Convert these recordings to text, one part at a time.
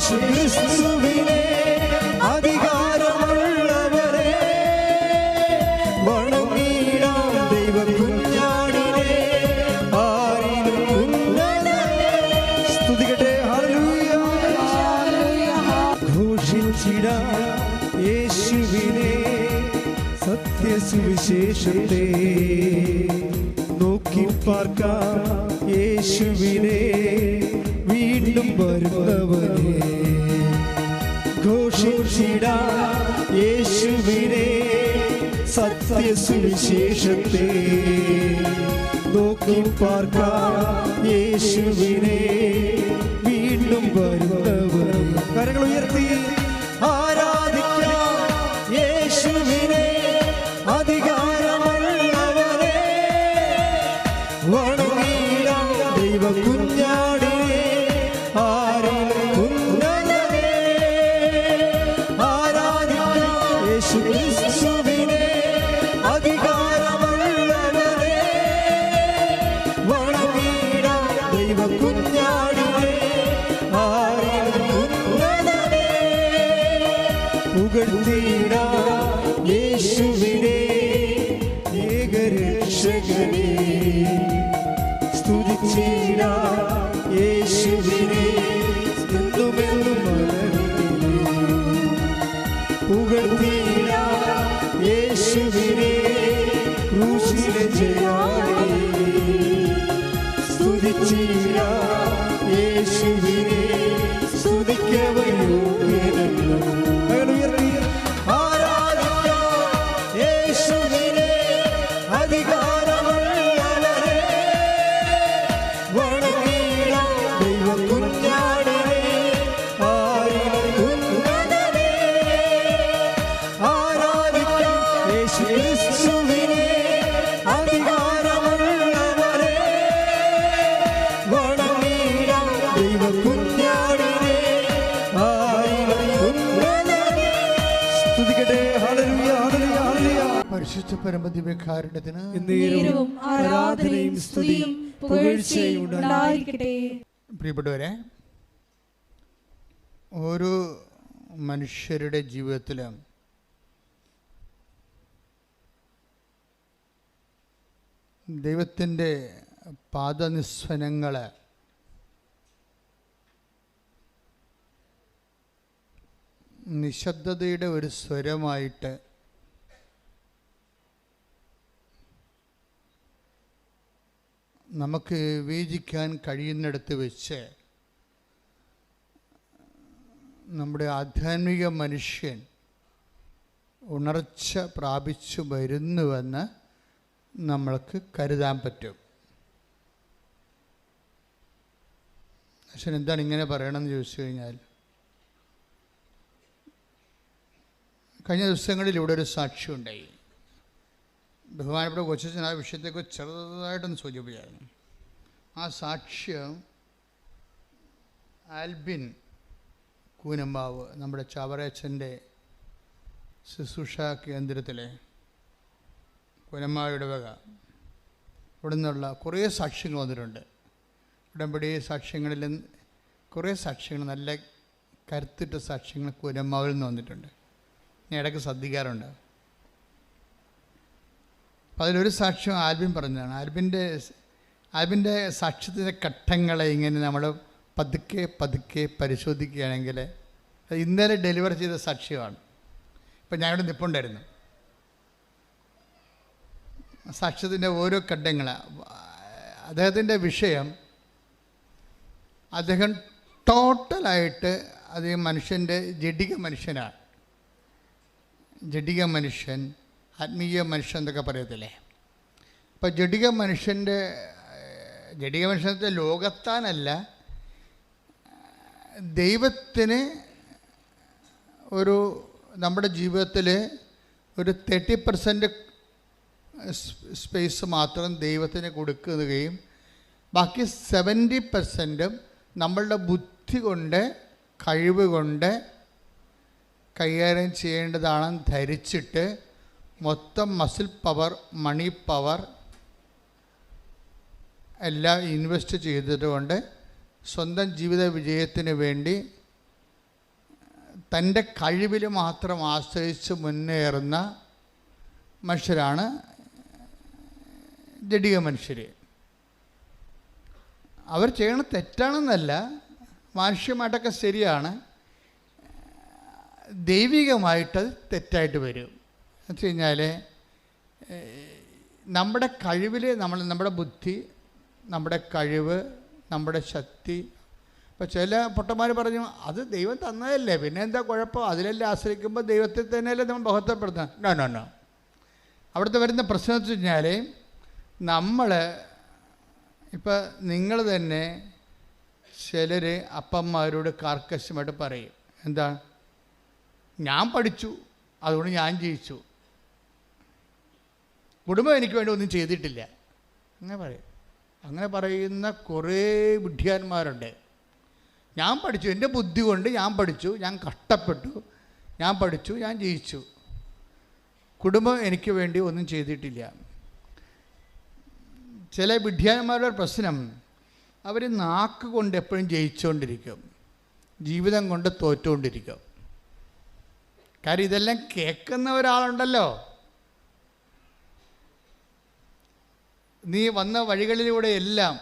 യേശുക്രിസ്തുവിനെ അധികാരമുള്ളവരെ വണങ്ങിടാം ദൈവകുഞ്ഞാടിനെ ആരിലും ഉന്നതനെ സ്തുതിക്കട്ടെ. ഹല്ലേലൂയ ഘോഷിച്ചിടാം യേശുവിനെ സത്യസുവിശേഷത്തെ നോക്കി പാർക്കാം യേശുവിനെ വീണ്ടും വരുന്നവനെ ഘോഷിച്ചിടാം യേശുവിനെ സത്യസുവിശേഷത്തെ നോക്കി പാർക്കാം യേശുവിനെ വീണ്ടും വരുന്നവനെ. കരങ്ങൾ ഉയർത്തി ആരാധിക്കാം യേശുവിനെ അധികാരമുള്ളവരെ വണങ്ങിടാം ദൈവകുഞ്ഞാടിനെ ആരിലും ഉന്നതനെ ആരാധിക്കാം യേശുക്രിസ്തുവിനെ അധികാരമുള്ളവരെ വണങ്ങിടാം ദൈവകുഞ്ഞാടിനെ ആരിലും ഉന്നതനെ പുകഴ്ത്തിടാം യേശുവിനെ ഏകരക്ഷകനെ സ്തുതിച്ചിടാം യേശുവിനെ എന്നുമെന്നും പുകഴ്ത്തിടാം യേശുവിനെ ക്രൂശിലെ ജയാളി സ്തുതിച്ചിടാം യേശുവിനെ സ്തുതിക്കവൻ യോഗ്യനല്ലോ. പരിശുദ്ധ പരമദിവ്യകാരുണ്യത്തിന് ആരാധനയും സ്തുതിയും പുകഴ്ചയും ഉണ്ടായിരിക്കട്ടെ. പ്രിയപ്പെട്ടവരെ, ഓരോ മനുഷ്യരുടെ ജീവിതത്തിലും ദൈവത്തിൻ്റെ പാദനിസ്വനങ്ങൾ നിശബ്ദതയുടെ ഒരു സ്വരമായിട്ട് നമുക്ക് വിവേചിക്കാൻ കഴിയുന്നിടത്ത് വെച്ച് നമ്മുടെ ആധ്യാത്മിക മനുഷ്യൻ ഉണർച്ച പ്രാപിച്ചു വരുന്നുവെന്ന് നമ്മൾക്ക് കരുതാൻ പറ്റും. പക്ഷേ എന്താണ് ഇങ്ങനെ പറയണമെന്ന് ചോദിച്ചു കഴിഞ്ഞാൽ, കഴിഞ്ഞ ദിവസങ്ങളിൽ ഇവിടെ ഒരു സാക്ഷ്യമുണ്ടായി. ബഹുമാനപ്പെട്ട കൊച്ചച്ഛൻ ആ വിഷയത്തെക്കുറിച്ച് ചെറുതായിട്ടൊന്ന് സൂചിപ്പിച്ചായിരുന്നു. ആ സാക്ഷ്യം ആൽബിൻ കൂനമ്പാവ്, നമ്മുടെ ചാവറയച്ചൻ്റെ ശുശ്രൂഷ കേന്ദ്രത്തിലെ കൂനമ്പാവയുടെ വക ഇവിടെ നിന്നുള്ള കുറേ സാക്ഷ്യങ്ങൾ വന്നിട്ടുണ്ട്. ഉടമ്പടി സാക്ഷ്യങ്ങളിൽ കുറേ സാക്ഷ്യങ്ങൾ, നല്ല കരുത്തിട്ട സാക്ഷ്യങ്ങൾ കൂനമ്പാവിൽ നിന്ന് വന്നിട്ടുണ്ട്. ഞാൻ ഇടയ്ക്ക് ശ്രദ്ധിക്കാറുണ്ട്. അപ്പോൾ അതിലൊരു സാക്ഷ്യം ആൽബിൻ പറഞ്ഞതാണ്. ആൽബിൻ്റെ സാക്ഷ്യത്തിൻ്റെ ഘട്ടങ്ങളെ ഇങ്ങനെ നമ്മൾ പതുക്കെ പതുക്കെ പരിശോധിക്കുകയാണെങ്കിൽ ഇന്നലെ ഡെലിവർ ചെയ്ത സാക്ഷ്യമാണ്. ഇപ്പം ഞാനിവിടെ നിൽപ്പുണ്ടായിരുന്നു. സാക്ഷ്യത്തിൻ്റെ ഓരോ ഘട്ടങ്ങൾ, അദ്ദേഹത്തിൻ്റെ വിഷയം, അദ്ദേഹം ടോട്ടലായിട്ട് അദ്ദേഹം മനുഷ്യൻ്റെ ജഡിക മനുഷ്യനാണ്. ജഡിക മനുഷ്യൻ, ആത്മീയ മനുഷ്യൻ എന്നൊക്കെ പറയത്തില്ലേ. അപ്പോൾ ജഡിക മനുഷ്യത്തെ ലോകത്താനല്ല, ദൈവത്തിന് ഒരു നമ്മുടെ ജീവിതത്തിൽ ഒരു 30% സ്പേസ് മാത്രം ദൈവത്തിന് കൊടുക്കുകയും ബാക്കി 70% നമ്മളുടെ ബുദ്ധി കൊണ്ട്, കഴിവ് കൊണ്ട് കൈകാര്യം ചെയ്യേണ്ടതാണെന്ന് ധരിച്ചിട്ട് മൊത്തം മസിൽ പവർ, മണി പവർ എല്ലാം ഇൻവെസ്റ്റ് ചെയ്തതുകൊണ്ട് സ്വന്തം ജീവിത വിജയത്തിന് വേണ്ടി തൻ്റെ കഴിവിൽ മാത്രം ആശ്രയിച്ച് മുന്നേറുന്ന മനുഷ്യരാണ് ജഡിക മനുഷ്യർ. അവർ ചെയ്യണ തെറ്റാണെന്നല്ല, മാനുഷ്യമായിട്ടൊക്കെ ശരിയാണ്, ദൈവികമായിട്ട് തെറ്റായിട്ട് വരും. എന്ന് വെച്ച് കഴിഞ്ഞാൽ നമ്മുടെ കഴിവിൽ നമ്മുടെ ബുദ്ധി, നമ്മുടെ കഴിവ്, നമ്മുടെ ശക്തി. ഇപ്പോൾ ചില പൊട്ടന്മാർ പറഞ്ഞു അത് ദൈവം തന്നതല്ലേ, പിന്നെ എന്താ കുഴപ്പം, അതിലെല്ലാം ആശ്രയിക്കുമ്പോൾ ദൈവത്തെ തന്നെയല്ലേ നമ്മൾ ബഹുത്വപ്പെടുത്തുന്നത്. നോ. അവിടുത്തെ വരുന്ന പ്രശ്നം എന്ന് വെച്ച് കഴിഞ്ഞാൽ നമ്മൾ ഇപ്പം നിങ്ങൾ തന്നെ ചിലർ അപ്പന്മാരോട് കാർക്കശ്യമായിട്ട് പറയും, എന്താ ഞാൻ പഠിച്ചു അതുകൊണ്ട് ഞാൻ ജയിച്ചു, കുടുംബം എനിക്ക് വേണ്ടി ഒന്നും ചെയ്തിട്ടില്ല, അങ്ങനെ പറയും. അങ്ങനെ പറയുന്ന കുറേ വിഡ്ഢിയാന്മാരുണ്ട്. ഞാൻ പഠിച്ചു, എൻ്റെ ബുദ്ധി കൊണ്ട് ഞാൻ പഠിച്ചു, ഞാൻ കഷ്ടപ്പെട്ടു, ഞാൻ പഠിച്ചു, ഞാൻ ജയിച്ചു, കുടുംബം എനിക്ക് വേണ്ടി ഒന്നും ചെയ്തിട്ടില്ല. ചില വിഡ്ഢിയാന്മാരുടെ പ്രശ്നം, അവർ നാക്ക് കൊണ്ട് എപ്പോഴും ജയിച്ചുകൊണ്ടിരിക്കും, ജീവിതം കൊണ്ട് തോറ്റുകൊണ്ടിരിക്കും. കാര്യം ഇതെല്ലാം കേൾക്കുന്ന ഒരാളുണ്ടല്ലോ. നീ വന്ന വഴികളിലൂടെ എല്ലാം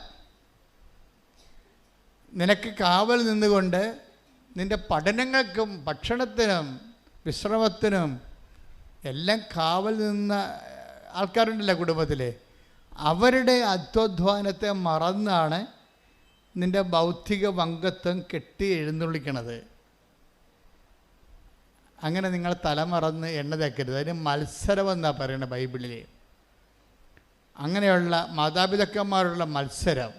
നിനക്ക് കാവൽ നിന്നുകൊണ്ട് നിൻ്റെ പഠനങ്ങൾക്കും ഭക്ഷണത്തിനും വിശ്രമത്തിനും എല്ലാം കാവൽ നിന്ന ആൾക്കാരുണ്ടല്ലോ കുടുംബത്തിൽ. അവരുടെ അധ്വാനത്തെ മറന്നാണ് നിൻ്റെ ഭൗതിക പങ്കത്വം കെട്ടി എഴുന്നള്ളിക്കണത്. അങ്ങനെ നിങ്ങൾ തലമറന്ന് എണ്ണ തേക്കരുത്. അതിന് മത്സരമെന്നാണ് പറയുന്നത് ബൈബിളിൽ. അങ്ങനെയുള്ള മാതാപിതാക്കന്മാരുള്ള മത്സരം,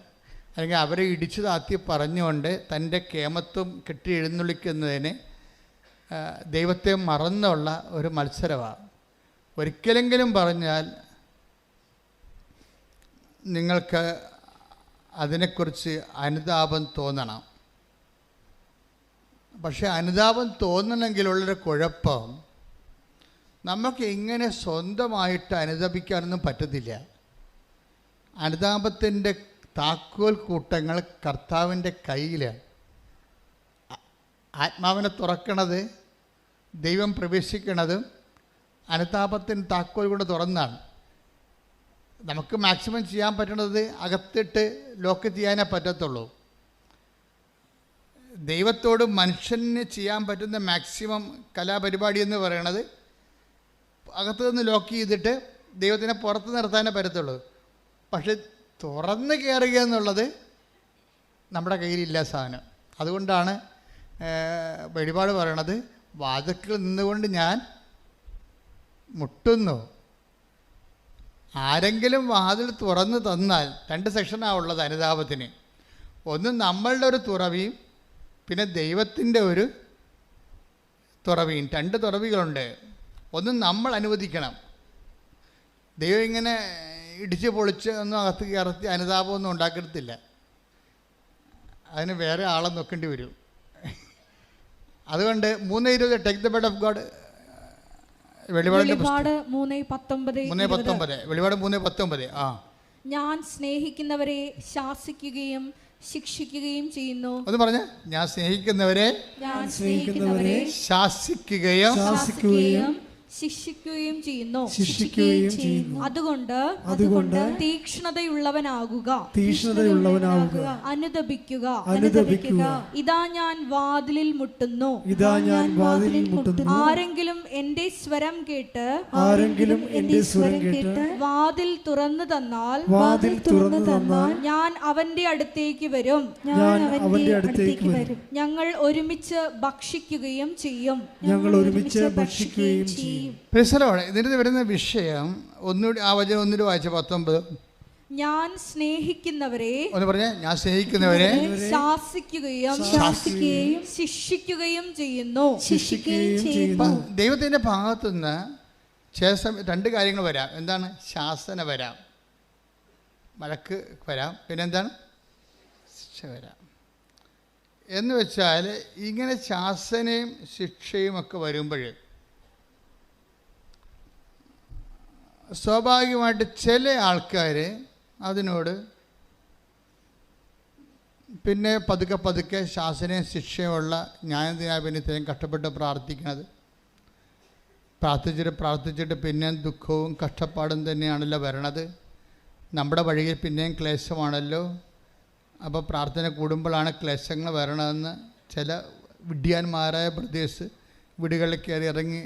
അല്ലെങ്കിൽ അവരെ ഇടിച്ചു താത്തി പറഞ്ഞുകൊണ്ട് തൻ്റെ കേമത്വം കെട്ടി എഴുന്നള്ളിക്കുന്നതിന് ദൈവത്തെ മറന്നുള്ള ഒരു മത്സരമാണ്. ഒരിക്കലെങ്കിലും പറഞ്ഞാൽ നിങ്ങൾക്ക് അതിനെക്കുറിച്ച് അനുതാപം തോന്നണം. പക്ഷെ അനുതാപം തോന്നണമെങ്കിലുള്ളൊരു കുഴപ്പം, നമുക്ക് ഇങ്ങനെ സ്വന്തമായിട്ട് അനുതാപിക്കാനൊന്നും പറ്റത്തില്ല. അനുതാപത്തിൻ്റെ താക്കോൽ കൂട്ടങ്ങൾ കർത്താവിൻ്റെ കയ്യിലാണ്. ആത്മാവിനെ തുറക്കണത്, ദൈവം പ്രവേശിക്കണതും അനുതാപത്തിൻ്റെ താക്കോൽ കൊണ്ട് തുറന്നാണ്. നമുക്ക് മാക്സിമം ചെയ്യാൻ പറ്റണത് അകത്തിട്ട് ലോക്ക് ചെയ്യാനേ പറ്റത്തുള്ളൂ. ദൈവത്തോട് മനുഷ്യന് ചെയ്യാൻ പറ്റുന്ന മാക്സിമം കലാപരിപാടി എന്ന് പറയണത് അകത്ത് നിന്ന് ലോക്ക് ചെയ്തിട്ട് ദൈവത്തിനെ പുറത്ത് നിർത്താനേ പറ്റത്തുള്ളൂ. പക്ഷെ തുറന്ന് കയറുക എന്നുള്ളത് നമ്മുടെ കയ്യിലില്ല സാധനം. അതുകൊണ്ടാണ് വെളിപാട് പറയണത്, വാതിൽക്കൽ നിന്നുകൊണ്ട് ഞാൻ മുട്ടുന്നു. ആരെങ്കിലും വാതിൽ തുറന്ന് തന്നാൽ, 2 സെക്ഷനാണ് ഉള്ളത് അനുതാപത്തിന്. ഒന്ന് നമ്മളുടെ ഒരു തുറവിയും പിന്നെ ദൈവത്തിൻ്റെ ഒരു തുറവിയും. 2 തുറവികളുണ്ട്. ഒന്ന് നമ്മൾ അനുവദിക്കണം. ദൈവം ഇങ്ങനെ ഇടിച്ച് പൊളിച്ച് ഒന്നും അകത്ത് കയറി അനുതാപമൊന്നും ഉണ്ടാക്കിയിട്ടില്ല. അതിന് വേറെ ആളെ നോക്കേണ്ടി വരും. അതുകൊണ്ട് 3:20 take the bed of God, വെളിപാട് 3:19. വെളിപാട് 3:19. ഞാൻ സ്നേഹിക്കുന്നവരെ ശാസിക്കുകയും ശിക്ഷിക്കുകയും ചെയ്യുന്നു. ഒന്ന് പറഞ്ഞ, ഞാൻ സ്നേഹിക്കുന്നവരെ ശാസിക്കുകയും ശിക്ഷിക്കുകയും ചെയ്യുന്നു. അതുകൊണ്ട് തീക്ഷ്ണതയുള്ളവനാകുക, അനുതപിക്കുക. ഇതാ ഞാൻ വാതിലിൽ മുട്ടുന്നു. ആരെങ്കിലും എന്റെ സ്വരം കേട്ട് വാതിൽ തുറന്നു തന്നാൽ ഞാൻ അവന്റെ അടുത്തേക്ക് വരും. ഞങ്ങൾ ഒരുമിച്ച് ഭക്ഷിക്കുകയും ചെയ്യും. ഇതിന് വരുന്ന വിഷയം ഒന്നുകൂടി ആ വചനം ഒന്നുകൂടി വായിച്ച 19. ഞാൻ സ്നേഹിക്കുന്നവരെ, ഒന്ന് പറഞ്ഞേ, ഞാൻ സ്നേഹിക്കുന്നവരെ ശാസിക്കുകയും ശിക്ഷിക്കുകയും ചെയ്യുന്നു. ദൈവത്തിന്റെ ഭാഗത്തുനിന്ന് 2 കാര്യങ്ങൾ വരാം. എന്താണ്? ശാസന വരാം, വഴക്ക് വരാം, പിന്നെന്താണ്? ശിക്ഷ വരാം. എന്ന് വെച്ചാൽ ഇങ്ങനെ ശാസനയും ശിക്ഷയും ഒക്കെ വരുമ്പോൾ സ്വാഭാവികമായിട്ട് ചില ആൾക്കാർ അതിനോട് പിന്നെ പതുക്കെ പതുക്കെ ശാസനയും ശിക്ഷയുമുള്ള ഞാനെന്തിനാ പിന്നെ ഇത്രയും കഷ്ടപ്പെട്ട് പ്രാർത്ഥിക്കണത്, പ്രാർത്ഥിച്ചിട്ട് പിന്നെയും ദുഃഖവും കഷ്ടപ്പാടും തന്നെയാണല്ലോ വരണത്, നമ്മുടെ വഴിയിൽ പിന്നെയും ക്ലേശമാണല്ലോ. അപ്പോൾ പ്രാർത്ഥന കൂടുമ്പോഴാണ് ക്ലേശങ്ങൾ വരണമെന്ന് ചില വിഡ്ഢിയാന്മാരായ ബ്രദേഴ്സ് വീടുകളിൽ കയറി ഇറങ്ങി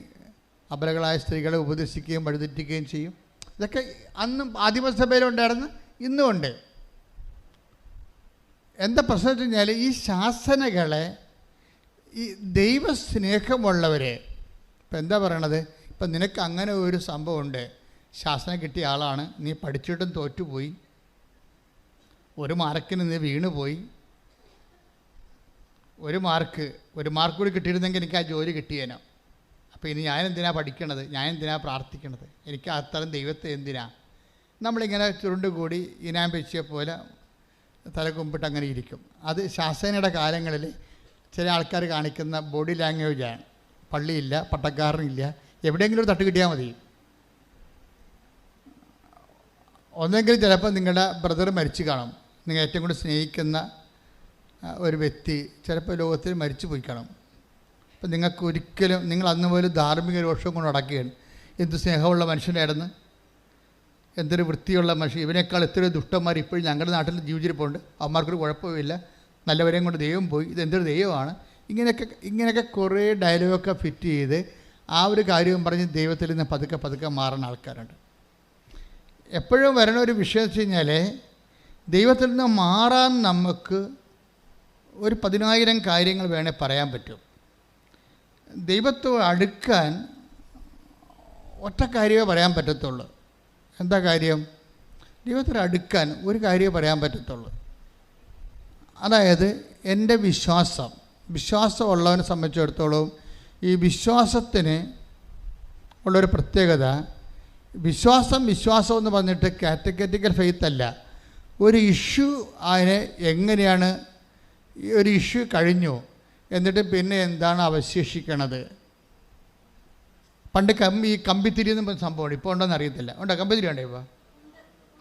അബലകളായ സ്ത്രീകളെ ഉപദേശിക്കുകയും വഴിതെറ്റിക്കുകയും ചെയ്യും. ഇതൊക്കെ അന്നും ആദിമസഭയിലുണ്ടായിരുന്നു, ഇന്നും ഉണ്ട്. എന്താ പ്രശ്നം വെച്ച് കഴിഞ്ഞാൽ ഈ ശാസനകളെ ഈ ദൈവസ്നേഹമുള്ളവരെ, ഇപ്പം എന്താ പറയണത്, ഇപ്പം നിനക്ക് അങ്ങനെ ഒരു സംഭവമുണ്ട്, ശാസന കിട്ടിയ ആളാണ്, നീ പഠിച്ചിട്ടും തോറ്റുപോയി, ഒരു മാർക്കിന് നീ വീണുപോയി, ഒരു മാർക്ക് കൂടി കിട്ടിയിരുന്നെങ്കിൽ എനിക്ക് ആ ജോലി കിട്ടിയേനോ, അപ്പോൾ ഇനി ഞാനെന്തിനാ പഠിക്കണത്, ഞാനെന്തിനാ പ്രാർത്ഥിക്കണത്, എനിക്ക് അത്തരം ദൈവത്തെ എന്തിനാ. നമ്മളിങ്ങനെ ചുരുണ്ടുകൂടി ഇനാം വെച്ചിയെ പോലെ തല കുമ്പിട്ട് അങ്ങനെ ഇരിക്കും. അത് ശാസനയുടെ കാലങ്ങളിൽ ചില ആൾക്കാർ കാണിക്കുന്ന ബോഡി ലാംഗ്വേജാണ്. പള്ളിയില്ല, പട്ടക്കാരനില്ല, എവിടെയെങ്കിലും ഒരു തട്ട് കിട്ടിയാൽ മതി. ഒന്നെങ്കിലും ചിലപ്പോൾ നിങ്ങളുടെ ബ്രദർ മരിച്ചു കാണും, നിങ്ങൾ ഏറ്റവും കൂടുതൽ സ്നേഹിക്കുന്ന ഒരു വ്യക്തി ചിലപ്പോൾ ലോകത്തിൽ മരിച്ചു പോയി കാണും. അപ്പം നിങ്ങൾക്ക് ഒരിക്കലും, നിങ്ങൾ അന്ന് പോലും ധാർമ്മിക രോഷം കൊണ്ട് നടക്കുകയാണ്, എന്ത് സ്നേഹമുള്ള മനുഷ്യനായിരുന്നു, എന്തൊരു വൃത്തിയുള്ള മനുഷ്യൻ, ഇവനേക്കാൾ എത്രയോ ദുഷ്ടന്മാർ ഇപ്പോഴും ഞങ്ങളുടെ നാട്ടിൽ ജീവിച്ചിരിപ്പുണ്ട്, അവന്മാർക്കൊരു കുഴപ്പമില്ല, നല്ലവരെയും കൊണ്ട് ദൈവം പോയി, ഇതെന്തൊരു ദൈവമാണ്. ഇങ്ങനെയൊക്കെ കുറേ ഡയലോഗൊക്കെ ഫിറ്റ് ചെയ്ത് ആ ഒരു കാര്യവും പറഞ്ഞ് ദൈവത്തിൽ നിന്ന് പതുക്കെ മാറുന്ന ആൾക്കാരുണ്ട്. എപ്പോഴും വരണ ഒരു വിഷയം വെച്ച് കഴിഞ്ഞാൽ, ദൈവത്തിൽ നിന്ന് മാറാൻ നമുക്ക് ഒരു 10,000 കാര്യങ്ങൾ വേണേൽ പറയാൻ പറ്റും. ദൈവത്തോട് അടുക്കാൻ ഒറ്റ കാര്യമേ പറയാൻ പറ്റത്തുള്ളൂ. എന്താ കാര്യം? ദൈവത്തോട് അടുക്കാൻ ഒരു കാര്യമേ പറയാൻ പറ്റത്തുള്ളൂ. അതായത് എൻ്റെ വിശ്വാസമുള്ളവനെ സംബന്ധിച്ചിടത്തോളം ഈ വിശ്വാസത്തിന് ഉള്ളൊരു പ്രത്യേകത, വിശ്വാസം എന്ന് പറഞ്ഞിട്ട് കാറ്റഗറ്റിക്കൽ ഫെയ്ത്ത് അല്ല. ഒരു ഇഷ്യൂ അതിനെ എങ്ങനെയാണ്, ഒരു ഇഷ്യൂ കഴിഞ്ഞു എന്നിട്ട് പിന്നെ എന്താണ് അവശേഷിക്കണത്. പണ്ട് കമ്പിത്തിരി എന്ന് പറഞ്ഞ സംഭവമാണ്, ഇപ്പോൾ ഉണ്ടോയെന്ന് അറിയത്തില്ല. ഉണ്ടോ കമ്പിത്തിരി? ഉണ്ടോ ഇപ്പോൾ?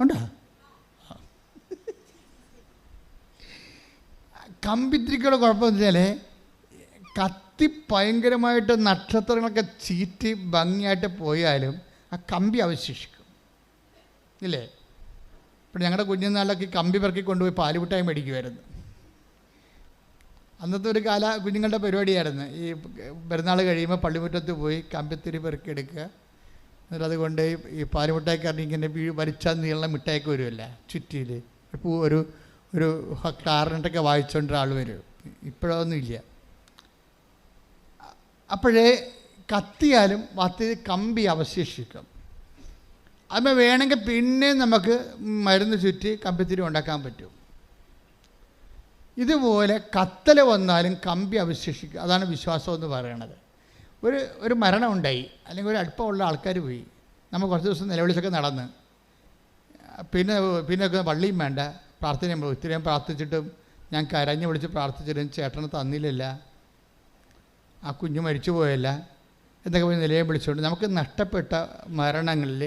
ഉണ്ടോ? കമ്പിത്തിരിക്കുള്ള കുഴപ്പമെന്ന് വെച്ചാൽ കത്തി ഭയങ്കരമായിട്ട് നക്ഷത്രങ്ങളൊക്കെ ചീറ്റി ഭംഗിയായിട്ട് പോയാലും ആ കമ്പി അവശേഷിക്കും, ഇല്ലേ? ഇപ്പം ഞങ്ങളുടെ കുഞ്ഞുനാളിലൊക്കെ കമ്പി പെറുക്കി കൊണ്ടുപോയി പാലുമിഠായി മേടിക്കുമായിരുന്നു. അന്നത്തെ ഒരു കുഞ്ഞുങ്ങളുടെ പരിപാടിയായിരുന്നു. ഈ പെരുന്നാൾ കഴിയുമ്പോൾ പള്ളിമുറ്റത്ത് പോയി കമ്പിത്തിരി പെറുക്കിയെടുക്കുക, എന്നിട്ട് അതുകൊണ്ട് ഈ പാലുമിഠായിക്കാരൻ ഇങ്ങനെ വലിച്ചാൽ നീളം മിഠായിക്ക് വരുമല്ല ചുറ്റിയിൽ ഒരു കാറിനൊക്കെ വായിച്ചുകൊണ്ട് ആൾ വരും. ഇപ്പോഴൊന്നും ഇല്ല. അപ്പോഴേ കത്തിയാലും കമ്പി അവശേഷിക്കും. അത് വേണമെങ്കിൽ പിന്നെ നമുക്ക് മരുന്ന് ചുറ്റി കമ്പിത്തിരി ഉണ്ടാക്കാൻ പറ്റും. ഇതുപോലെ കത്തൽ വന്നാലും കമ്പി അവശേഷിക്കും. അതാണ് വിശ്വാസം എന്ന് പറയണത്. ഒരു മരണം ഉണ്ടായി, അല്ലെങ്കിൽ ഒരു അടുപ്പമുള്ള ആൾക്കാർ പോയി, നമ്മൾ കുറച്ച് ദിവസം നിലവിളിച്ചൊക്കെ നടന്ന്, പിന്നെ പള്ളിയും വേണ്ട, പ്രാർത്ഥനയും ഇത്രയും പ്രാർത്ഥിച്ചിട്ടും ഞാൻ കരഞ്ഞു വിളിച്ച് പ്രാർത്ഥിച്ചിട്ടും ചേട്ടന് തന്നില്ലല്ല, ആ കുഞ്ഞ് മരിച്ചു പോയല്ല എന്നൊക്കെ പോയി നിലയെ വിളിച്ചുകൊണ്ട് നമുക്ക് നഷ്ടപ്പെട്ട മരണങ്ങളിൽ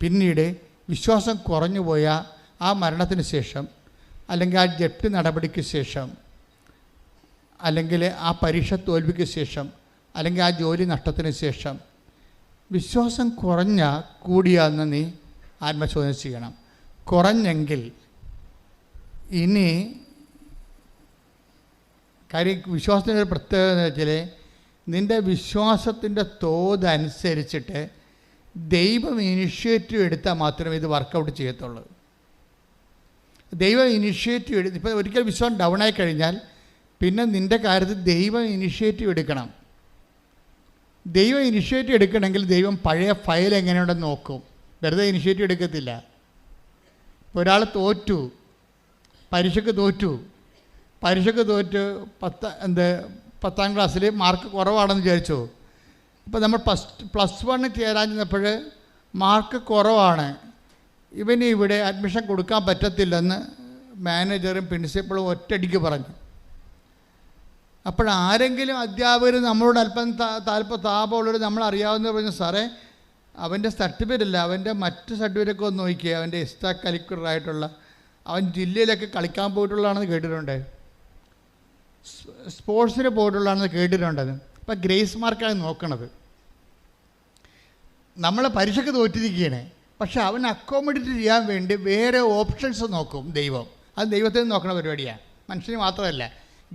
പിന്നീട് വിശ്വാസം കുറഞ്ഞു പോയ ആ മരണത്തിന് ശേഷം, അല്ലെങ്കിൽ ആ ജപ്തി നടപടിക്ക് ശേഷം, അല്ലെങ്കിൽ ആ പരീക്ഷ തോൽവിക്ക് ശേഷം, അല്ലെങ്കിൽ ആ ജോലി നഷ്ടത്തിന് ശേഷം വിശ്വാസം കൂടിയാന്ന് നീ ആത്മശോധന ചെയ്യണം. കുറഞ്ഞെങ്കിൽ ഇനി കാര്യം വിശ്വാസത്തിൻ്റെ ഒരു പ്രത്യേകത എന്ന് വെച്ചാൽ, നിൻ്റെ വിശ്വാസത്തിൻ്റെ തോതനുസരിച്ചിട്ട് ദൈവം ഇനിഷ്യേറ്റീവ് എടുത്താൽ മാത്രമേ ഇത് വർക്കൗട്ട് ചെയ്യത്തുള്ളൂ. ദൈവം ഇനിഷ്യേറ്റീവ് ഇപ്പോൾ ഒരിക്കൽ വിശ്വാസം ഡൗൺ ആയി കഴിഞ്ഞാൽ പിന്നെ നിൻ്റെ കാര്യത്തിൽ ദൈവം ഇനിഷ്യേറ്റീവ് എടുക്കണം. ദൈവം ഇനിഷ്യേറ്റീവ് എടുക്കണമെങ്കിൽ ദൈവം പഴയ ഫയൽ എങ്ങനെയുണ്ടെന്ന് നോക്കും, വെറുതെ ഇനിഷ്യേറ്റീവ് എടുക്കത്തില്ല. ഇപ്പോൾ ഒരാൾ പരീക്ഷയ്ക്ക് തോറ്റു 10ാം ക്ലാസ്സിൽ മാർക്ക് കുറവാണെന്ന് വിചാരിച്ചു. ഇപ്പോൾ നമ്മൾ +1 ചേരാൻ ചെന്നപ്പോൾ മാർക്ക് കുറവാണ്, ഇവന് ഇവിടെ അഡ്മിഷൻ കൊടുക്കാൻ പറ്റത്തില്ലെന്ന് മാനേജറും പ്രിൻസിപ്പളും ഒറ്റയടിക്ക് പറഞ്ഞു. അപ്പോഴാരെങ്കിലും അധ്യാപകർ നമ്മളോട് അല്പം താപമുള്ളവർ നമ്മളറിയാവുന്ന പറഞ്ഞു, സാറേ അവൻ്റെ സർട്ടിഫിക്കറ്റ് അല്ല, അവൻ്റെ മറ്റ് സർട്ടിഫിക്കറ്റൊക്കെ ഒന്ന് നോക്കിയേ, അവൻ്റെ എക്സ്ട്രാ കരിക്കുലറായിട്ടുള്ള അവൻ ജില്ലയിലൊക്കെ കളിക്കാൻ പോയിട്ടുള്ളതാണെന്ന് കേട്ടിട്ടുണ്ട്. സ്പോർട്സിന് പോയിട്ടുള്ളതാണെന്ന് കേട്ടിട്ടുണ്ടത്. അപ്പം ഗ്രേസ് മാർക്കാണ് നോക്കണത്. നമ്മൾ പരീക്ഷയ്ക്ക് തോറ്റിരിക്കുകയാണ്, പക്ഷെ അവൻ അക്കോമഡേറ്റ് ചെയ്യാൻ വേണ്ടി വേറെ ഓപ്ഷൻസ് നോക്കും ദൈവം. അത് ദൈവത്തിൽ നിന്ന് നോക്കുന്ന പരിപാടിയാണ്, മനുഷ്യന് മാത്രമല്ല.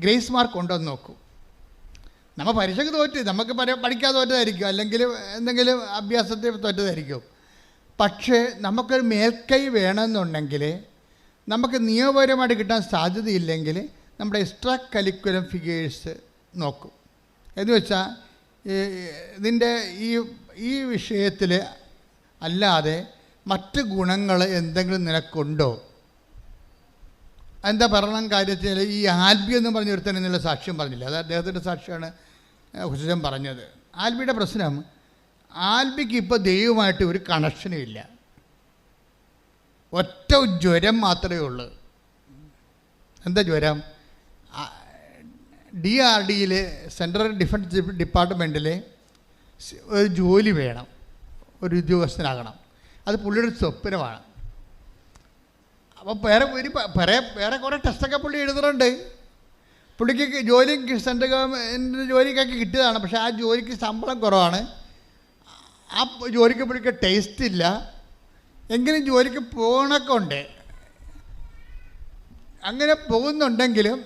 ഗ്രേസ് മാർക്ക് ഉണ്ടോ എന്ന് നോക്കും. നമ്മൾ പരീക്ഷയ്ക്ക് തോറ്റ്, നമുക്ക് പഠിക്കാതെ തോറ്റതായിരിക്കും, അല്ലെങ്കിൽ എന്തെങ്കിലും അഭ്യാസത്തിൽ തോറ്റതായിരിക്കും. പക്ഷേ നമുക്കൊരു മേൽക്കൈ വേണമെന്നുണ്ടെങ്കിൽ, നമുക്ക് നിയമപരമായിട്ട് കിട്ടാൻ സാധ്യതയില്ലെങ്കിൽ നമ്മുടെ എക്സ്ട്രാ കരിക്കുലം ഫിഗേഴ്സ് നോക്കും. എന്ന് വെച്ചാൽ ഇതിൻ്റെ ഈ വിഷയത്തിൽ അല്ലാതെ മറ്റ് ഗുണങ്ങൾ എന്തെങ്കിലും നിനക്കുണ്ടോ? എന്താ പറയണം കാര്യത്തിൽ ഈ ആൽബി എന്ന് പറഞ്ഞ ഒരുത്തൻ എന്നുള്ള സാക്ഷ്യം പറഞ്ഞില്ല, അത് അദ്ദേഹത്തിൻ്റെ സാക്ഷ്യമാണ് ഹുസൈൻ പറഞ്ഞത്. ആൽബിയുടെ പ്രശ്നം, ആൽബിക്ക് ഇപ്പോൾ ദൈവമായിട്ട് ഒരു കണക്ഷനും ഇല്ല. ഒറ്റ ജ്വരം മാത്രമേ ഉള്ളൂ. എന്താ ജ്വരം? DRDയിൽ സെൻട്രൽ ഡിഫൻസ് ഡിപ്പാർട്ട്മെൻറ്റിൽ ഒരു ജോലി വേണം, ഒരു ഉദ്യോഗസ്ഥനാകണം. അത് പുള്ളിയുടെ സ്വപ്നമാണ്. അപ്പോൾ വേറെ കുറേ ടെസ്റ്റൊക്കെ പുള്ളി എഴുതുന്നുണ്ട്. പുള്ളിക്ക് ജോലി സെൻട്രൽ ഗവൺമെൻറ് ജോലിക്കൊക്കെ കിട്ടിയതാണ്, പക്ഷേ ആ ജോലിക്ക് ശമ്പളം കുറവാണ്. ആ ജോലിക്ക് പുള്ളിക്ക് ടേസ്റ്റ് ഇല്ല. എങ്കിലും ജോലിക്ക് പോകണമൊക്കെ ഉണ്ട്. അങ്ങനെ പോകുന്നുണ്ടെങ്കിലും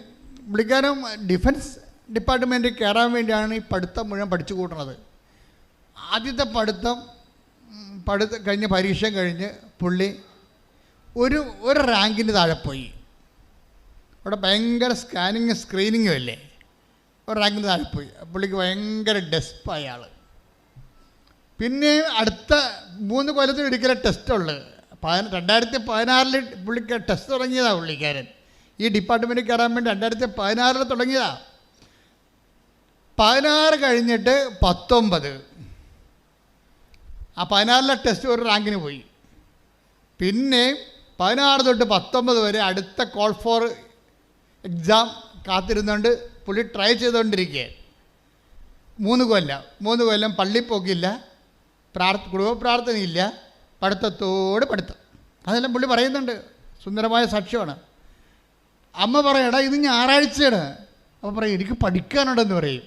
പുള്ളിക്കാരൻ ഡിഫൻസ് ഡിപ്പാർട്ട്മെൻറ്റിൽ കയറാൻ വേണ്ടിയാണ് ഈ പഠിത്തം മുഴുവൻ പഠിച്ചു കൂട്ടുന്നത്. ആദ്യത്തെ പഠിത്തം കഴിഞ്ഞ് പരീക്ഷ കഴിഞ്ഞ് പുള്ളി ഒരു റാങ്കിന് താഴെ പോയി. അവിടെ ഭയങ്കര സ്ക്രീനിങ്ങും അല്ലേ, ഒരു റാങ്കിന് താഴെ പോയി. പുള്ളിക്ക് ഭയങ്കര ഡെസ്പായ ആൾ. പിന്നെ അടുത്ത 3 കൊല്ലത്തിൽ ഒരിക്കലും ടെസ്റ്റുള്ളു. 2016 പുള്ളിക്ക് ടെസ്റ്റ് തുടങ്ങിയതാണ് പുള്ളിക്കാരൻ. ഈ ഡിപ്പാർട്ട്മെൻറ്റിൽ കയറാൻ വേണ്ടി 2016 തുടങ്ങിയതാണ്. 16 കഴിഞ്ഞിട്ട് 19, ആ 16 ടെസ്റ്റ് ഒരു റാങ്കിന് പോയി. പിന്നെ 16 തൊട്ട് 19 വരെ അടുത്ത കോൾ ഫോർ എക്സാം കാത്തിരുന്നുകൊണ്ട് പുള്ളി ട്രൈ ചെയ്തുകൊണ്ടിരിക്കുക. 3 കൊല്ലം പള്ളി പോക്കില്ല, കുടുംബ പ്രാർത്ഥനയില്ല, പഠിത്തത്തോട് പഠിത്തം. അതെല്ലാം പുള്ളി പറയുന്നുണ്ട്, സുന്ദരമായ സാക്ഷ്യമാണ്. അമ്മ പറയടാ ഇത് ഞായറാഴ്ചയാണ്. അപ്പോൾ പറയും എനിക്ക് പഠിക്കാനുണ്ടെന്ന് പറയും.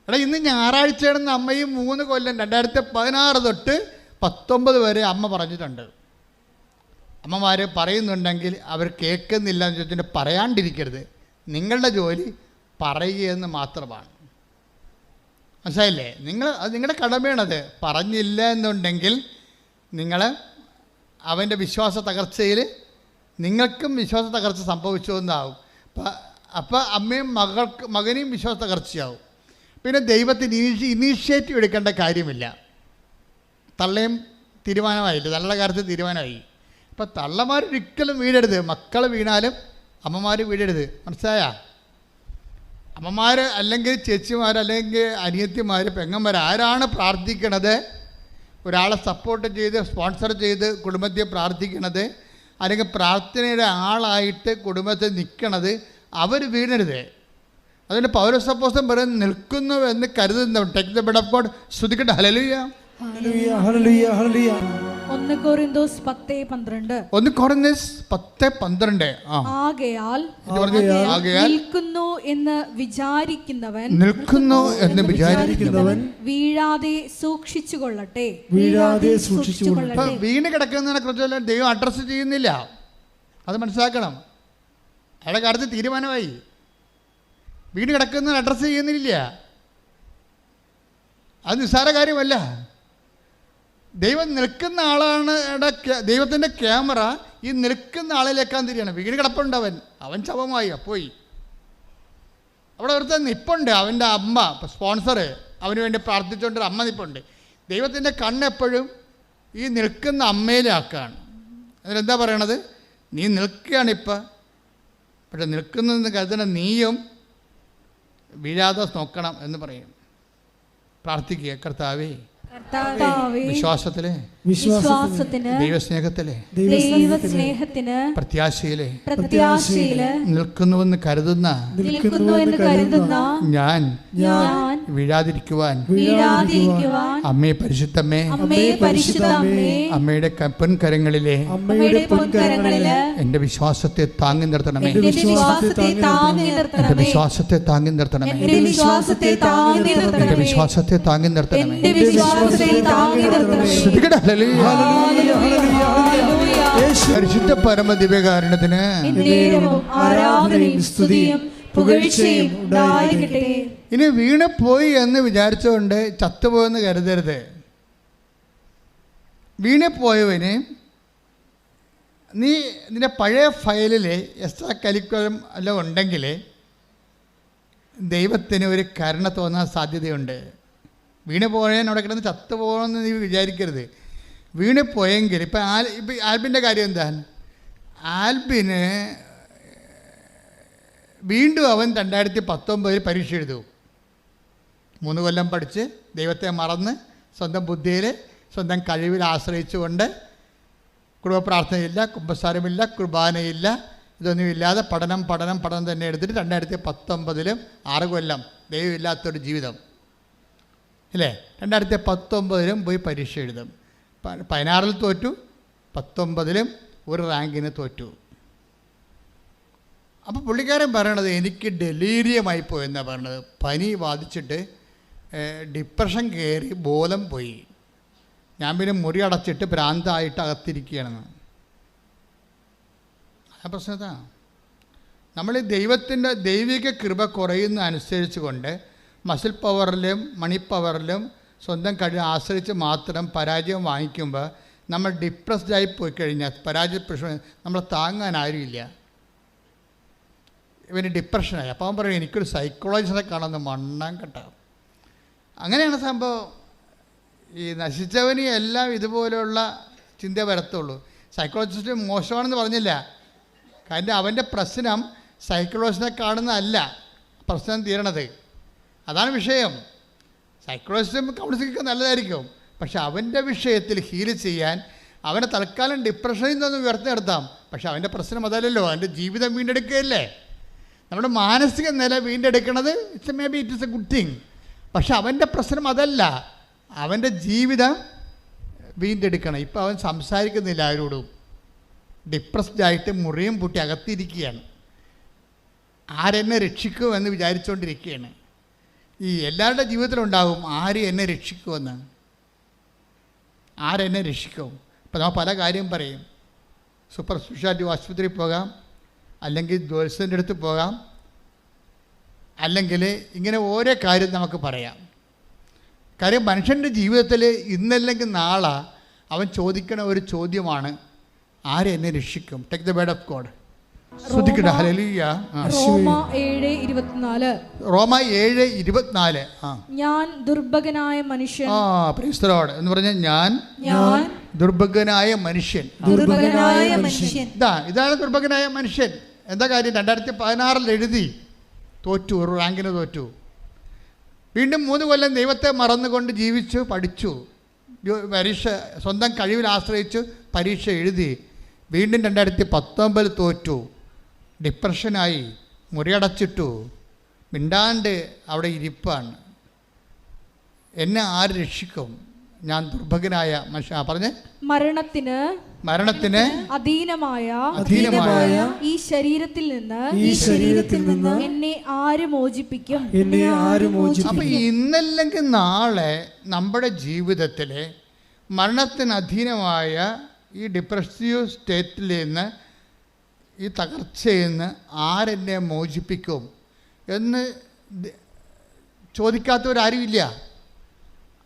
എടാ ഇന്ന് ഞായറാഴ്ചയാണെന്ന് അമ്മയും 3 കൊല്ലം 2016 തൊട്ട് 19 വരെ അമ്മ പറഞ്ഞിട്ടുണ്ട്. അമ്മമാർ പറയുന്നുണ്ടെങ്കിൽ അവർ കേൾക്കുന്നില്ല എന്ന് ചോദിച്ചിട്ട് പറയാണ്ടിരിക്കരുത്. നിങ്ങളുടെ ജോലി പറയുകയെന്ന് മാത്രമാണ്. മനസ്സിലായില്ലേ? അത് നിങ്ങളുടെ കടമയാണത്. പറഞ്ഞില്ല എന്നുണ്ടെങ്കിൽ നിങ്ങൾ അവൻ്റെ വിശ്വാസ തകർച്ചയിൽ നിങ്ങൾക്കും വിശ്വാസ തകർച്ച സംഭവിച്ചു എന്നാവും. അപ്പോൾ അമ്മയും മകനെയും വിശ്വാസ തകർച്ചയാവും. പിന്നെ ദൈവത്തിന് ഇനീഷ്യേറ്റീവ് എടുക്കേണ്ട കാര്യമില്ല. തള്ളയും തീരുമാനമായില്ല, തള്ളയുടെ കാര്യത്തിൽ തീരുമാനമായി. അപ്പോൾ തള്ളമാരൊരിക്കലും വീഴരുത്. മക്കൾ വീണാലും അമ്മമാർ വീഴരുത്. മനസ്സിലായാ? അമ്മമാർ അല്ലെങ്കിൽ ചേച്ചിമാർ അല്ലെങ്കിൽ അനിയത്തിമാർ പെങ്ങന്മാർ ആരാണ് പ്രാർത്ഥിക്കണത്, ഒരാളെ സപ്പോർട്ട് ചെയ്ത് സ്പോൺസർ ചെയ്ത് കുടുംബത്തെ പ്രാർത്ഥിക്കണത്, അല്ലെങ്കിൽ പ്രാർത്ഥനയുടെ ആളായിട്ട് കുടുംബത്തിൽ നിൽക്കണത്, അവർ വീഴരുത്. അതിന് പൗലോസ് അപ്പോസ്തലൻ പറയുന്നത് നിൽക്കുന്നു എന്ന് കരുതുന്നവൻ. Take the bed of God. ശ്രുതിക്കട്ടെ ഹല്ലേലൂയ ഹല്ലേലൂയ ഹല്ലേലൂയ ഹല്ലേലൂയ. 1 കൊരിന്തോസ് 10:12. 1 കൊരിന്തോസ് 10:12. ആകയാൽ നിൽക്കുന്നു എന്ന് വിചാരിക്കുന്നവൻ വീഴാതെ സൂക്ഷിച്ചുകൊള്ളട്ടെ. വീണ് കിടക്കുന്നതിനെ കുറിച്ച് ദൈവം അഡ്രസ്സ് ചെയ്യുന്നില്ല. അത് മനസ്സിലാക്കണം. അയാളുടെ കാര്യത്തിൽ തീരുമാനമായി. വീണ് കിടക്കുന്നതിന് അഡ്രസ്സ് ചെയ്യുന്നില്ല. അത് നിസ്സാര കാര്യമല്ല. ദൈവം നിൽക്കുന്ന ആളാണ്. ദൈവത്തിൻ്റെ ക്യാമറ ഈ നിൽക്കുന്ന ആളിലേക്കാൻ തിരിയാണ്. വീണ് കിടപ്പുണ്ട്, അവൻ ശവമായി പോയി. അവിടെ ഒരുത്തൻ നിപ്പുണ്ട്, അവൻ്റെ അമ്മ സ്പോൺസർ, അവന് വേണ്ടി പ്രാർത്ഥിച്ചുകൊണ്ടൊരു അമ്മ നിപ്പുണ്ട്. ദൈവത്തിൻ്റെ കണ്ണെപ്പോഴും ഈ നിൽക്കുന്ന അമ്മയിലാക്കാണ്. അതിലെന്താ പറയണത്? നീ നിൽക്കുകയാണിപ്പോൾ, പക്ഷെ നിൽക്കുന്നതെന്ന് കരുതുന്ന നീയും വീഴാതെ നോക്കണം എന്ന് പറയും. പ്രാർത്ഥിക്കുക, കർത്താവേ വിശ്വാസത്തിലെ ദൈവസ്നേഹത്തിലെ പ്രത്യാശയിലെ നിൽക്കുന്നുവെന്ന് കരുതുന്ന ഞാൻ വീഴാതിരിക്കുവാൻ വീഴാതിരിക്കുവാൻ അമ്മേ പരിശുദ്ധമ്മേ അമ്മേ പരിശുദ്ധമ്മേ അമ്മയുടെ പൊൻകരങ്ങളിലെ അമ്മയുടെ പൊൻകരങ്ങളില് എന്റെ വിശ്വാസത്തെ താങ്ങി നിർത്തണമേ. എന്റെ വിശ്വാസത്തെ താങ്ങി എന്റെ നിർത്തണമേ. വിശ്വാസത്തെ താങ്ങി നിർത്തണമേ. എന്റെ വിശ്വാസത്തെ താങ്ങി എന്റെ നിർത്തണമേ. വിശ്വാസത്തെ താങ്ങി നിർത്തണമേ. എന്റെ വിശ്വാസത്തെ താങ്ങി നിർത്തണമേ. ശ്രദ്ധിക്കട്ടെ. ഹല്ലേലൂയ. ഹല്ലേലൂയ. പരിശുദ്ധ പരമ ദിവ്യകാരുണ്യത്തിന് എന്നേരവും ആരാധനയും സ്തുതിയും പുകഴ്ചയും ഉണ്ടായിരിക്കട്ടെ. ഇനി വീണുപോയി എന്ന് വിചാരിച്ചുകൊണ്ട് ചത്തുപോയെന്ന് കരുതരുത്. വീണുപോയവന് നീ നിന്റെ പഴയ ഫയലിൽ എക്സ്ട്രാ കരിക്കുലം എല്ലാം ഉണ്ടെങ്കിൽ ദൈവത്തിന് ഒരു കരുണ തോന്നാൻ സാധ്യതയുണ്ട്. വീണ് പോയാൽ അവിടെ കിടന്ന് ചത്തുപോകണമെന്ന് നീ വിചാരിക്കരുത്. വീണ് പോയെങ്കിൽ ഇപ്പം ആൽബിൻ്റെ കാര്യം എന്താണ്? ആൽബിന് വീണ്ടും അവൻ 2019 പരീക്ഷ എഴുതും. 3 കൊല്ലം പഠിച്ച് ദൈവത്തെ മറന്ന് സ്വന്തം ബുദ്ധിയിൽ സ്വന്തം കഴിവിൽ ആശ്രയിച്ചുകൊണ്ട് കുടുംബ പ്രാർത്ഥനയില്ല, കുമ്പസാരമില്ല, കുർബാനയില്ല, ഇതൊന്നുമില്ലാതെ പഠനം തന്നെ എടുത്തിട്ട് 2019 6 കൊല്ലം ദൈവമില്ലാത്തൊരു ജീവിതം അല്ലേ. 2019 പോയി പരീക്ഷ എഴുതും. 16 തോറ്റു, 19 ഒരു റാങ്കിന് തോറ്റു. അപ്പോൾ പുള്ളിക്കാരൻ പറയണത് എനിക്ക് ഡെലീരിയമായിപ്പോയെന്നാണ് പറയണത്. പനി ബാധിച്ചിട്ട് ഡിപ്രഷൻ കയറി ബോധം പോയി. ഞാൻ പിന്നെ മുറി അടച്ചിട്ട് ഭ്രാന്തായിട്ട് അകത്തിരിക്കുകയാണെന്ന്. ആ പ്രശ്നത്താ നമ്മൾ ദൈവത്തിൻ്റെ ദൈവിക കൃപ കുറയുന്ന അനുസരിച്ച് കൊണ്ട് മസിൽ പവറിലും മണി പവറിലും സ്വന്തം കഴിവ് ആശ്രയിച്ച് മാത്രം പരാജയം വാങ്ങിക്കുമ്പോൾ നമ്മൾ ഡിപ്രസ്ഡായി പോയി കഴിഞ്ഞാൽ പരാജയ പ്രശ്നം നമ്മളെ താങ്ങാൻ ആരുമില്ല. ഇവന് ഡിപ്രഷനായി. അപ്പോൾ അവൻ പറയും എനിക്കൊരു സൈക്കോളജിസ്റ്റിനെ കാണുന്ന മണ്ണാൻ കേട്ടോ. അങ്ങനെയാണ് സംഭവം. ഈ നശിച്ചവന് എല്ലാം ഇതുപോലെയുള്ള ചിന്ത വരത്തുള്ളൂ. സൈക്കോളജിസ്റ്റ് മോശമാണെന്ന് പറഞ്ഞില്ല. കാരണം അവൻ്റെ പ്രശ്നം സൈക്കോളജിസ്റ്റിനെ കാണുന്നതല്ല പ്രശ്നം തീരണത്. അതാണ് വിഷയം. സൈക്കോളജിസ്റ്റും കൗൺസിലിംഗ് നല്ലതായിരിക്കും, പക്ഷെ അവൻ്റെ വിഷയത്തിൽ ഹീൽ ചെയ്യാൻ അവനെ തൽക്കാലം ഡിപ്രഷനിൽ നിന്നൊന്ന് ഉയർത്തി നിർത്താം. പക്ഷെ അവൻ്റെ പ്രശ്നം അതല്ലല്ലോ, അവൻ്റെ ജീവിതം വീണ്ടെടുക്കുകയല്ലേ. നമ്മുടെ മാനസിക നില വീണ്ടെടുക്കുന്നത് maybe it is a good thing. പക്ഷെ അവൻ്റെ പ്രശ്നം അതല്ല, അവൻ്റെ ജീവിതം വീണ്ടെടുക്കണം. ഇപ്പം അവൻ സംസാരിക്കുന്നില്ല ആരോടും, ഡിപ്രസ്ഡായിട്ട് മുറിയും പൂട്ടി അകത്തിരിക്കുകയാണ്. ആരെന്നെ രക്ഷിക്കുമെന്ന് വിചാരിച്ചുകൊണ്ടിരിക്കുകയാണ്. ഈ എല്ലാവരുടെ ജീവിതത്തിലുണ്ടാകും ആര് എന്നെ രക്ഷിക്കുമെന്ന്, ആരെന്നെ രക്ഷിക്കും. ഇപ്പം നമ്മൾ പല കാര്യം പറയും. സൂപ്പർ സ്പെഷ്യാലിറ്റി ആശുപത്രിയിൽ പോകാം, അല്ലെങ്കിൽ ജ്യോത്സ്യൻ്റെ അടുത്ത് പോകാം, അല്ലെങ്കിൽ ഇങ്ങനെ ഓരോ കാര്യം നമുക്ക് പറയാം. കാര്യം മനുഷ്യൻ്റെ ജീവിതത്തിൽ ഇന്നല്ലെങ്കിൽ നാളെ അവൻ ചോദിക്കണ ഒരു ചോദ്യമാണ് ആരെന്നെ രക്ഷിക്കും. Take the word of God. ശ്രദ്ധിക്കട്ടെ. ഹല്ലേലൂയ. റോമ 7:24. റോമ 7:24. ഞാൻ ദുർഭകനായ മനുഷ്യൻ. പ്രൈസ് ദി ലോർഡ് എന്ന് പറഞ്ഞാൽ ഞാൻ ദുർഭകനായ മനുഷ്യൻ. ഇതാണ് ദുർഭകനായ മനുഷ്യൻ. എന്താ കാര്യം? 2016 എഴുതി തോറ്റു, ഒരു റാങ്കിന് തോറ്റു. വീണ്ടും 3 കൊല്ലം ദൈവത്തെ മറന്നുകൊണ്ട് ജീവിച്ചു, പഠിച്ചു, പരീക്ഷ സ്വന്തം കഴിവിൽ ആശ്രയിച്ചു പരീക്ഷ എഴുതി. വീണ്ടും 2019 തോറ്റു, ഡിപ്രഷനായി, മുറിയടച്ചിട്ടു, മിണ്ടാണ്ട് അവിടെ ഇരിപ്പാണ്. എന്നെ ആര് രക്ഷിക്കും? ഞാൻ ദുർഭകനായ മനുഷ്യ. പറഞ്ഞേ, മരണത്തിന് അധീനമായ ഈ ശരീരത്തിൽ നിന്ന് എന്നെ ആര് മോചിപ്പിക്കും? അപ്പം ഇന്നല്ലെങ്കിൽ നാളെ നമ്മുടെ ജീവിതത്തിൽ മരണത്തിന് അധീനമായ ഈ ഡിപ്രസീവ് സ്റ്റേറ്റിൽ നിന്ന്, ഈ തകർച്ചയിൽ നിന്ന് ആരെന്നെ മോചിപ്പിക്കും എന്ന് ചോദിക്കാത്തവരാരുമില്ല.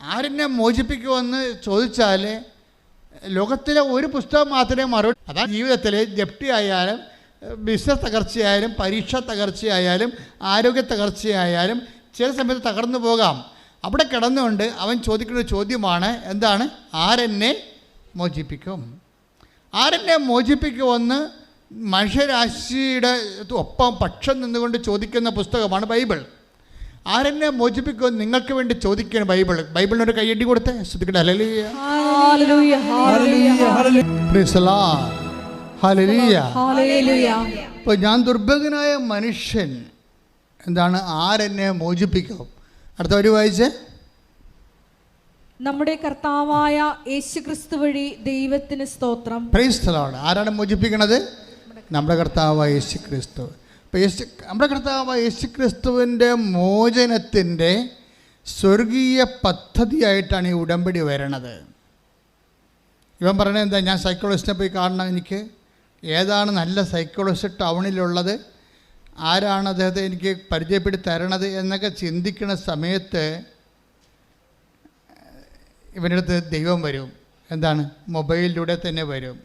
ആരെന്നെ മോചിപ്പിക്കുമെന്ന് ചോദിച്ചാൽ ലോകത്തിലെ ഒരു പുസ്തകം മാത്രമേ മറുപടി. അതാണ് ജീവിതത്തിൽ ജപ്തി ആയാലും, ബിസിനസ് തകർച്ചയായാലും, പരീക്ഷ തകർച്ചയായാലും, ആരോഗ്യ തകർച്ചയായാലും ചില സമയത്ത് തകർന്നു പോകാം. അവിടെ കിടന്നുകൊണ്ട് അവൻ ചോദിക്കുന്ന ചോദ്യമാണ് എന്താണ്? ആരെന്നെ മോചിപ്പിക്കും? ആരെന്നെ മോചിപ്പിക്കുമെന്ന് മനുഷ്യരാശിയുടെ ഒപ്പം പക്ഷം നിന്നുകൊണ്ട് ചോദിക്കുന്ന പുസ്തകമാണ് ബൈബിൾ. ആരെന്നെ മോചിപ്പിക്കുമെന്ന് നിങ്ങൾക്ക് വേണ്ടി ചോദിക്കുകയാണ് ബൈബിൾ. ബൈബിളിനൊരു കയ്യടി കൊടുത്തേ. ശ്രദ്ധിക്കട്ടെ. ഹല്ലേലൂയ, ഹല്ലേലൂയ, ഹല്ലേലൂയ. ഇപ്പോൾ ഞാൻ ദുർഭകനായ മനുഷ്യൻ എന്താണ്? ആരെന്നെ മോചിപ്പിക്കും? അടുത്ത വരി വായിച്ച്. നമ്മുടെ കർത്താവായ യേശുക്രിസ്തു വഴി ദൈവത്തിന് സ്തോത്രം. Praise the Lord. ആരാണ് മോചിപ്പിക്കണത്? നമ്മുടെ കർത്താവായ യേശുക്രിസ്തു. അപ്പോൾ നമ്മുടെ കർത്താവായ യേശുക്രിസ്തുവിൻ്റെ മോചനത്തിൻ്റെ സ്വർഗീയ പദ്ധതിയായിട്ടാണ് ഈ ഉടമ്പടി വരണത്. ഇവൻ പറയണത് എന്താ? ഞാൻ സൈക്കോളജിസ്റ്റിനെ പോയി കാണണം, എനിക്ക് ഏതാണ് നല്ല സൈക്കോളജിസ്റ്റ് ടൗണിലുള്ളത്, ആരാണ് അദ്ദേഹത്തെ എനിക്ക് പരിചയപ്പെടുത്തി തരണത് എന്നൊക്കെ ചിന്തിക്കുന്ന സമയത്ത് ഇവൻ്റെ അടുത്ത് ദൈവം വരും. എന്താണ്? മൊബൈലിലൂടെ തന്നെ വരും.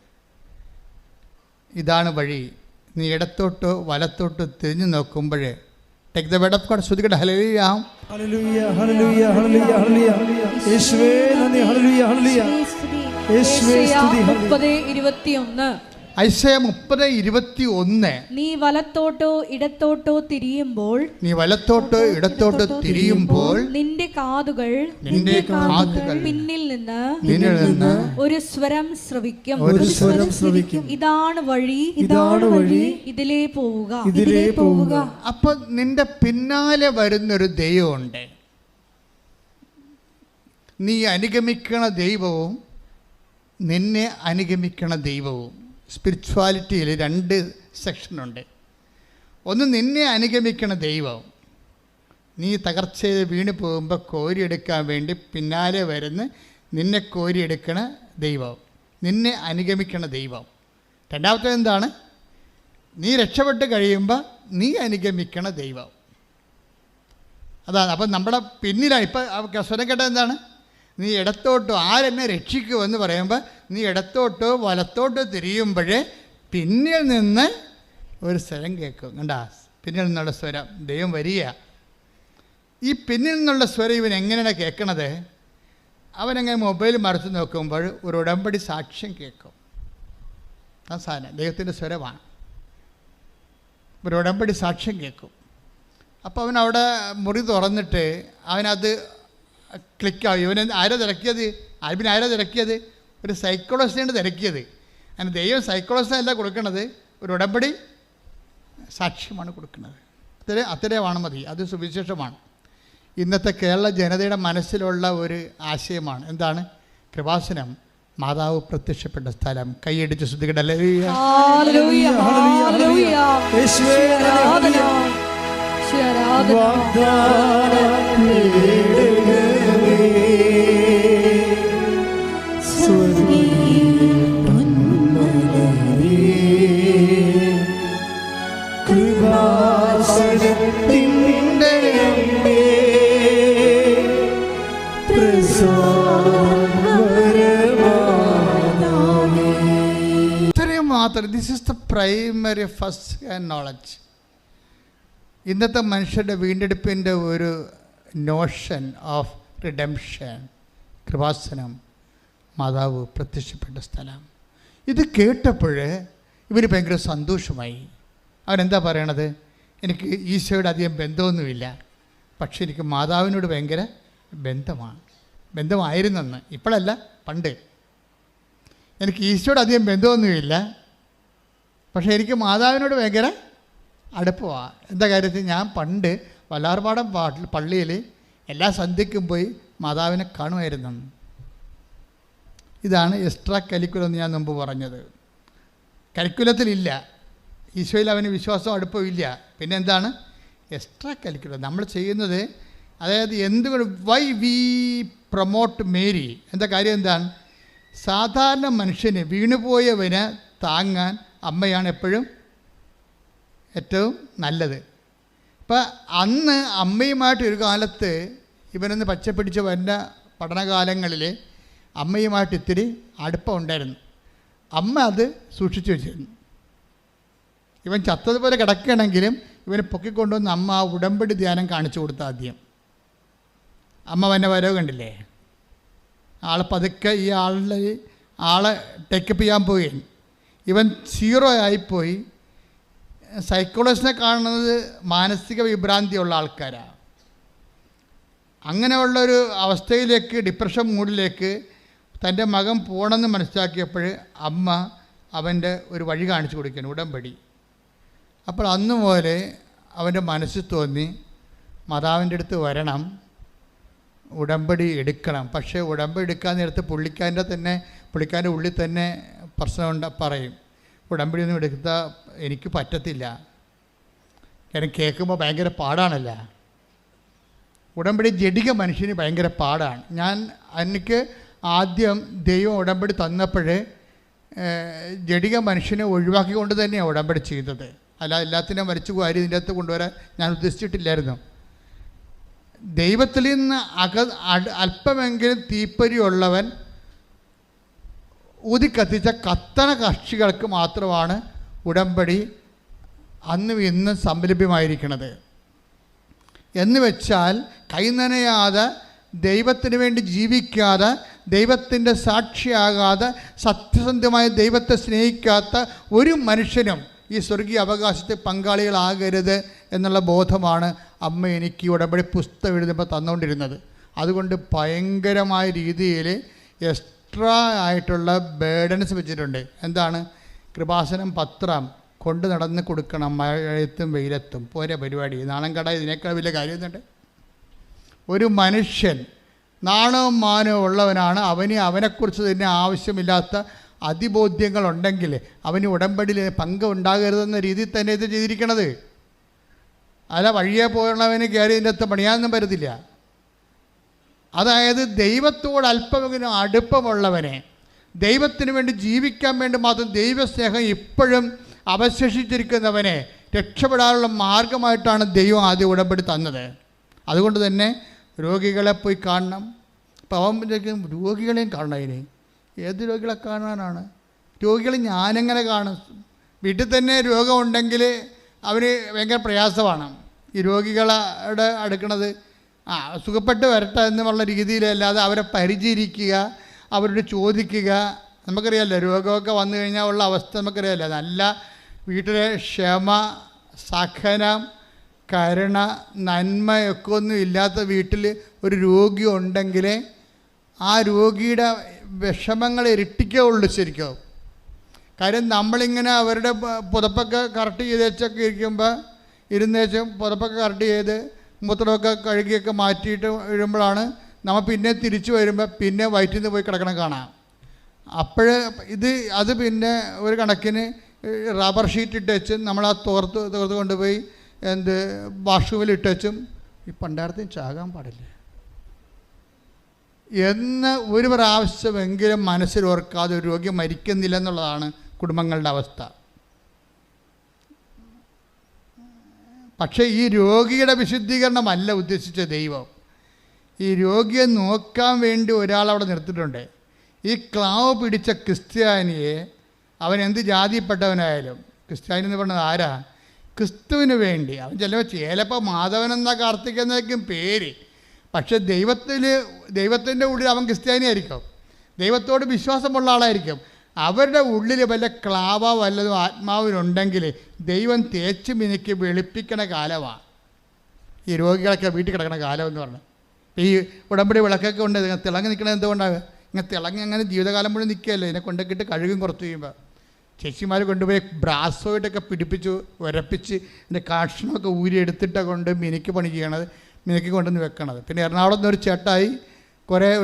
ഇതാണ് വഴി, നീ ഇടത്തോട്ടോ വലത്തോട്ടോ തിരിഞ്ഞു നോക്കുമ്പോൾ take the word of God. ശ്രുതികട്ടെ. ഹല്ലേലൂയ ഹല്ലേലൂയ ഹല്ലേലൂയ ഹല്ലേലൂയ ഹല്ലേലൂയ. യേശുവേ നന്ദി. ഹല്ലേലൂയ ഹല്ലേലൂയ. യേശുവേ സ്തുതി. 30:21. ഐസയ 30:21. നീ വലത്തോട്ടോ ഇടത്തോട്ടോ തിരിയുമ്പോൾ നിന്റെ കാതുകൾ പിന്നിൽ നിന്ന് ഒരു സ്വരം ശ്രവിക്കും. ഇതാണ് വഴി, ഇതിലേ പോവുക. അപ്പൊ നിന്റെ പിന്നാലെ വരുന്നൊരു ദൈവമുണ്ട്. നീ അനുഗമിക്കണ ദൈവവും നിന്നെ അനുഗമിക്കണ ദൈവവും. സ്പിരിച്വാലിറ്റിയിൽ 2 സെക്ഷനുണ്ട്. ഒന്ന് നിന്നെ അനുഗമിക്കണ ദൈവം, നീ തകർച്ചയിൽ വീണ് പോകുമ്പോൾ കോരിയെടുക്കാൻ വേണ്ടി പിന്നാലെ വരുന്ന നിന്നെ കോരിയെടുക്കണ ദൈവം, നിന്നെ അനുഗമിക്കണ ദൈവം. രണ്ടാമത്തേത് എന്താണ്? നീ രക്ഷപ്പെട്ട് കഴിയുമ്പോൾ നീ അനുഗമിക്കണ ദൈവം. അതാണ്. അപ്പം നമ്മുടെ പിന്നിലാണ്. ഇപ്പം സ്വരം കേട്ടത് എന്താണ്? നീ ഇടത്തോട്ടോ, ആരെന്നെ രക്ഷിക്കുമെന്ന് പറയുമ്പോൾ നീ ഇടത്തോട്ടോ വലത്തോട്ടോ തിരിയുമ്പോഴേ പിന്നിൽ നിന്ന് ഒരു സ്വരം കേൾക്കും. കണ്ടാ? പിന്നിൽ നിന്നുള്ള സ്വരം ദൈവം വരിക. ഈ പിന്നിൽ നിന്നുള്ള സ്വരം ഇവൻ എങ്ങനെയാണ് കേൾക്കണത്? അവനങ്ങനെ മൊബൈൽ മറിച്ച് നോക്കുമ്പോൾ ഒരു ഉടമ്പടി സാക്ഷ്യം കേൾക്കും. ആ സാധനം ദൈവത്തിൻ്റെ സ്വരമാണ്. ഒരു ഉടമ്പടി സാക്ഷ്യം കേൾക്കും. അപ്പോൾ അവൻ അവിടെ മുറി തുറന്നിട്ട് അവനത് ക്ലിക്കാവും. ഇവൻ ആരാ തിരക്കിയത്? ആൽബിൻ ആരാ തിരക്കിയത്? ഒരു സൈക്കോളജിസ്റ്റാണ് തിരക്കിയത്. അങ്ങനെ ദൈവം സൈക്കോളജിസ്റ്റല്ല കൊടുക്കുന്നത്, ഒരു ഉടമ്പടി സാക്ഷ്യമാണ് കൊടുക്കുന്നത്. അത്രയുമാണ് മതി. അത് സുവിശേഷമാണ്. ഇന്നത്തെ കേരള ജനതയുടെ മനസ്സിലുള്ള ഒരു ആശയമാണ്. എന്താണ്? കൃപാസനം മാതാവ് പ്രത്യക്ഷപ്പെട്ട സ്ഥലം. കൈയടിച്ച് ശ്രുതികടല്ലേ. ഇത്രയും മാത്രം. This is the primary first hand knowledge. ഇന്നത്തെ മനുഷ്യരുടെ വീണ്ടെടുപ്പിൻ്റെ ഒരു നോഷൻ ഓഫ് റിഡംഷൻ. കൃപാസനം മാതാവ് പ്രത്യക്ഷപ്പെട്ട സ്ഥലം. ഇത് കേട്ടപ്പോൾ ഇവന് ഭയങ്കര സന്തോഷമായി. അവനെന്താ പറയണത്? എനിക്ക് ഈശോയുടെ അധികം ബന്ധമൊന്നുമില്ല, പക്ഷെ എനിക്ക് മാതാവിനോട് ഭയങ്കര ബന്ധമായിരുന്നെന്ന്. ഇപ്പോഴല്ല, പണ്ട്. എനിക്ക് ഈശോയുടെ അധികം ബന്ധമൊന്നുമില്ല, പക്ഷേ എനിക്ക് മാതാവിനോട് ഭയങ്കര അടുപ്പമാണ്. എന്താ കാര്യത്തിൽ? ഞാൻ പണ്ട് വല്ലാർപാടം പള്ളിയിൽ എല്ലാ സന്ധ്യയ്ക്കും പോയി മാതാവിനെ കാണുമായിരുന്നെന്ന്. ഇതാണ് എക്സ്ട്രാ കരിക്കുലം എന്ന് ഞാൻ മുമ്പ് പറഞ്ഞത്. കരിക്കുലത്തിലില്ല, ഈശോയിൽ അവന് വിശ്വാസം അടുപ്പമില്ല. പിന്നെ എന്താണ് എക്സ്ട്രാ കരിക്കുലം നമ്മൾ ചെയ്യുന്നത്? അതായത് എന്തുകൊണ്ട് വൈ വി പ്രൊമോട്ട് മേരി? എന്താ കാര്യം? എന്താണ്? സാധാരണ മനുഷ്യന്, വീണുപോയവന് താങ്ങാൻ അമ്മയാണ് എപ്പോഴും ഏറ്റവും നല്ലത്. ഇപ്പം അന്ന് അമ്മയുമായിട്ട് ഒരു കാലത്ത് ഇവനൊന്ന് പച്ചപ്പിടിച്ച് വരുന്ന പഠനകാലങ്ങളിൽ അമ്മയുമായിട്ട് ഇത്തിരി അടുപ്പം ഉണ്ടായിരുന്നു. അമ്മ അത് സൂക്ഷിച്ചു വെച്ചിരുന്നു. ഇവൻ ചത്തതുപോലെ കിടക്കുകയാണെങ്കിലും ഇവനെ പൊക്കിക്കൊണ്ടുവന്ന് അമ്മ ആ ഉടമ്പടി ധ്യാനം കാണിച്ചു കൊടുത്ത ആദ്യം. അമ്മ വന്നെ വരവ് കണ്ടില്ലേ? ആളെ പതുക്കെ ഈ ആളെ ടേക്കപ്പ് ചെയ്യാൻ പോയി. ഇവൻ 0 ആയിപ്പോയി. സൈക്കോളജിസ്റ്റിനെ കാണുന്നത് മാനസിക വിഭ്രാന്തിയുള്ള ആൾക്കാരാണ്. അങ്ങനെയുള്ളൊരു അവസ്ഥയിലേക്ക്, ഡിപ്രഷൻ മൂഡിലേക്ക് തൻ്റെ മകൻ പോകണമെന്ന് മനസ്സിലാക്കിയപ്പോൾ അമ്മ അവൻ്റെ ഒരു വഴി കാണിച്ചു കൊടുക്കുകയാണ്, ഉടമ്പടി. അപ്പോൾ അന്ന് പോലെ അവൻ്റെ മനസ്സിൽ തോന്നി മാതാവിൻ്റെ അടുത്ത് വരണം, ഉടമ്പടി എടുക്കണം. പക്ഷേ ഉടമ്പടി എടുക്കാൻ നേരത്ത് പുള്ളിക്കാരൻ്റെ ഉള്ളിൽ തന്നെ പ്രശ്നമുണ്ട്. പറയും, ഉടമ്പടി ഒന്നും എടുത്താൽ എനിക്ക് പറ്റത്തില്ല, കാരണം കേൾക്കുമ്പോൾ ഭയങ്കര പാടാണല്ല. ഉടമ്പടി ജഡിക മനുഷ്യന് ഭയങ്കര പാടാണ്. എനിക്ക് ആദ്യം ദൈവം ഉടമ്പടി തന്നപ്പോൾ ജഡിക മനുഷ്യനെ ഒഴിവാക്കിക്കൊണ്ട് തന്നെയാണ് ഉടമ്പടി ചെയ്തത്. അല്ല എല്ലാത്തിനും മരിച്ചു വാരി ഇതിൻ്റെ അകത്ത് കൊണ്ടുവരാൻ ഞാൻ ഉദ്ദേശിച്ചിട്ടില്ലായിരുന്നു. ദൈവത്തിൽ നിന്ന് അല്പമെങ്കിലും തീപ്പൊരിയുള്ളവൻ ഊതിക്കത്തിച്ച കത്തണ കക്ഷികൾക്ക് മാത്രമാണ് ഉടമ്പടി അന്നും ഇന്നും സംലഭ്യമായിരിക്കുന്നത്. എന്ന് വെച്ചാൽ കൈനനയാതെ, ദൈവത്തിന് വേണ്ടി ജീവിക്കാതെ, ദൈവത്തിൻ്റെ സാക്ഷിയാകാതെ, സത്യസന്ധമായ ദൈവത്തെ സ്നേഹിക്കാത്ത ഒരു മനുഷ്യനും ഈ സ്വർഗീയ അവകാശത്തെ പങ്കാളികളാകരുത് എന്നുള്ള ബോധമാണ് അമ്മ എനിക്ക് ഉടമ്പടി പുസ്തകം എഴുതുമ്പോൾ തന്നുകൊണ്ടിരുന്നത്. അതുകൊണ്ട് ഭയങ്കരമായ രീതിയിൽ എക്സ്ട്രാ ആയിട്ടുള്ള ബേഡൻസ് വെച്ചിട്ടുണ്ട്. എന്താണ്? കൃപാസനം പത്രം കൊണ്ട് നടന്ന് കൊടുക്കണം, മഴയത്തും വെയിലത്തും. പോരെ പരിപാടി. നാണം കട ഇതിനേക്കാൾ വലിയ കാര്യം എന്നുണ്ട്. ഒരു മനുഷ്യൻ നാണവും മാനവും ഉള്ളവനാണ്. അവനെക്കുറിച്ച് തന്നെ ആവശ്യമില്ലാത്ത അതിബോധ്യങ്ങളുണ്ടെങ്കിൽ അവന് ഉടമ്പടിയിൽ പങ്ക് ഉണ്ടാകരുതെന്ന രീതിയിൽ തന്നെ ഇത് ചെയ്തിരിക്കണത്. അല്ല വഴിയെ പോയുള്ളവന് കയറി ഇതിൻ്റെ അകത്ത് പണിയാനൊന്നും പറ്റത്തില്ല. അതായത് ദൈവത്തോട് അല്പമെങ്കിലും അടുപ്പമുള്ളവനെ, ദൈവത്തിന് വേണ്ടി ജീവിക്കാൻ വേണ്ടി മാത്രം ദൈവസ്നേഹം ഇപ്പോഴും അവശേഷിച്ചിരിക്കുന്നവനെ രക്ഷപ്പെടാനുള്ള മാർഗമായിട്ടാണ് ദൈവം ആദ്യം ഉടമ്പടി തന്നത്. അതുകൊണ്ട് തന്നെ രോഗികളെ പോയി കാണണം. അപ്പോൾ അവൻ രോഗികളെയും കാണണം. അതിന് ഏത് രോഗികളെ കാണാനാണ്? രോഗികൾ ഞാനെങ്ങനെ കാണും? വീട്ടിൽ തന്നെ രോഗമുണ്ടെങ്കിൽ അവന് ഭയങ്കര പ്രയാസമാണ് ഈ രോഗികളുടെ അടുക്കണത്. സുഖപ്പെട്ട് വരട്ടെ എന്നുള്ള രീതിയിലല്ലാതെ അവരെ പരിചരിക്കുക, അവരോട് ചോദിക്കുക. നമുക്കറിയാമല്ലോ രോഗമൊക്കെ വന്നു കഴിഞ്ഞാൽ ഉള്ള അവസ്ഥ നമുക്കറിയാമല്ലോ. നല്ല വീട്ടിലെ ക്ഷമ, സഹനം, കരുണ, നന്മയൊക്കെ ഒന്നും ഇല്ലാത്ത വീട്ടിൽ ഒരു രോഗി ഉണ്ടെങ്കിൽ ആ രോഗിയുടെ വിഷമങ്ങൾ ഇരട്ടിക്കുള്ളൂ ശരിക്കും. കാര്യം നമ്മളിങ്ങനെ അവരുടെ പുതപ്പൊക്കെ കറക്റ്റ് ചെയ്ത് വെച്ചൊക്കെ ഇരിക്കുമ്പോൾ ഇരുന്നേച്ചും പുതപ്പൊക്കെ കറക്റ്റ് ചെയ്ത് മൂത്രമൊക്കെ കഴുകിയൊക്കെ മാറ്റിയിട്ട് വീഴുമ്പോഴാണ് നമ്മൾ പിന്നെ തിരിച്ചു വരുമ്പോൾ പിന്നെ വയറ്റിൽ നിന്ന് പോയി കിടക്കണം കാണാം. അത് പിന്നെ ഒരു കണക്കിന് റബ്ബർ ഷീറ്റ് ഇട്ട് വെച്ചും നമ്മൾ ആ തോർത്ത് കൊണ്ടുപോയി വാഷ്റൂമിൽ ഇട്ട് വെച്ചും ഈ പണ്ടാരത്തിന് ചാകാൻ പാടില്ല എന്ന് ഒരു പ്രാവശ്യമെങ്കിലും മനസ്സിൽ ഓർക്കാതെ ഒരു രോഗി മരിക്കുന്നില്ല എന്നുള്ളതാണ് കുടുംബങ്ങളുടെ അവസ്ഥ. പക്ഷേ ഈ രോഗിയുടെ വിശുദ്ധീകരണമല്ല ഉദ്ദേശിച്ച ദൈവം. ഈ രോഗിയെ നോക്കാൻ വേണ്ടി ഒരാളവിടെ നിർത്തിയിട്ടുണ്ട്. ഈ ക്ലാവ് പിടിച്ച ക്രിസ്ത്യാനിയെ, അവൻ എന്ത് ജാതിപ്പെട്ടവനായാലും, ക്രിസ്ത്യാനി എന്ന് പറഞ്ഞത് ആരാ? ക്രിസ്തുവിന് വേണ്ടി. അവൻ ചിലപ്പോൾ മാധവനെന്ന കാർത്തികെന്നൊക്കെ പേര്, പക്ഷെ ദൈവത്തിൻ്റെ ഉള്ളിൽ അവൻ ക്രിസ്ത്യാനി ആയിരിക്കും, ദൈവത്തോട് വിശ്വാസമുള്ള ആളായിരിക്കും. അവരുടെ ഉള്ളിൽ വല്ല ക്ലാവ വല്ലതും ആത്മാവിനുണ്ടെങ്കിൽ ദൈവം തേച്ച് മിനുക്കി വെളുപ്പിക്കണ കാലമാണ് ഈ രോഗികളൊക്കെ വീട്ടിൽ കിടക്കണ കാലം എന്ന് പറഞ്ഞാൽ. ഈ ഉടമ്പടി വിളക്കൊക്കെ ഉണ്ട്, ഇങ്ങനെ തിളങ്ങി നിൽക്കണത് എന്തുകൊണ്ടാണ്? ഇങ്ങനെ തിളങ്ങി അങ്ങനെ ജീവിതകാലം മുഴുവൻ നിൽക്കുകയല്ലോ. ഇതിനെ കൊണ്ടൊക്കെ കഴുകും കുറച്ച് കഴിയുമ്പോൾ. ചേച്ചിമാർ കൊണ്ടുപോയി ബ്രാസോയിട്ടൊക്കെ പിടിപ്പിച്ച് ഉരപ്പിച്ച് ഇതിൻ്റെ കഷ്ണമൊക്കെ ഊരിയെടുത്തിട്ടൊക്കെ കൊണ്ട് മിനുക്കി പണി ചെയ്യണത്, മിനുക്കി കൊണ്ടുവന്ന് വെക്കണത്. പിന്നെ എറണാകുളത്ത് നിന്ന് ഒരു ചേട്ടായി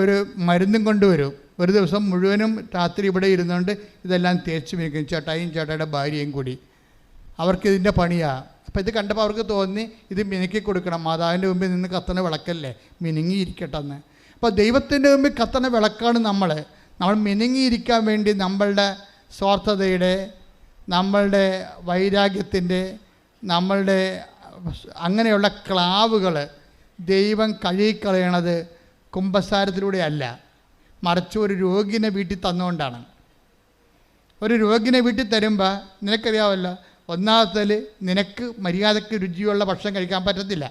ഒരു മരുന്നും കൊണ്ടുവരും. ഒരു ദിവസം മുഴുവനും രാത്രി ഇവിടെ ഇരുന്നുകൊണ്ട് ഇതെല്ലാം തേച്ച് മിനുക്കും, ചേട്ടായിയുടെ ഭാര്യയും കൂടി. അവർക്കിതിൻ്റെ പണിയാണ്. അപ്പോൾ ഇത് കണ്ടപ്പോൾ അവർക്ക് തോന്നി ഇത് മിനുക്കി കൊടുക്കണം, മാതാവിൻ്റെ മുമ്പിൽ നിന്ന് കത്തണ വിളക്കല്ലേ, മിനുങ്ങിയിരിക്കട്ടെന്ന്. അപ്പോൾ ദൈവത്തിൻ്റെ മുമ്പിൽ കത്തണ വിളക്കാണ് നമ്മൾ മിനുങ്ങിയിരിക്കാൻ വേണ്ടി നമ്മളുടെ സ്വാർത്ഥതയുടെ, നമ്മളുടെ വൈരാഗ്യത്തിൻ്റെ, നമ്മളുടെ അങ്ങനെയുള്ള ക്ലാവുകൾ ദൈവം കഴുകിക്കളയണത് കുമ്പസാരത്തിലൂടെ അല്ല, മറിച്ച് ഒരു രോഗിനെ വീട്ടിൽ തന്നുകൊണ്ടാണ്. ഒരു രോഗിനെ വീട്ടിൽ തരുമ്പോൾ നിനക്കറിയാമല്ലോ, ഒന്നാമത്തേൽ നിനക്ക് മര്യാദയ്ക്ക് രുചിയുള്ള ഭക്ഷണം കഴിക്കാൻ പറ്റത്തില്ല.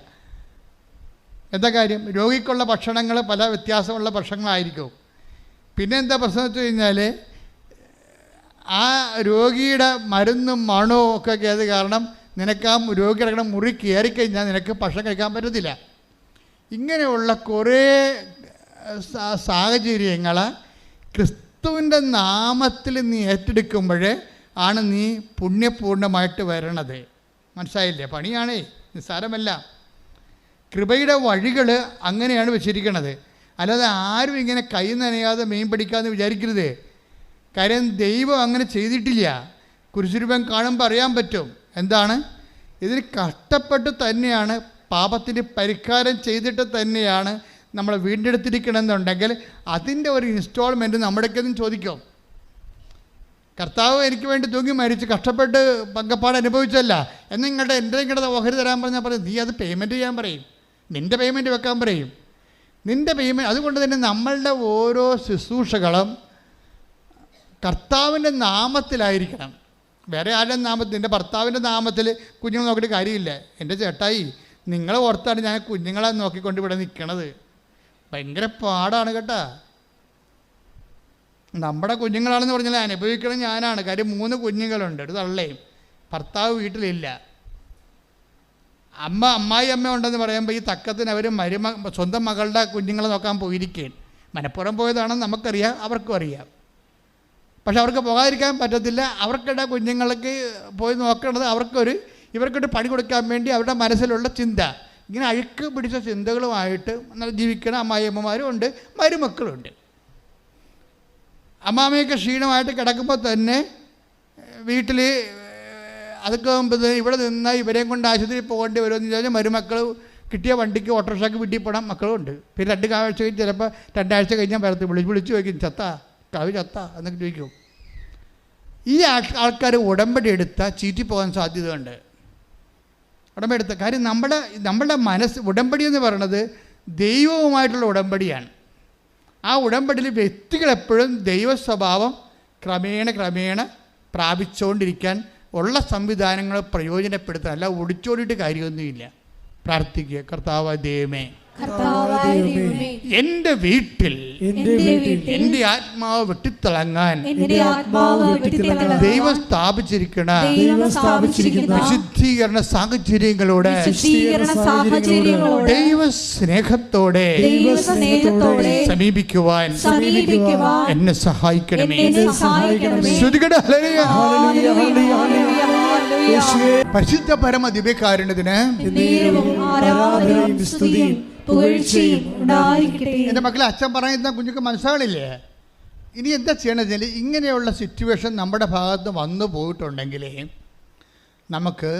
എന്താ കാര്യം? രോഗിക്കുള്ള ഭക്ഷണങ്ങൾ പല വ്യത്യാസമുള്ള ഭക്ഷണങ്ങളായിരിക്കും. പിന്നെ എന്താ പ്രശ്നം വെച്ച് കഴിഞ്ഞാൽ ആ രോഗിയുടെ മരുന്നും മണവും ഒക്കെ ആയത് കാരണം നിനക്ക് ആ രോഗി കിടക്കണ മുറി കയറിക്കഴിഞ്ഞാൽ നിനക്ക് ഭക്ഷണം കഴിക്കാൻ പറ്റത്തില്ല. ഇങ്ങനെയുള്ള കുറേ സാഹചര്യങ്ങൾ ക്രിസ്തുവിൻ്റെ നാമത്തിൽ നീ ഏറ്റെടുക്കുമ്പോൾ ആണ് നീ പുണ്യപൂർണ്ണമായിട്ട് വരണത്. മനസ്സിലായില്ലേ? പണിയാണേ, നിസ്സാരമല്ല. കൃപയുടെ വഴികൾ അങ്ങനെയാണ് വെച്ചിരിക്കുന്നത്. അല്ലാതെ ആരും ഇങ്ങനെ കൈ നനയാതെ മീൻ പിടിക്കാമെന്ന് വിചാരിക്കരുത്. കാര്യം ദൈവം അങ്ങനെ ചെയ്തിട്ടില്ല. കുരിശുരൂപം കാണുമ്പോൾ അറിയാൻ പറ്റും എന്താണ് ഇതിന്. കഷ്ടപ്പെട്ട് തന്നെയാണ്, പാപത്തിന് പരിഹാരം ചെയ്തിട്ട് തന്നെയാണ് നമ്മൾ വീണ്ടെടുത്തിരിക്കണമെന്നുണ്ടെങ്കിൽ അതിൻ്റെ ഒരു ഇൻസ്റ്റാൾമെൻറ്റ് നമ്മുടെയൊക്കെ ചോദിക്കും. കർത്താവ് എനിക്ക് വേണ്ടി തൂങ്ങി മരിച്ച് കഷ്ടപ്പെട്ട് പങ്കപ്പാട് അനുഭവിച്ചല്ല എന്ന് എൻ്റെ ഓഹരി തരാൻ പറഞ്ഞാൽ പറയും, നീ അത് പേയ്മെൻറ്റ് ചെയ്യാൻ പറയും, നിൻ്റെ പേയ്മെൻറ്റ് വെക്കാൻ പറയും, നിൻ്റെ പേയ്മെൻറ്റ്. അതുകൊണ്ട് തന്നെ നമ്മളുടെ ഓരോ ശുശ്രൂഷകളും കർത്താവിൻ്റെ നാമത്തിലായിരിക്കണം. വേറെ ആരുടെ നാമത്തിൽ, എൻ്റെ ഭർത്താവിൻ്റെ നാമത്തിൽ കുഞ്ഞുങ്ങൾ നോക്കിയിട്ട് കാര്യമില്ല. എൻ്റെ ചേട്ടായി, നിങ്ങളെ ഓർത്താണ് ഞാൻ കുഞ്ഞുങ്ങളെ നോക്കിക്കൊണ്ട് ഇവിടെ നിൽക്കണത്. ഭയങ്കര പാടാണ് കേട്ടോ. നമ്മുടെ കുഞ്ഞുങ്ങളാണെന്ന് പറഞ്ഞാൽ അനുഭവിക്കണം ഞാനാണ്. കാര്യം 3 കുഞ്ഞുങ്ങളുണ്ട്, ഒരു തള്ളയും. ഭർത്താവ് വീട്ടിലില്ല. അമ്മായി ഉണ്ടെന്ന് പറയുമ്പോൾ ഈ തക്കത്തിന് അവർ സ്വന്തം മകളുടെ കുഞ്ഞുങ്ങളെ നോക്കാൻ പോയിരിക്കുകയാണ്. മനഃപ്പുറം പോയതാണെന്ന് നമുക്കറിയാം, അവർക്കും അറിയാം. പക്ഷെ അവർക്ക് പോകാതിരിക്കാൻ പറ്റത്തില്ല. അവർക്കിടെ കുഞ്ഞുങ്ങൾക്ക് പോയി നോക്കേണ്ടത് ഇവർക്കൊരു പണി കൊടുക്കാൻ വേണ്ടി അവരുടെ മനസ്സിലുള്ള ചിന്ത. ഇങ്ങനെ അഴുക്ക് പിടിച്ച ചിന്തകളുമായിട്ട് ജീവിക്കുന്ന അമ്മായിയമ്മമാരും ഉണ്ട്, മരുമക്കളുണ്ട്. അമ്മാമ്മയൊക്കെ ക്ഷീണമായിട്ട് കിടക്കുമ്പോൾ തന്നെ വീട്ടിൽ അതൊക്കെ ഇവിടെ നിന്ന് ഇവരെയും കൊണ്ട് ആശുപത്രിയിൽ പോകേണ്ടി വരുമെന്ന് ചോദിച്ചാൽ മരുമക്കൾ കിട്ടിയ വണ്ടിക്ക് ഓട്ടോറിക്ഷയ്ക്ക് വീട്ടിൽ പോകണം മക്കളുണ്ട്. പിന്നെ 2 ആഴ്ച കഴിഞ്ഞ് ചിലപ്പോൾ 2 ആഴ്ച കഴിഞ്ഞാൽ വരത്ത് വിളിച്ചു ചോദിക്കും, ചത്താ കവി ചത്താ എന്നൊക്കെ ചോദിക്കും. ഈ ആൾക്കാർ ഉടമ്പടി എടുത്താൽ ചീറ്റിപ്പോകാൻ സാധ്യതയുണ്ട്. ഉടമ്പടി എടുത്ത കാര്യം നമ്മുടെ മനസ്സ്, ഉടമ്പടി എന്ന് പറയുന്നത് ദൈവവുമായിട്ടുള്ള ഉടമ്പടിയാണ്. ആ ഉടമ്പടിയിൽ വ്യക്തികളെപ്പോഴും ദൈവ സ്വഭാവം ക്രമേണ പ്രാപിച്ചുകൊണ്ടിരിക്കാൻ ഉള്ള സംവിധാനങ്ങൾ പ്രയോജനപ്പെടുത്താൻ, അല്ല ഒടിച്ചോടിയിട്ട് കാര്യമൊന്നുമില്ല. പ്രാർത്ഥിക്കുക, കർത്താവ് ദൈവമേ, എൻ്റെ വീട്ടിൽ എൻ്റെ ആത്മാവ് വെട്ടിത്തിളങ്ങാൻ ദൈവം സ്ഥാപിച്ചിരിക്കുന്ന വിശുദ്ധീകരണ സാഹചര്യങ്ങളോടെ ദൈവ സ്നേഹത്തോടെ സമീപിക്കുവാൻ എന്നെ സഹായിക്കണമേ. പരിശുദ്ധ പരമ ദിവ്യകാരുണ്യത്തിന് എൻ്റെ മക്കളെ, അച്ഛൻ പറയുന്ന കുഞ്ഞുങ്ങൾക്ക് മനസ്സിലാണില്ലേ? ഇനി എന്താ ചെയ്യണമെന്ന് വെച്ചാൽ, ഇങ്ങനെയുള്ള സിറ്റുവേഷൻ നമ്മുടെ ഭാഗത്ത് വന്നു പോയിട്ടുണ്ടെങ്കിൽ നമുക്ക്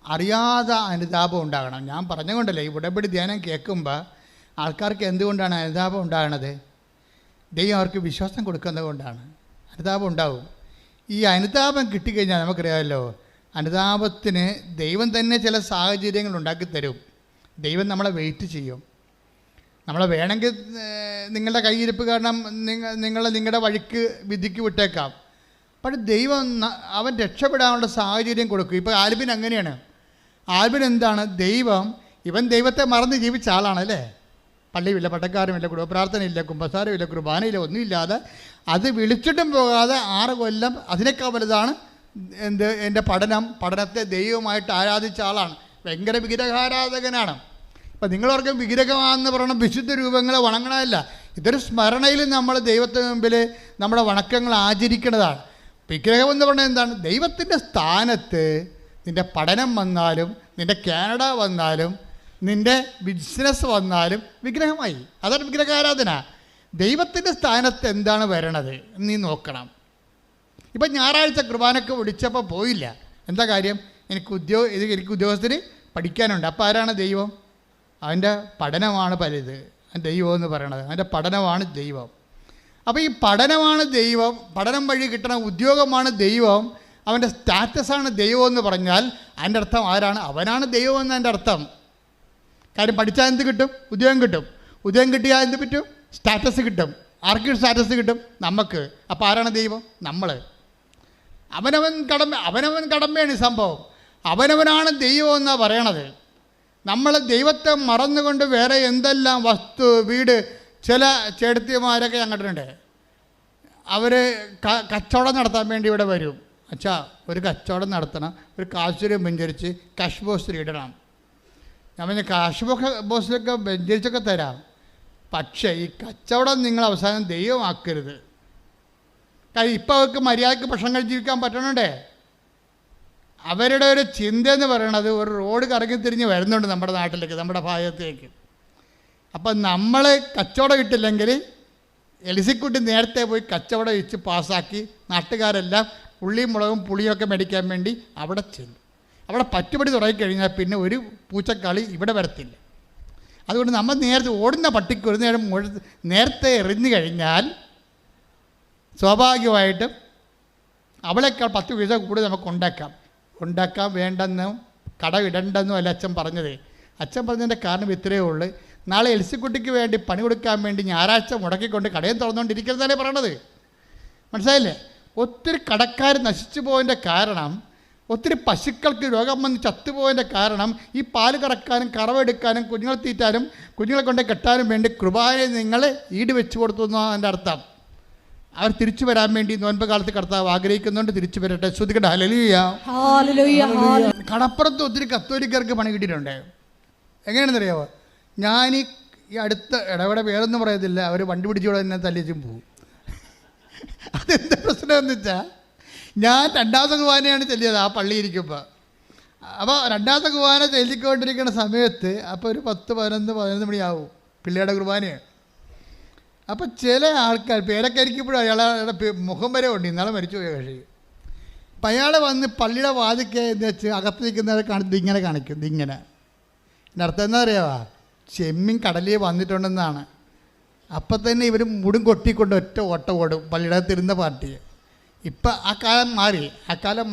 അറിയാതെ അനുതാപം ഉണ്ടാകണം. ഞാൻ പറഞ്ഞുകൊണ്ടല്ലേ, ഈ ഉടമ്പടി ധ്യാനം കേൾക്കുമ്പോൾ ആൾക്കാർക്ക് എന്തുകൊണ്ടാണ് അനുതാപം ഉണ്ടാകണത്? ദൈവം അവർക്ക് വിശ്വാസം കൊടുക്കുന്നത് കൊണ്ടാണ് അനുതാപം ഉണ്ടാവും. ഈ അനുതാപം കിട്ടിക്കഴിഞ്ഞാൽ നമുക്കറിയാമല്ലോ, അനുതാപത്തിന് ദൈവം തന്നെ ചില സാഹചര്യങ്ങൾ ഉണ്ടാക്കി തരും. ദൈവം നമ്മളെ വെയിറ്റ് ചെയ്യും. നമ്മളെ വേണമെങ്കിൽ നിങ്ങളുടെ കയ്യിരിപ്പ് കാരണം നിങ്ങളുടെ വഴിക്ക് വിധിക്ക് വിട്ടേക്കാം. പക്ഷേ ദൈവം അവൻ രക്ഷപ്പെടാനുള്ള സാഹചര്യം കൊടുക്കും. ഇപ്പോൾ ആൽബിൻ അങ്ങനെയാണ്. ആൽബിൻ എന്താണ്, ഇവൻ ദൈവത്തെ മറന്ന് ജീവിച്ച ആളാണ് അല്ലേ? പള്ളിയില്ല, പട്ടക്കാരുമില്ല, കുടുംബപ്രാർത്ഥനയില്ല, കുമ്പസാരമില്ല, കുർബാനയില്ല, ഒന്നുമില്ലാതെ അത് വിളിച്ചിട്ടും പോകാതെ 6 കൊല്ലം അതിനേക്കാൾ വലുതാണ് എൻ്റെ പഠനത്തെ ദൈവമായിട്ട് ആരാധിച്ച ആളാണ്. ഭയങ്കര വിഗ്രഹാരാധകനാണ്. ഇപ്പം നിങ്ങളോർക്കും വിഗ്രഹമാണെന്ന് പറയണം വിശുദ്ധ രൂപങ്ങളെ വണങ്ങണമല്ല. ഇതൊരു സ്മരണയിൽ നമ്മൾ ദൈവത്തിന് മുമ്പിൽ നമ്മുടെ വണക്കങ്ങൾ ആചരിക്കുന്നതാണ്. വിഗ്രഹം എന്ന് പറഞ്ഞാൽ എന്താണ്? ദൈവത്തിൻ്റെ സ്ഥാനത്ത് നിൻ്റെ പഠനം വന്നാലും, നിൻ്റെ കാനഡ വന്നാലും, നിൻ്റെ ബിസിനസ് വന്നാലും വിഗ്രഹമായി. അതാണ് വിഗ്രഹാരാധന. ദൈവത്തിൻ്റെ സ്ഥാനത്ത് എന്താണ് വരണത് നീ നോക്കണം. ഇപ്പം ഞായറാഴ്ച കുർബാനക്ക് വിളിച്ചപ്പോൾ പോയില്ല. എന്താ കാര്യം? എനിക്ക് ഉദ്യോഗസ്ഥന് പഠിക്കാനുണ്ട്. അപ്പോൾ ആരാണ് ദൈവം? അവൻ്റെ പഠനമാണ് പലത് ദൈവം എന്ന് പറയണത്. അവൻ്റെ പഠനമാണ് ദൈവം. അപ്പോൾ ഈ പഠനമാണ് ദൈവം, പഠനം വഴി കിട്ടണ ഉദ്യോഗമാണ് ദൈവം, അവൻ്റെ സ്റ്റാറ്റസാണ് ദൈവം എന്ന് പറഞ്ഞാൽ അതിൻ്റെ അർത്ഥം ആരാണ്? അവനാണ് ദൈവം എന്നതിൻ്റെ അർത്ഥം. കാര്യം പഠിച്ചാൽ എന്ത് കിട്ടും? ഉദ്യോഗം കിട്ടും. ഉദ്യോഗം കിട്ടിയാൽ എന്ത് പറ്റും? സ്റ്റാറ്റസ് കിട്ടും. ആർക്കും സ്റ്റാറ്റസ് കിട്ടും? നമുക്ക്. അപ്പോൾ ആരാണ് ദൈവം? നമ്മൾ. അവനവൻ കടമയാണ് ഈ സംഭവം. അവനവനാണ് ദൈവം എന്നാണ് പറയണത്. നമ്മൾ ദൈവത്തെ മറന്നുകൊണ്ട് വേറെ എന്തെല്ലാം വസ്തു, വീട്, ചില ചേട്ടത്തിമാരൊക്കെ ഞങ്ങട്ടുണ്ട്. അവർ കച്ചവടം നടത്താൻ വേണ്ടി ഇവിടെ വരും. അച്ഛാ, ഒരു കച്ചവടം നടത്തണം, ഒരു കാശുരം വെഞ്ചരിച്ച് കാഷ് ബോക്സിൽ ഇടണം. ഞാൻ പറഞ്ഞ കാഷ് ബോക്സിലൊക്കെ വെഞ്ചരിച്ചൊക്കെ തരാം. പക്ഷേ ഈ കച്ചവടം നിങ്ങൾ അവസാനം ദൈവമാക്കരുത്. കാര്യം ഇപ്പോൾ അവർക്ക് മര്യാദയ്ക്ക് ഭക്ഷണം കഴിച്ച് ജീവിക്കാൻ പറ്റണണ്ടേ. അവരുടെ ഒരു ചിന്ത എന്ന് പറയണത്, ഒരു റോഡ് കറങ്ങി തിരിഞ്ഞ് വരുന്നുണ്ട് നമ്മുടെ നാട്ടിലേക്ക്, നമ്മുടെ ഭാഗത്തേക്ക്. അപ്പം നമ്മൾ കച്ചവടം കിട്ടില്ലെങ്കിൽ എലിസിക്കുട്ടി നേരത്തെ പോയി കച്ചവടം വെച്ച് പാസ്സാക്കി നാട്ടുകാരെല്ലാം ഉള്ളിയും മുളകും പുളിയൊക്കെ മേടിക്കാൻ വേണ്ടി അവിടെ ചെല്ലും. അവിടെ പറ്റുപടി തുടങ്ങിക്കഴിഞ്ഞാൽ പിന്നെ ഒരു പൂച്ചക്കളി ഇവിടെ വരത്തില്ല. അതുകൊണ്ട് നമ്മൾ നേരത്തെ ഓടുന്ന പട്ടിക്ക് ഒരു നേരം നേരത്തെ എറിഞ്ഞു കഴിഞ്ഞാൽ സ്വാഭാവികമായിട്ടും അവളേക്കാൾ 10 പൈസ കൂടുതൽ നമുക്ക് ഉണ്ടാക്കാം വേണ്ടെന്നും കടമിടണ്ടെന്നും അല്ല അച്ഛൻ പറഞ്ഞത്. അച്ഛൻ പറഞ്ഞതിൻ്റെ കാരണം ഇത്രയേ ഉള്ളൂ. നാളെ എൽസിക്കുട്ടിക്ക് വേണ്ടി പണി കൊടുക്കാൻ വേണ്ടി ഞായറാഴ്ച മുടക്കിക്കൊണ്ട് കടയും തുറന്നുകൊണ്ടിരിക്കുന്നതല്ലേ പറയണത്. മനസ്സിലായില്ലേ? ഒത്തിരി കടക്കാർ നശിച്ചു പോയതിൻ്റെ കാരണം, ഒത്തിരി പശുക്കൾക്ക് രോഗം വന്ന് ചത്തുപോയതിൻ്റെ കാരണം ഈ പാല് കറക്കാനും കറവെടുക്കാനും കുഞ്ഞുങ്ങളെ തീറ്റാനും കുഞ്ഞുങ്ങളെ കൊണ്ട് കെട്ടാനും വേണ്ടി കൃപാനെ നിങ്ങൾ ഈട് വെച്ച് കൊടുത്തു എന്നാണ് എൻ്റെ അർത്ഥം. അവർ തിരിച്ചു വരാൻ വേണ്ടി നോൻപ് കാലത്ത് കർത്താവ് ആഗ്രഹിക്കുന്നുണ്ട്. തിരിച്ചു വരട്ടെ. ശ്രുതികട്ടെ. ഹല്ലേലൂയ. കടപ്പുറത്ത് ഒത്തിരി കത്തോലിക്കർക്ക് പണി കിട്ടിയിട്ടുണ്ട്. എങ്ങനെയാണെന്നറിയാമോ? ഞാൻ ഈ അടുത്ത ഇടപെടെ പേരൊന്നും പറയത്തില്ല, അവർ വണ്ടി പിടിച്ചോടെ തന്നെ തല്ലിച്ചും പോകും. അതെന്താ പ്രശ്നമെന്ന് വെച്ചാൽ, ഞാൻ 2ാമത്തെ കുർബാനയാണ് ചെല്ലിയത് ആ പള്ളി ഇരിക്കുമ്പോൾ. അപ്പോൾ 2ാമത്തെ കുർബാന ചെല്ലിക്കൊണ്ടിരിക്കുന്ന സമയത്ത് അപ്പോൾ ഒരു 10-11 മണിയാവും പിള്ളേരുടെ കുർബാനയാണ്. അപ്പോൾ ചില ആൾക്കാർ പേരൊക്കെ ഇരിക്കുമ്പോഴും അയാളുടെ മുഖം വരെ ഉണ്ട്. ഇന്നാളെ മരിച്ചു പോയ കക്ഷി. അപ്പം അയാൾ വന്ന് പള്ളിയുടെ വാതിക്കെ എന്ന് വെച്ച് അകത്ത് നിൽക്കുന്നവരെ കാണിച്ചത് ഇങ്ങനെ കാണിക്കും. ഇതിങ്ങനെ. എൻ്റെ അർത്ഥം എന്താ അറിയാവാ? ചെമ്മീൻ കടലിൽ വന്നിട്ടുണ്ടെന്നാണ്. അപ്പം തന്നെ ഇവർ മുടും കൊട്ടിക്കൊണ്ട് ഒറ്റ ഓട്ടം ഓടും പള്ളിയുടെ തിരുന്ന പാർട്ടി. ഇപ്പം ആ കാലം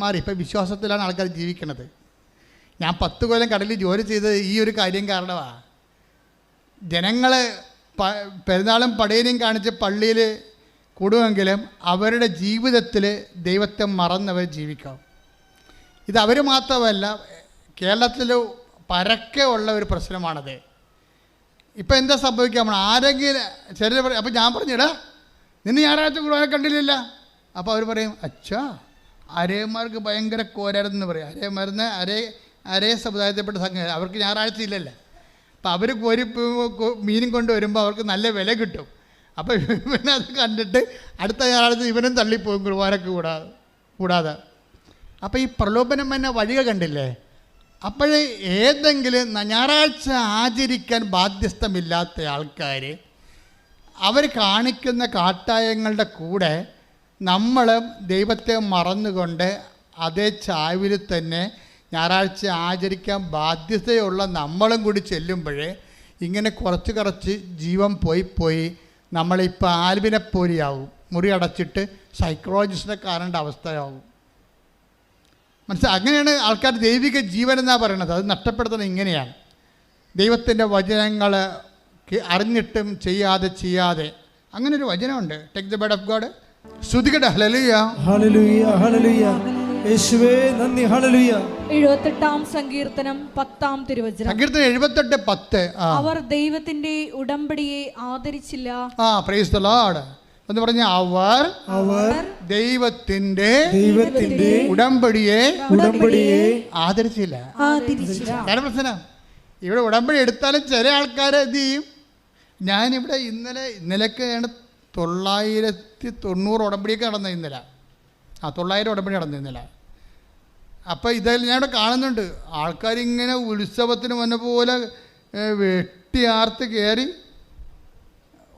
മാറി. ഇപ്പം വിശ്വാസത്തിലാണ് ആൾക്കാർ ജീവിക്കണത്. ഞാൻ 10 കൊല്ലം കടലിൽ ജോലി ചെയ്തത് ഈ ഒരു കാര്യം കാരണമാണ്. ജനങ്ങൾ പെരുന്നാളും പടയനും കാണിച്ച് പള്ളിയിൽ കൂടുമെങ്കിലും അവരുടെ ജീവിതത്തിൽ ദൈവത്തെ മറന്നവർ ജീവിക്കാം. ഇത് അവർ മാത്രമല്ല, കേരളത്തിൽ പരക്കെ ഉള്ള ഒരു പ്രശ്നമാണത്. ഇപ്പം എന്താ സംഭവിക്കുക? നമ്മൾ ആരെങ്കിലും ചിലർ പറയും. അപ്പം ഞാൻ പറഞ്ഞിടാ നിന്നെ ഞായറാഴ്ച കുർബാന കണ്ടില്ല. അപ്പോൾ അവർ പറയും, അച്ഛാ അരേമാർക്ക് ഭയങ്കര കോരാരെന്ന് പറയും. അരേമാരെന്ന് അരേ സമുദായത്തിൽപ്പെട്ട സംഘം, അവർക്ക് ഞായറാഴ്ച ഇല്ലല്ലോ. അപ്പോൾ അവർ മീനും കൊണ്ട് വരുമ്പോൾ അവർക്ക് നല്ല വില കിട്ടും. അപ്പോൾ ഇവനത് കണ്ടിട്ട് അടുത്ത ഞായറാഴ്ച ഇവനും തള്ളിപ്പോകും കുർബാനക്ക് കൂടാതെ. അപ്പോൾ ഈ പ്രലോഭനം എന്ന വഴിക കണ്ടില്ലേ? അപ്പോഴേ ഏതെങ്കിലും ഞായറാഴ്ച ആചരിക്കാൻ ബാധ്യസ്ഥമില്ലാത്ത ആൾക്കാർ അവർ കാണിക്കുന്ന കാട്ടായങ്ങളുടെ കൂടെ നമ്മളും ദൈവത്തെ മറന്നുകൊണ്ട് അതേ ചാവിൽ തന്നെ ഞായറാഴ്ച ആചരിക്കാൻ ബാധ്യതയുള്ള നമ്മളും കൂടി ചെല്ലുമ്പോഴേ ഇങ്ങനെ കുറച്ച് ജീവൻ പോയി നമ്മളിപ്പോൾ ആൽബിനെ പോലെയാവും. മുറി അടച്ചിട്ട് സൈക്കോളജിസ്റ്റിനെ കാണേണ്ട അവസ്ഥയാവും. അങ്ങനെയാണ് ആൾക്കാർ ദൈവിക ജീവൻ എന്നാണ് പറയണത്. അത് നഷ്ടപ്പെടുത്തുന്നത് ഇങ്ങനെയാണ്. ദൈവത്തിൻ്റെ വചനങ്ങൾ അറിഞ്ഞിട്ടും ചെയ്യാതെ അങ്ങനൊരു വചനമുണ്ട്. Take the word of God. ശ്രുതികട്ടെ. ഹല്ലേലൂയ. ഹല്ലേലൂയ. ഹല്ലേലൂയ. യേശുവേ നന്ദി. ഹല്ലേലൂയ. 78-ാം സങ്കീർത്തനം 10-ാം തിരുവചനം. സങ്കീർത്തനം 78:10. അവർ ദൈവത്തിന്റെ ഉടമ്പടിയെ ആദരിച്ചില്ല. പ്രൈസ് ദി ലോർഡ് എന്ന് പറഞ്ഞ അവർ ദൈവത്തിന്റെ ഉടമ്പടിയെ ആദരിച്ചില്ല. പ്രശ്നം ഇവിടെ ഉടമ്പടി എടുത്താലും ചില ആൾക്കാർ എന്ത് ചെയ്യും? ഞാനിവിടെ ഇന്നലെയൊക്കെ 990 ഉടമ്പടിയൊക്കെ നടന്നത് ഇന്നലെ. 900 ഉടമ്പടി നടന്നു ഇന്നലെ. അപ്പോൾ ഇതെല്ലാം ഞാൻ ഇവിടെ കാണുന്നുണ്ട്. ആൾക്കാരിങ്ങനെ ഉത്സവത്തിന് വന്ന പോലെ വെട്ടിയാർത്ത് കയറി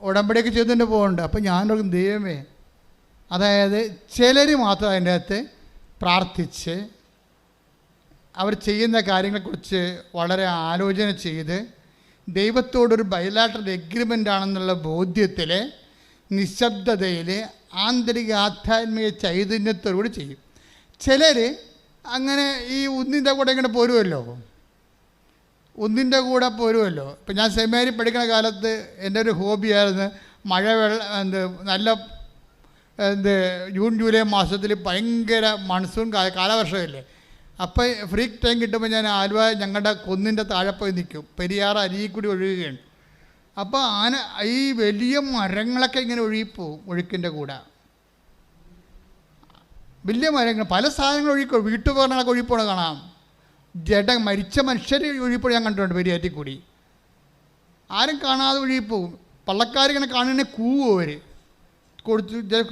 ഉടമ്പടിയൊക്കെ ചെയ്തുകൊണ്ട് പോകുന്നുണ്ട്. അപ്പോൾ ഞാനൊരു ദൈവമേ, അതായത് ചിലർ മാത്രം അതിൻ്റെ അകത്ത് പ്രാർത്ഥിച്ച് അവർ ചെയ്യുന്ന കാര്യങ്ങളെക്കുറിച്ച് വളരെ ആലോചന ചെയ്ത് ദൈവത്തോടൊരു ബൈലാറ്ററൽ എഗ്രിമെൻ്റ് ആണെന്നുള്ള ബോധ്യത്തിൽ നിശബ്ദതയിൽ ആന്തരിക ആധ്യാത്മിക ചൈതന്യത്തോടുകൂടി ചെയ്യും. ചിലർ അങ്ങനെ ഈ ഒന്നിൻ്റെ കൂടെ ഇങ്ങനെ പോരുമല്ലോ. ഇപ്പം ഞാൻ സെമിനാരി പഠിക്കുന്ന കാലത്ത് എൻ്റെ ഒരു ഹോബിയായിരുന്നു നല്ല ജൂൺ ജൂലൈ മാസത്തിൽ ഭയങ്കര മൺസൂൺ കാലവർഷമല്ലേ. അപ്പോൾ ഫ്രീ ടൈം കിട്ടുമ്പോൾ ഞാൻ ആലുവ ഞങ്ങളുടെ കുന്നിൻ്റെ താഴെ പോയി നിൽക്കും. പെരിയാർ അരിയിൽ കൂടി ഒഴുകുകയാണ്. അപ്പോൾ ഈ വലിയ മരങ്ങളൊക്കെ ഇങ്ങനെ ഒഴുകിപ്പോവും. ഒഴുക്കിൻ്റെ കൂടെ വലിയ മരങ്ങൾ, പല സാധനങ്ങൾ ഒഴുകിപ്പോവും. വീട്ടുപകരണങ്ങളൊക്കെ ഒഴുകിപ്പോണ കാണാം. മരിച്ച മനുഷ്യർ ഒഴുകിപ്പോൾ ഞാൻ കണ്ടിട്ടുണ്ട് പെരിയാറ്റിൽ കൂടി. ആരും കാണാതെ ഒഴുകിപ്പോവും. വള്ളക്കാരിങ്ങനെ കാണുന്നതിനെ കൂവും. അവർ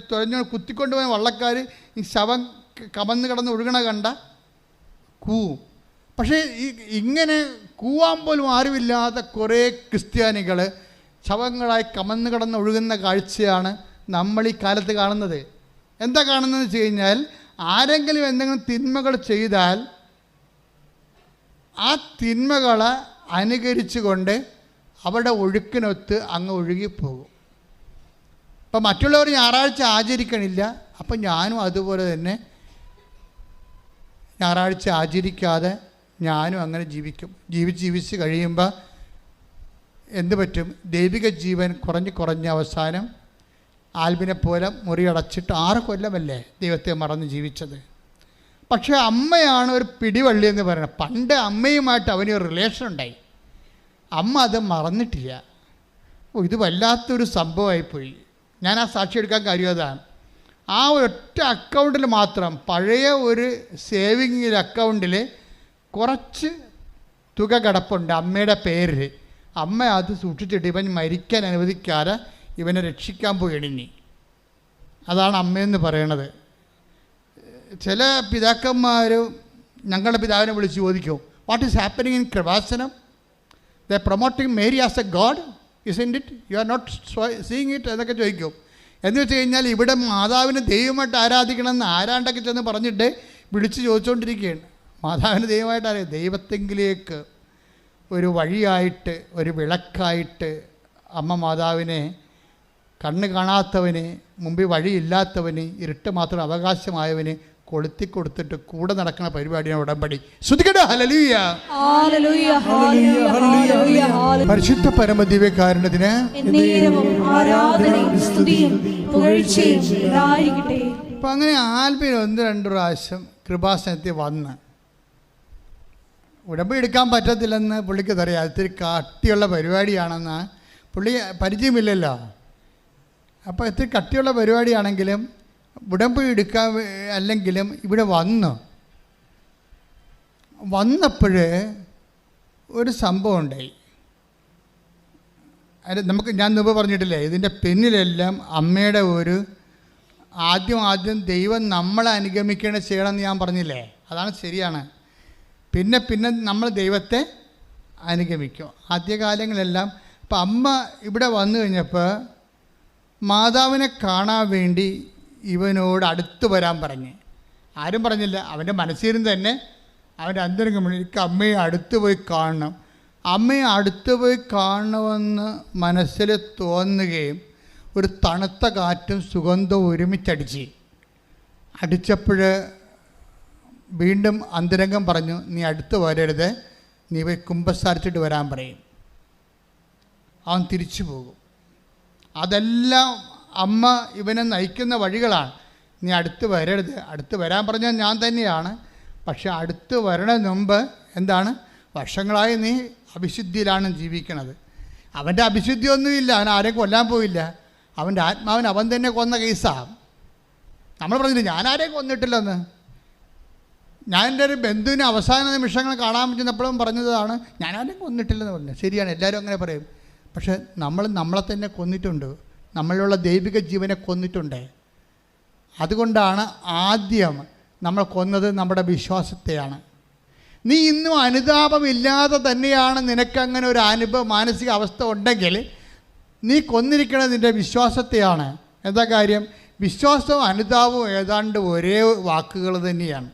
തുഴഞ്ഞ് കുത്തിക്കൊണ്ടുപോയ വള്ളക്കാർ ഈ ശവം കമന്ന് കിടന്ന് ഒഴുകണ കണ്ട കൂവും. പക്ഷേ ഇങ്ങനെ കൂവാൻ പോലും ആരുമില്ലാത്ത കുറേ ക്രിസ്ത്യാനികൾ ശവങ്ങളായി കമന്ന് കിടന്ന് ഒഴുകുന്ന കാഴ്ചയാണ് നമ്മൾ ഈ കാലത്ത് കാണുന്നത്. എന്താ കാണുന്നതെന്ന് വെച്ച് കഴിഞ്ഞാൽ, ആരെങ്കിലും എന്തെങ്കിലും തിന്മകൾ ചെയ്താൽ ആ തിന്മകളെ അനുകരിച്ചുകൊണ്ട് അവരുടെ ഒഴുക്കിനൊത്ത് അങ്ങ് ഒഴുകിപ്പോകും. ഇപ്പം മറ്റുള്ളവർ ഞായറാഴ്ച ആചരിക്കണില്ല, അപ്പം ഞാനും അതുപോലെ തന്നെ ഞായറാഴ്ച ആചരിക്കാതെ ഞാനും അങ്ങനെ ജീവിച്ച് കഴിയുമ്പോൾ എന്ത് പറ്റും? ദൈവിക ജീവൻ കുറഞ്ഞ് അവസാനം ആൽബിനെ പോലെ മുറിയടച്ചിട്ട് 6 കൊല്ലമല്ലേ ദൈവത്തെ മറന്ന് ജീവിച്ചത്. പക്ഷേ അമ്മയാണ് ഒരു പിടിവള്ളി എന്ന് പറയുന്നത്. പണ്ട് അമ്മയുമായിട്ട് അവനൊരു റിലേഷൻ ഉണ്ടായി, അമ്മ അത് മറന്നിട്ടില്ല. ഇത് വല്ലാത്തൊരു സംഭവമായിപ്പോയി. ഞാൻ ആ സാക്ഷി എടുക്കാൻ കാര്യം അതാണ്. ആ ഒറ്റ അക്കൗണ്ടിൽ മാത്രം, പഴയ ഒരു സേവിങ് അക്കൗണ്ടിൽ കുറച്ച് തുക കിടപ്പുണ്ട് അമ്മയുടെ പേരിൽ. അമ്മ അത് സൂക്ഷിച്ചിട്ട് ഇവൻ മരിക്കാൻ അനുവദിക്കാതെ ഇവനെ രക്ഷിക്കാൻ പോയിടിഞ്ഞി. അതാണ് അമ്മയെന്ന് പറയണത്. ചില പിതാക്കന്മാർ ഞങ്ങളുടെ പിതാവിനെ വിളിച്ച് ചോദിക്കും, what is happening in Kripasanam? The promoting Mary as a God, isn't it? You are not seeing it എന്നൊക്കെ ചോദിക്കും. എന്ന് വെച്ച് കഴിഞ്ഞാൽ ഇവിടെ മാതാവിനെ ദൈവമായിട്ട് ആരാധിക്കണമെന്ന് ആരാണ്ടൊക്കെ ചെന്ന് പറഞ്ഞിട്ട് വിളിച്ച് ചോദിച്ചുകൊണ്ടിരിക്കുകയാണ്. മാതാവിനെ ദൈവമായിട്ട് അറിയാം. ദൈവത്തെങ്കിലേക്ക് ഒരു വഴിയായിട്ട്, ഒരു വിളക്കായിട്ട് അമ്മ മാതാവിനെ കണ്ണ് കാണാത്തവന്, മുമ്പിൽ വഴിയില്ലാത്തവന്, ഇരുട്ട് മാത്രം അവകാശമായവന് കൊളുത്തി കൊടുത്തിട്ട് കൂടെ നടക്കുന്ന പരിപാടിയാണ് ഉടമ്പടി. ശ്രുതിക്കട്ടെ ഹല്ലേലൂയ. പരിശുദ്ധ പരമദിവ്യകാരുണ്യത്തിന് അപ്പം അങ്ങനെ ആൽബിൻ 1-2 പ്രാവശ്യം കൃപാസനത്തിൽ വന്ന് ഉടമ്പടി എടുക്കാൻ പറ്റത്തില്ലെന്ന് പുള്ളിക്ക് അറിയാം. ഒത്തിരി കട്ടിയുള്ള പരിപാടിയാണെന്ന് പുള്ളി പരിചയമില്ലല്ലോ. അപ്പോൾ ഇത്തിരി കട്ടിയുള്ള പരിപാടിയാണെങ്കിലും ഉടമ്പടി എടുക്കാൻ അല്ലെങ്കിലും ഇവിടെ വന്നപ്പോൾ ഒരു സംഭവം ഉണ്ടായി. അത് ഞാൻ മുമ്പ് പറഞ്ഞിട്ടില്ലേ, ഇതിൻ്റെ പിന്നിലെല്ലാം അമ്മയുടെ ഒരു ആദ്യം ദൈവം നമ്മളെ അനുഗമിക്കണം ചെയ്യണമെന്ന് ഞാൻ പറഞ്ഞില്ലേ, അതാണ് ശരിയാണ്. പിന്നെ നമ്മൾ ദൈവത്തെ അനുഗമിക്കും. ആദ്യകാലങ്ങളെല്ലാം ഇപ്പം അമ്മ ഇവിടെ വന്നു കഴിഞ്ഞപ്പോൾ മാതാവിനെ കാണാൻ വേണ്ടി ഇവനോട് അടുത്ത് വരാൻ പറഞ്ഞ്. ആരും പറഞ്ഞില്ല, അവൻ്റെ മനസ്സിൽ തന്നെ അവൻ്റെ അന്തരംഗം എനിക്ക് അമ്മയെ അടുത്ത് പോയി കാണണം, അമ്മയെ അടുത്ത് പോയി കാണണമെന്ന് മനസ്സിൽ തോന്നുകയും ഒരു തണുത്ത കാറ്റും സുഗന്ധവും അടിച്ചപ്പോൾ വീണ്ടും അന്തരംഗം പറഞ്ഞു, നീ അടുത്ത് വരരുത്, നീ പോയി കുമ്പസാരിച്ചിട്ട് വരാൻ പറയും. അവൻ തിരിച്ചു പോകും. അതെല്ലാം അമ്മ ഇവനെ നയിക്കുന്ന വഴികളാണ്. നീ അടുത്ത് വരരുത്, അടുത്ത് വരാൻ പറഞ്ഞാൽ ഞാൻ തന്നെയാണ്. പക്ഷെ അടുത്ത് വരണതിന് മുമ്പ് എന്താണ്, വർഷങ്ങളായി നീ അവിശുദ്ധിയിലാണ് ജീവിക്കണത്. അവൻ്റെ അവിശുദ്ധിയൊന്നുമില്ല, അവൻ ആരെയും കൊല്ലാൻ പോയില്ല. അവൻ്റെ ആത്മാവിന് അവൻ തന്നെ കൊന്ന കേസാണ്. നമ്മൾ പറഞ്ഞില്ല ഞാൻ ആരെയും കൊന്നിട്ടില്ലെന്ന്. ഞാൻ എൻ്റെ ഒരു ബന്ധുവിന് അവസാന നിമിഷങ്ങൾ കാണാൻ പറ്റുന്നപ്പോഴും പറഞ്ഞതാണ് ഞാൻ ആരെയും കൊന്നിട്ടില്ലെന്ന് പറഞ്ഞത്. ശരിയാണ്, എല്ലാവരും അങ്ങനെ പറയും. പക്ഷെ നമ്മളെ തന്നെ കൊന്നിട്ടുണ്ട്, നമ്മളിലുള്ള ദൈവിക ജീവനെ കൊന്നിട്ടുണ്ട്. അതുകൊണ്ടാണ് ആദ്യം നമ്മൾ കൊന്നത് നമ്മുടെ വിശ്വാസത്തെയാണ്. നീ ഇന്നും അനുതാപമില്ലാതെ തന്നെയാണ് നിനക്കങ്ങനെ ഒരു മാനസിക അവസ്ഥ ഉണ്ടെങ്കിൽ നീ കൊന്നിരിക്കുന്നത് നിൻ്റെ വിശ്വാസത്തെയാണ്. എന്താ കാര്യം? വിശ്വാസവും അനുതാപവും ഏതാണ്ട് ഒരേ വാക്കുകൾ തന്നെയാണ്.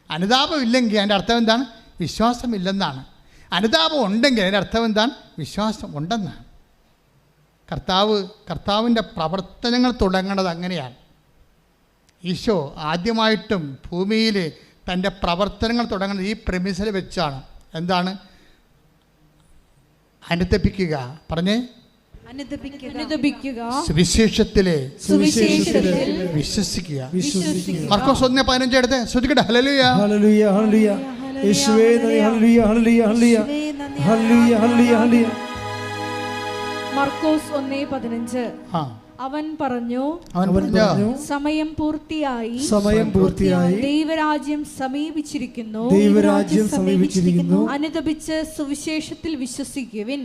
അനുതാപം ഇല്ലെങ്കിൽ അതിൻ്റെ അർത്ഥം എന്താണ്? വിശ്വാസമില്ലെന്നാണ്. അനുതാപം ഉണ്ടെങ്കിൽ അതിൻ്റെ അർത്ഥം എന്താണ്? വിശ്വാസം ഉണ്ടെന്നാണ്. കർത്താവിൻ്റെ പ്രവർത്തനങ്ങൾ തുടങ്ങുന്നത് അങ്ങനെയാണ്. ഈശോ ആദ്യമായിട്ടും ഭൂമിയിൽ തൻ്റെ പ്രവർത്തനങ്ങൾ തുടങ്ങുന്നത് ഈ പ്രെമിസിൽ വെച്ചാണ്. എന്താണ്? അനുതപിക്കുക. പറഞ്ഞേ, സുവിശേഷത്തിലെ വിശ്വസിക്കുക. മർക്കോസ് 1:15 എടുത്ത് ശ്രദ്ധിക്കട്ടെ. ഹല്ലേലൂയ ഹല്ലേലൂയ ഹല്ലേലൂയ യേശുവേ നന്ദി. ഹല്ലേലൂയ ഹല്ലേലൂയ ഹല്ലേലൂയ ഹല്ലേലൂയ ഹല്ലേലൂയ ഹല്ലേലൂയ. മർക്കോസ് 1:15. അവൻ പറഞ്ഞു, സമയം പൂർത്തിയായി, ദൈവരാജ്യം സമീപിച്ചിരിക്കുന്നു, അനുതപിച്ച് സുവിശേഷത്തിൽ വിശ്വസിക്കുവിൻ.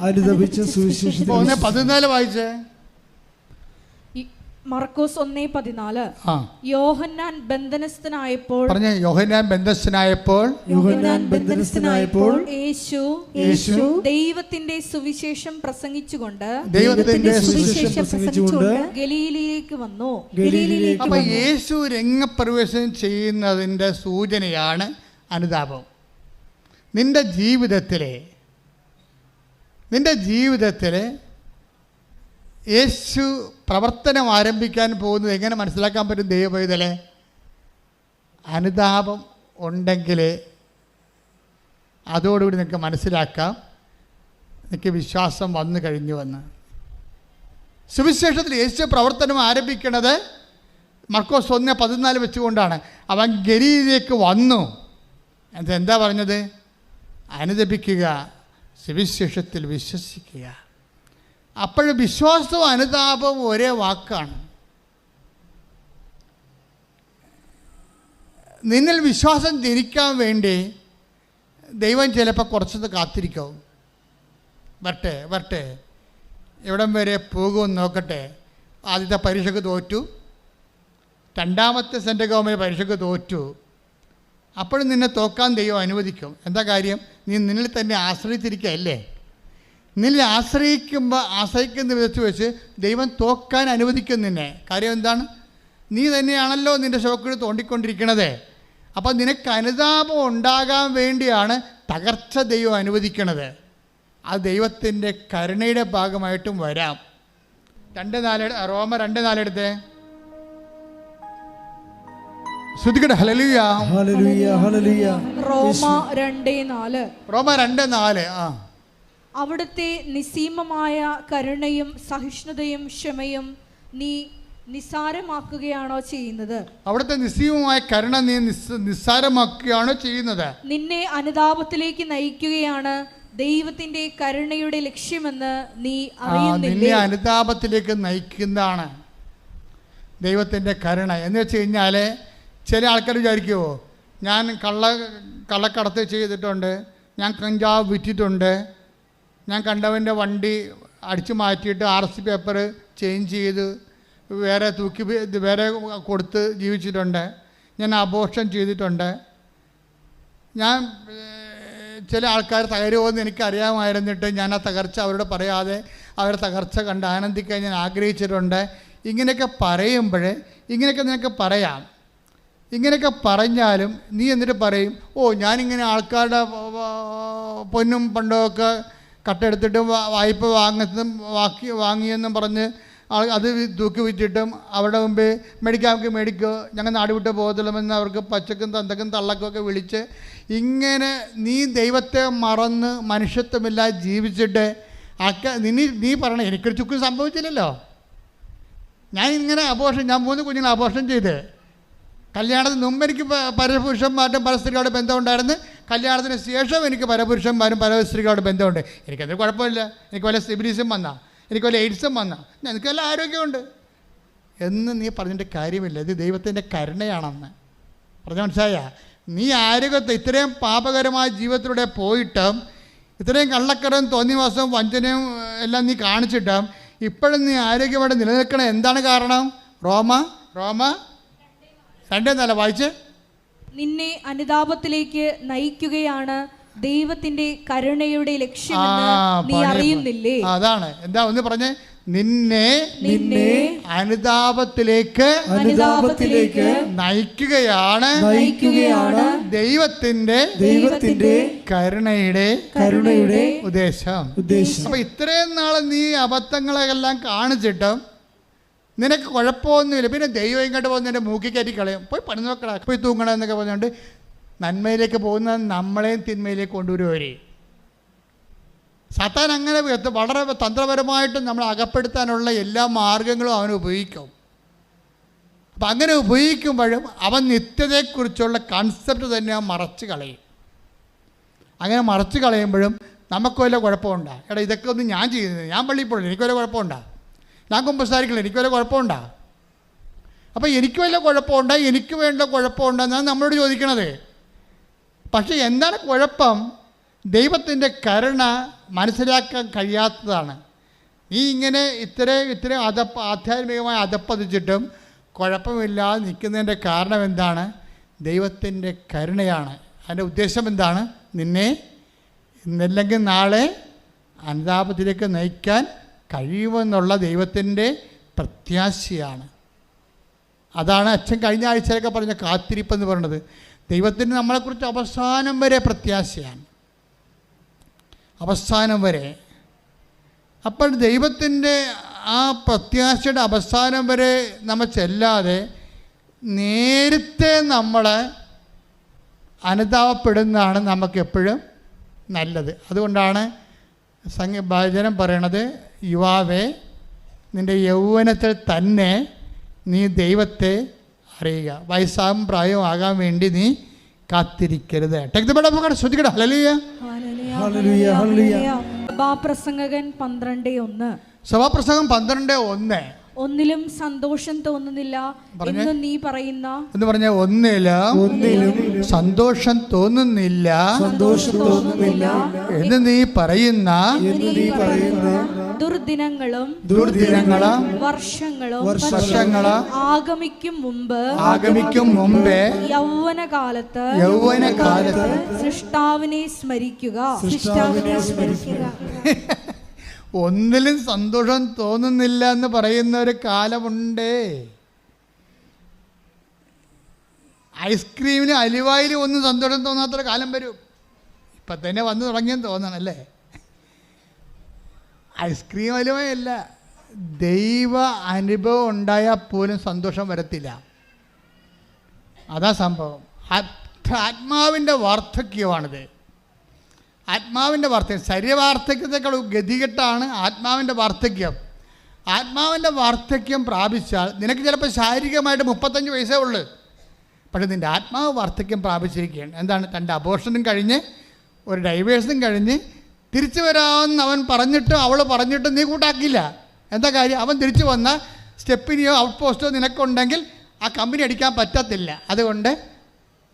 14 വായിച്ചേ. മർക്കോസ് 1:14. ആ യോഹന്നാൻ ബന്ധനസ്ഥനായപ്പോൾ പറഞ്ഞ യോഹന്നാൻ ബന്ധനസ്ഥനായപ്പോൾ യേശു ദൈവത്തിന്റെ സുവിശേഷം പ്രസംഗിച്ചുകൊണ്ട് ഗലീലയിലേക്ക് വന്നു. അപ്പൊ യേശു രംഗപ്രവേശനം ചെയ്യുന്നതിൻ്റെ സൂചനയാണ് അനുതാപം. നിന്റെ ജീവിതത്തിലെ യേശു പ്രവർത്തനം ആരംഭിക്കാൻ പോകുന്നത് എങ്ങനെ മനസ്സിലാക്കാൻ പറ്റും? ദൈവപൈതലെ അനുതാപം ഉണ്ടെങ്കിൽ അതോടുകൂടി നിങ്ങൾക്ക് മനസ്സിലാക്കാം എനിക്ക് വിശ്വാസം വന്നു കഴിഞ്ഞുവെന്ന്. സുവിശേഷത്തിൽ യേശു പ്രവർത്തനം ആരംഭിക്കുന്നത് മർക്കോസ് 1:14 വെച്ചുകൊണ്ടാണ്. അവൻ ഗലീലയിലേക്ക് വന്നു. എന്താ പറഞ്ഞത്? അനുദപിക്കുക, സുവിശേഷത്തിൽ വിശ്വസിക്കുക. അപ്പോൾ വിശ്വാസവും അനുതാപവും ഒരേ വാക്കാണ്. നിന്നിൽ വിശ്വാസം ജനിക്കാൻ വേണ്ടി ദൈവം ചിലപ്പോൾ കുറച്ചത് കാത്തിരിക്കും. വരട്ടെ എവിടം വരെ പോകുമെന്ന് നോക്കട്ടെ. ആദ്യത്തെ പരീക്ഷയ്ക്ക് തോറ്റു, രണ്ടാമത്തെ സെൻട്രൽ ഗവൺമെൻറ് പരീക്ഷയ്ക്ക് തോറ്റു. അപ്പോഴും നിന്നെ തോക്കാൻ ദൈവം അനുവദിക്കും. എന്താ കാര്യം? നീ നിന്നിൽ തന്നെ ആശ്രയിച്ചിരിക്കുകയല്ലേ. നിന്നിൽ ആശ്രയിക്കുന്ന വിധത്തിൽ വെച്ച് ദൈവം തോക്കാൻ അനുവദിക്കും നിന്നെ. കാര്യം എന്താണ്? നീ തന്നെയാണല്ലോ നിൻ്റെ ശോക്കുകൾ തോണ്ടിക്കൊണ്ടിരിക്കണത്. അപ്പം നിനക്ക് അനുതാപം ഉണ്ടാകാൻ വേണ്ടിയാണ് തകർച്ച ദൈവം അനുവദിക്കണത്. അത് ദൈവത്തിൻ്റെ കരുണയുടെ ഭാഗമായിട്ടും വരാം. 2:4 റോമർ 2:4 എടുത്തേ. ശ്രദ്ധിക്കട്ടെ. ഹല്ലേലൂയ ഹല്ലേലൂയ ഹല്ലേലൂയ. റോമ 2:4. അവിടുത്തെ നിസ്സീമമായ കരുണയും സഹിഷ്ണുതയും ക്ഷമയും നീ നിസ്സാരമാക്കുകയാണോ ചെയ്യുന്നത്? അവിടുത്തെ നിസ്സീമമായ കരുണ നീ നിസ്സാരമാക്കുകയാണോ ചെയ്യുന്നത്? നിന്നെ അനുതാപത്തിലേക്ക് നയിക്കുകയാണ് ദൈവത്തിന്റെ കരുണയുടെ ലക്ഷ്യമെന്ന് നീ അറിയുന്നില്ലേ? നിന്നെ അനുതാപത്തിലേക്ക് നയിക്കുന്നതാണ് ദൈവത്തിൻ്റെ കരുണ. എന്ന് വെച്ച് കഴിഞ്ഞാൽ ചില ആൾക്കാർ വിചാരിക്കുമോ, ഞാൻ കള്ളക്കടത്ത് ചെയ്തിട്ടുണ്ട്, ഞാൻ കഞ്ചാവ് വിറ്റിട്ടുണ്ട്, ഞാൻ കണ്ടവൻ്റെ വണ്ടി അടിച്ചു മാറ്റിയിട്ട് RC പേപ്പർ ചേഞ്ച് ചെയ്ത് വേറെ കൊടുത്ത് ജീവിച്ചിട്ടുണ്ട്, ഞാൻ അബോർഷൻ ചെയ്തിട്ടുണ്ട്, ഞാൻ ചില ആൾക്കാർ തകരുമെന്ന് എനിക്കറിയാമായിരുന്നിട്ട് ഞാൻ ആ തകർച്ച അവരോട് പറയാതെ അവരുടെ തകർച്ച കണ്ട് ആനന്ദിക്കാൻ ഞാൻ ആഗ്രഹിച്ചിട്ടുണ്ട്. ഇങ്ങനെയൊക്കെ പറയുമ്പോൾ ഇങ്ങനെയൊക്കെ നിനക്ക് പറയാം. ഇങ്ങനെയൊക്കെ പറഞ്ഞാലും നീ എന്നിട്ട് പറയും, ഞാനിങ്ങനെ ആൾക്കാരുടെ പൊന്നും പണ്ടമൊക്കെ കട്ടെടുത്തിട്ടും വായ്പ വാങ്ങിയെന്നും പറഞ്ഞ് അത് തൂക്കി വിറ്റിട്ടും അവരുടെ മുമ്പേ മേടിക്കോ ഞങ്ങൾ നാട് വിട്ട് പോകത്തില്ലെന്ന് അവർക്ക് പച്ചക്കും തന്തക്കും തള്ളക്കൊക്കെ വിളിച്ച് ഇങ്ങനെ നീ ദൈവത്തെ മറന്ന് മനുഷ്യത്വമില്ലാതെ ജീവിച്ചിട്ട് നീ പറയണേ എനിക്കൊരു ചുക്കും സംഭവിച്ചില്ലല്ലോ. ഞാൻ 3 കുഞ്ഞുങ്ങളെ അബോർഷൻ ചെയ്ത് കല്യാണത്തിന് മുമ്പ് എനിക്ക് പരപുരുഷന്മാരുടെ പരസ്ത്രീകളുടെ ബന്ധമുണ്ടായിരുന്നു. കല്യാണത്തിന് ശേഷം എനിക്ക് പരപുരുഷന്മാരും പരസ്ത്രീകളുടെ ബന്ധമുണ്ട്. എനിക്കതിന് കുഴപ്പമില്ല. എനിക്ക് വല്ല സിബിലിസും വന്നാൽ, എനിക്ക് വല്ല എയ്ഡ്സും വന്നാൽ, എനിക്ക് വല്ല ആരോഗ്യമുണ്ട് എന്ന് നീ പറഞ്ഞിട്ട് കാര്യമില്ല. ഇത് ദൈവത്തിൻ്റെ കരുണയാണെന്ന് പറഞ്ഞ മനസ്സിലായ? നീ ആരോഗ്യത്തെ ഇത്രയും പാപകരമായ ജീവിതത്തിലൂടെ പോയിട്ടും ഇത്രയും കള്ളക്കടവും തോന്നിവാസവും വഞ്ചനയും എല്ലാം നീ കാണിച്ചിട്ടും ഇപ്പോഴും നീ ആരോഗ്യമായിട്ട് നിലനിൽക്കണം. എന്താണ് കാരണം? റോമ 2:4 വായിച്ച്. നിന്നെ അനുതാപത്തിലേക്ക് നയിക്കുകയാണ് ദൈവത്തിന്റെ കരുണയുടെ ലക്ഷ്യമെന്ന് നീ അറിയുന്നില്ലേ? അതാണ്. എന്താ ഒന്ന് പറഞ്ഞേ. നിന്നെ അനുതാപത്തിലേക്ക് നയിക്കുകയാണ് ദൈവത്തിന്റെ കരുണയുടെ ഉദ്ദേശം. അപ്പൊ ഇത്രയും നാളെ നീ അബദ്ധങ്ങളെല്ലാം കാണിച്ചിട്ടും നിനക്ക് കുഴപ്പമൊന്നുമില്ല. പിന്നെ ദൈവം ഇങ്ങോട്ട് പോകുന്ന എൻ്റെ മൂക്കി കയറ്റി കളയും. പോയി പണി നോക്കടാ, പോയി തൂങ്ങണം എന്നൊക്കെ പറഞ്ഞുകൊണ്ട് നന്മയിലേക്ക് പോകുന്ന നമ്മളെയും തിന്മയിലേക്ക് കൊണ്ടുവരുവരെ. സാത്താൻ അങ്ങനെ വളരെ തന്ത്രപരമായിട്ട് നമ്മൾ അകപ്പെടുത്താനുള്ള എല്ലാ മാർഗങ്ങളും അവൻ ഉപയോഗിക്കും. അപ്പം അങ്ങനെ ഉപയോഗിക്കുമ്പോഴും അവൻ നിത്യതയെക്കുറിച്ചുള്ള കൺസെപ്റ്റ് തന്നെ അവൻ മറച്ച് കളയും. അങ്ങനെ മറച്ച് കളയുമ്പോഴും നമുക്ക് വല്ല കുഴപ്പമുണ്ടോ? എടാ ഇതൊക്കെ ഒന്നും ഞാൻ ചെയ്യുന്നത്, ഞാൻ പള്ളിയിൽ പോകണം, എനിക്ക് വല്ല കുഴപ്പമുണ്ടോ? ഞാൻ കുമ്പസാരിക്കില്ല, എനിക്ക് വല്ല കുഴപ്പമുണ്ടോ? അപ്പോൾ എനിക്ക് വല്ല കുഴപ്പമുണ്ടോ, എനിക്ക് വേണ്ട കുഴപ്പമുണ്ടോ എന്നാണ് നമ്മളോട് ചോദിക്കണത്. പക്ഷേ എന്താണ് കുഴപ്പം? ദൈവത്തിൻ്റെ കരുണ മനസ്സിലാക്കാൻ കഴിയാത്തതാണ്. നീ ഇങ്ങനെ ഇത്രയും ആധ്യാത്മികമായി അതപ്പതിച്ചിട്ടും കുഴപ്പമില്ലാതെ നിൽക്കുന്നതിൻ്റെ കാരണം എന്താണ്? ദൈവത്തിൻ്റെ കരുണയാണ്. അതിൻ്റെ ഉദ്ദേശം എന്താണ്? നിന്നെ ഇന്നല്ലെങ്കിൽ നാളെ അനുതാപത്തിലേക്ക് നയിക്കാൻ കഴിയുമെന്നുള്ള ദൈവത്തിൻ്റെ പ്രത്യാശയാണ്. അതാണ് അച്ഛൻ കഴിഞ്ഞ ആഴ്ചയിലൊക്കെ പറഞ്ഞ കാത്തിരിപ്പെന്ന് പറയുന്നത്. ദൈവത്തിന് നമ്മളെക്കുറിച്ച് അവസാനം വരെ പ്രത്യാശയാണ്, അവസാനം വരെ. അപ്പോൾ ദൈവത്തിൻ്റെ ആ പ്രത്യാശയുടെ അവസാനം വരെ നമ്മൾ ചെല്ലാതെ നേരത്തെ നമ്മൾ അനുതാപപ്പെടുന്നതാണ് നമുക്കെപ്പോഴും നല്ലത്. അതുകൊണ്ടാണ് ഭജനം പറയണത്, യുവാവേ നിൻ്റെ യൗവനത്തിൽ തന്നെ നീ ദൈവത്തെ അറിയുക, വയസ്സാകും പ്രായവും ആകാൻ വേണ്ടി നീ കാത്തിരിക്കരുത്. ശ്രദ്ധിക്കട്ടെ. ഹല്ലേലൂയ, ഹല്ലേലൂയ, ഹല്ലേലൂയ. സഭാപ്രസംഗകൻ 12:1. സഭാപ്രസംഗം 12:1. ഒന്നിലും സന്തോഷം തോന്നുന്നില്ല എന്ന് നീ പറയുന്ന എന്ന് പറഞ്ഞ ഒന്നിലും സന്തോഷം തോന്നുന്നില്ല എന്ന് നീ പറയുന്ന ദുർദിനങ്ങളും വർഷങ്ങളും ആഗമിക്കും മുമ്പേ യൗവനകാലത്ത് സൃഷ്ടാവിനെ സ്മരിക്കുക. ഒന്നിലും സന്തോഷം തോന്നുന്നില്ല എന്ന് പറയുന്ന ഒരു കാലമുണ്ട്. ഐസ്ക്രീമിന് അലുവായിലും ഒന്നും സന്തോഷം തോന്നാത്തൊരു കാലം വരും. ഇപ്പം തന്നെ വന്നു തുടങ്ങിയെന്ന് തോന്നണല്ലേ. ഐസ്ക്രീം അലുവയല്ല, ദൈവ അനുഭവം ഉണ്ടായാൽ പോലും സന്തോഷം വരത്തില്ല. അതാ സംഭവം. ആത്മാവിൻ്റെ വാർദ്ധക്യമാണിത്. ആത്മാവിൻ്റെ വാർദ്ധക്യം, ശരീരവാർദ്ധക്യത്തെക്കാൾ ഗതികെട്ടാണ് ആത്മാവിൻ്റെ വാർദ്ധക്യം. ആത്മാവിൻ്റെ വാർദ്ധക്യം പ്രാപിച്ചാൽ നിനക്ക് ചിലപ്പോൾ ശാരീരികമായിട്ട് 35 വയസ്സേ ഉള്ളൂ, പക്ഷേ നിൻ്റെ ആത്മാവ് വാർദ്ധക്യം പ്രാപിച്ചിരിക്കുകയാണ്. എന്താണ്? തൻ്റെ അബോർഷനും കഴിഞ്ഞ് ഒരു ഡൈവേഴ്സും കഴിഞ്ഞ് തിരിച്ചു വരാമെന്ന് അവൻ പറഞ്ഞിട്ടും അവൾ പറഞ്ഞിട്ടും നീ കൂട്ടാക്കില്ല. എന്താ കാര്യം? അവൻ തിരിച്ചു വന്ന സ്റ്റെപ്പിനെയോ ഔട്ട് പോസ്റ്റോ നിനക്കുണ്ടെങ്കിൽ ആ കമ്പനി അടിക്കാൻ പറ്റത്തില്ല. അതുകൊണ്ട്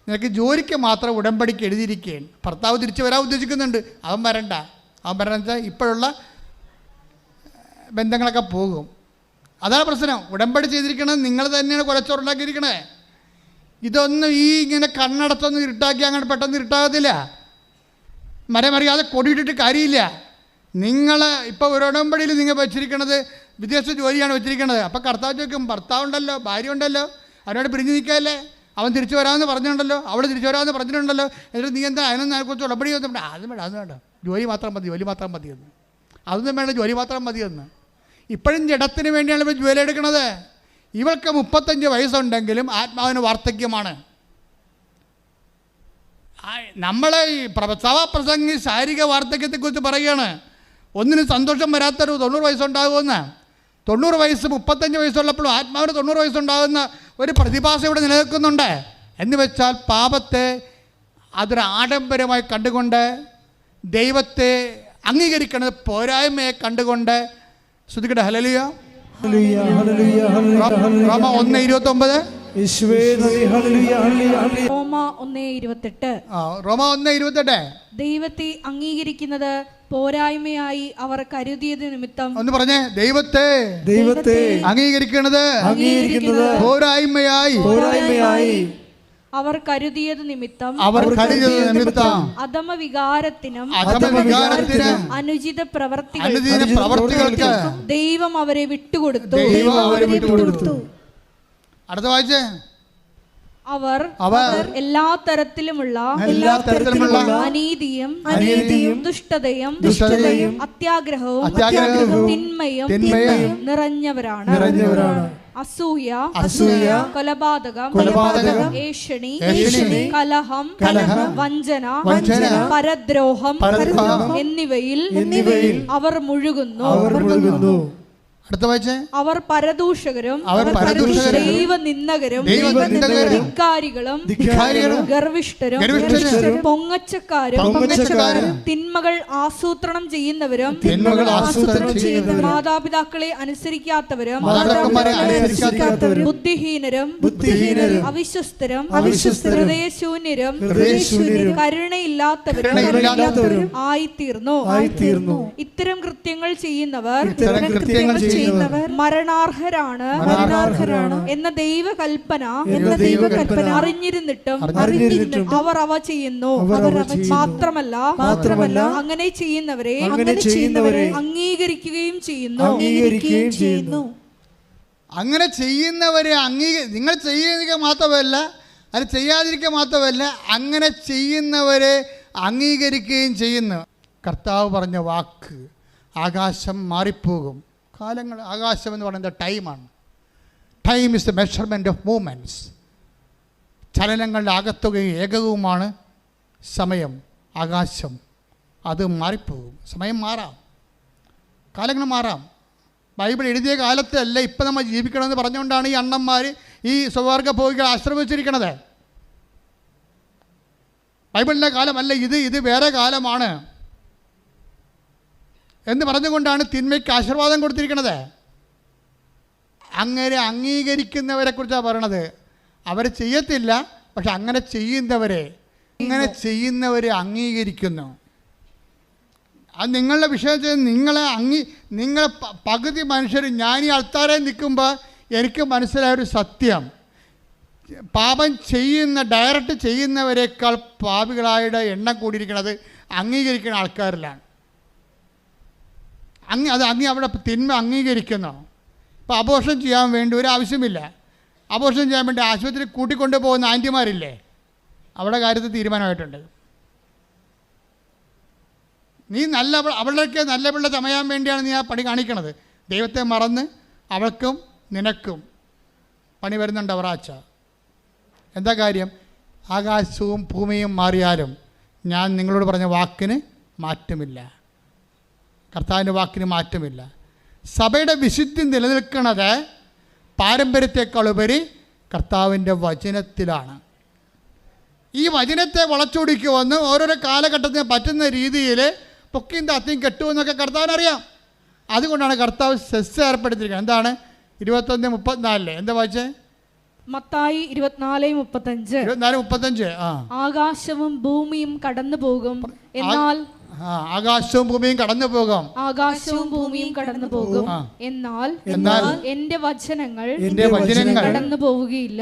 നിനക്ക് ജോലിക്ക് മാത്രം ഉടമ്പടിക്ക് എഴുതിയിരിക്കുകയാണ്. ഭർത്താവ് തിരിച്ചു വരാൻ ഉദ്ദേശിക്കുന്നുണ്ട്, അവൻ വരണ്ട. അവൻ വരണമെന്ന് വെച്ചാൽ ഇപ്പോഴുള്ള ബന്ധങ്ങളൊക്കെ പോകും. അതാണ് പ്രശ്നം. ഉടമ്പടി ചെയ്തിരിക്കണത് നിങ്ങൾ തന്നെയാണ് കുലച്ചോറുണ്ടാക്കിയിരിക്കണേ. ഇതൊന്നും ഇങ്ങനെ കണ്ണടത്തൊന്നും ഇരുട്ടാക്കി അങ്ങനെ പെട്ടെന്ന് ഇരുട്ടാകത്തില്ല. മരമറിയാതെ കൊടിയിട്ടിട്ട് കാര്യമില്ല. നിങ്ങൾ ഇപ്പോൾ ഒരു ഉടമ്പടിയിൽ നിങ്ങൾ വെച്ചിരിക്കണത് വിദേശ ജോലിയാണ് വെച്ചിരിക്കണത്. അപ്പോൾ കർത്താവ് ചോദിക്കും, ഭർത്താവുണ്ടല്ലോ, ഭാര്യ ഉണ്ടല്ലോ, അവരോട് പിരിഞ്ഞു നിൽക്കാമല്ലേ, അവൻ തിരിച്ചു വരാമെന്ന് പറഞ്ഞിട്ടുണ്ടല്ലോ, അവൾ തിരിച്ചു വരാമെന്ന് പറഞ്ഞിട്ടുണ്ടല്ലോ, എന്നിട്ട് നീ എന്താ അതിനൊന്നും അതിനെക്കുറിച്ച് ഉടമ്പടി ഒന്നും അതും വേണ്ട, ജോലി മാത്രം മതിയെന്ന്. അതൊന്നും വേണ്ട, ജോലി മാത്രം മതിയെന്ന്. ഇപ്പോഴും ജഡത്തിന് വേണ്ടിയാണ് ഇവർ ജോലി എടുക്കുന്നത്. ഇവൾക്ക് 35 വയസ്സുണ്ടെങ്കിലും ആത്മാവിന് വാർദ്ധക്യമാണ്. നമ്മളെ ഈ സഭാപ്രസംഗി ശാരീരിക വാർദ്ധക്യത്തെക്കുറിച്ച് പറയുകയാണ്. ഒന്നിനും സന്തോഷം വരാത്തൊരു 90 വയസ്സുണ്ടാകുമെന്ന്. 90 വയസ്സ് 35 വയസ്സുള്ളപ്പോഴും ആത്മാവിന് 90 വയസ്സുണ്ടാകുന്ന ഒരു പ്രതിഭാസം ഇവിടെ നിലനിൽക്കുന്നുണ്ട്. എന്ന് വെച്ചാൽ പാപത്തെ അതൊരു ആഡംബരമായി കണ്ടുകൊണ്ട്, ദൈവത്തെ അംഗീകരിക്കുന്നത് പോരായ്മയെ കണ്ടുകൊണ്ട്. ശ്രദ്ധിക്കട്ടെ. ഹല്ലേലൂയ, റോമ 1:29. റോമ 1:28. ദൈവത്തെ അംഗീകരിക്കുന്നത് പോരായ്മയായി അവർ കരുതിയത് നിമിത്തം. ഒന്ന് പറഞ്ഞേ, ദൈവത്തെ അംഗീകരിക്കുന്നത് പോരായ്മയായി അവർ കരുതിയത് നിമിത്തം അധമവികാരത്തിനും അനുചിത പ്രവർത്തികൾക്ക് ദൈവം അവരെ വിട്ടുകൊടുത്തു. അടുത്ത വായിച്ചേ. അവർ എല്ലാ തരത്തിലുമുള്ള അനീതിയും ദുഷ്ടതയും അത്യാഗ്രഹവും തിന്മയും നിറഞ്ഞവരാണ്. അസൂയ, കൊലപാതകം, ഏഷണി, കലഹം, വഞ്ചന, പരദ്രോഹം എന്നിവയിൽ അവർ മുഴുകുന്നു. അടുത്ത വായിച്ചേ. അവർ പരദൂഷകരും ദൈവനിന്ദകരും ധിക്കാരികളും ഗർവിഷ്ഠരും പൊങ്ങച്ചക്കാരും തിന്മകൾ ആസൂത്രണം ചെയ്യുന്നവരും മാതാപിതാക്കളെ അനുസരിക്കാത്തവരും ബുദ്ധിഹീനരും അവിശ്വസ്തരും ഹൃദയശൂന്യരും കരുണയില്ലാത്തവരും ആയിത്തീർന്നു. ഇത്തരം കൃത്യങ്ങൾ ചെയ്യുന്നവർ മരണാർഹരാണ് എന്ന ദൈവകൽപ്പന അറിഞ്ഞിരുന്നിട്ടും അവർ അവ ചെയ്യുന്നു. മാത്രമല്ല അങ്ങനെ ചെയ്യുന്നവരെ അംഗീകരിക്കുകയും ചെയ്യുന്നു. അങ്ങനെ ചെയ്യുന്നവരെ നിങ്ങൾ ചെയ്യുക മാത്രമല്ല, അത് ചെയ്യാതിരിക്കുക മാത്രമല്ല, അങ്ങനെ ചെയ്യുന്നവരെ അംഗീകരിക്കുകയും ചെയ്യുന്നു. കർത്താവ് പറഞ്ഞ വാക്ക്, ആകാശം മാറിപ്പോകും. കാലങ്ങൾ, ആകാശം എന്ന് പറയുന്നത് ടൈമാണ്. Time is the measurement of movements. ചലനങ്ങളുടെ ആകത്തുകയും ഏകവുമാണ് സമയം. ആകാശം അത് മാറിപ്പോകും. സമയം മാറാം, കാലങ്ങൾ മാറാം. ബൈബിൾ എഴുതിയ കാലത്തല്ല ഇപ്പം നമ്മൾ ജീവിക്കണമെന്ന് പറഞ്ഞുകൊണ്ടാണ് ഈ അണ്ണന്മാർ ഈ സ്വർഗ്ഗ ഭോഗികൾ ആശ്രമിച്ചിരിക്കണത്. ബൈബിളിൻ്റെ കാലമല്ല ഇത് വേറെ കാലമാണ് എന്ന് പറഞ്ഞുകൊണ്ടാണ് തിന്മയ്ക്ക് ആശീർവാദം കൊടുത്തിരിക്കുന്നത്. അങ്ങനെ അംഗീകരിക്കുന്നവരെ കുറിച്ചാണ് പറയണത്. അവർ ചെയ്യത്തില്ല, പക്ഷെ അങ്ങനെ ചെയ്യുന്നവരെ അംഗീകരിക്കുന്നു. അത് നിങ്ങളുടെ വിഷയത്തിൽ നിങ്ങളെ പകുതി മനുഷ്യർ, ഞാൻ ഈ ആൾക്കാരെ നിൽക്കുമ്പോൾ എനിക്ക് മനസ്സിലായൊരു സത്യം, പാപം ഡയറക്റ്റ് ചെയ്യുന്നവരെക്കാൾ പാപികളായുടെ എണ്ണം കൂടിയിരിക്കുന്നത് അംഗീകരിക്കുന്ന ആൾക്കാരിലാണ്. അവിടെ തിന്മ അംഗീകരിക്കുന്നു. ഇപ്പോൾ അബോർഷൻ ചെയ്യാൻ വേണ്ടി ഒരു ആവശ്യമില്ല. അബോർഷൻ ചെയ്യാൻ വേണ്ടി ആശുപത്രി കൂട്ടിക്കൊണ്ടു പോകുന്ന ആൻറ്റിമാരില്ലേ, അവിടെ കാര്യത്തിൽ തീരുമാനമായിട്ടുണ്ട്. നീ അവളുടെയൊക്കെ നല്ല പിള്ള ചമയാൻ വേണ്ടിയാണ് നീ ആ പണി കാണിക്കണത്. ദൈവത്തെ മറന്ന് അവൾക്കും നിനക്കും പണി വരുന്നുണ്ട് അവറാച്ച. എന്താ കാര്യം? ആകാശവും ഭൂമിയും മാറിയാലും ഞാൻ നിങ്ങളോട് പറഞ്ഞ വാക്കിന് മാറ്റമില്ല. കർത്താവിൻ്റെ വാക്കിന് മാറ്റമില്ല. സഭയുടെ വിശുദ്ധി നിലനിൽക്കുന്നത് പാരമ്പര്യത്തെക്കാളുപരി കർത്താവിൻ്റെ വചനത്തിലാണ്. ഈ വചനത്തെ വളച്ചൊടിക്കുമെന്ന് ഓരോരോ കാലഘട്ടത്തിന് പറ്റുന്ന രീതിയിൽ പൊക്കിയും താത്തിയും കെട്ടുമെന്നൊക്കെ കർത്താവിനറിയാം. അതുകൊണ്ടാണ് കർത്താവ് സെസ് ഏർപ്പെടുത്തിയിരിക്കുന്നത്. എന്താണ്? 21:34 എന്താ വായിച്ചേ? മത്തായി 24:35. ആകാശവും ഭൂമിയും കടന്നു പോകും, എന്നാൽ ആകാശവും ഭൂമിയും കടന്നു പോകും, എന്നാൽ എന്റെ വചനങ്ങൾ കടന്നു പോവുകയില്ല.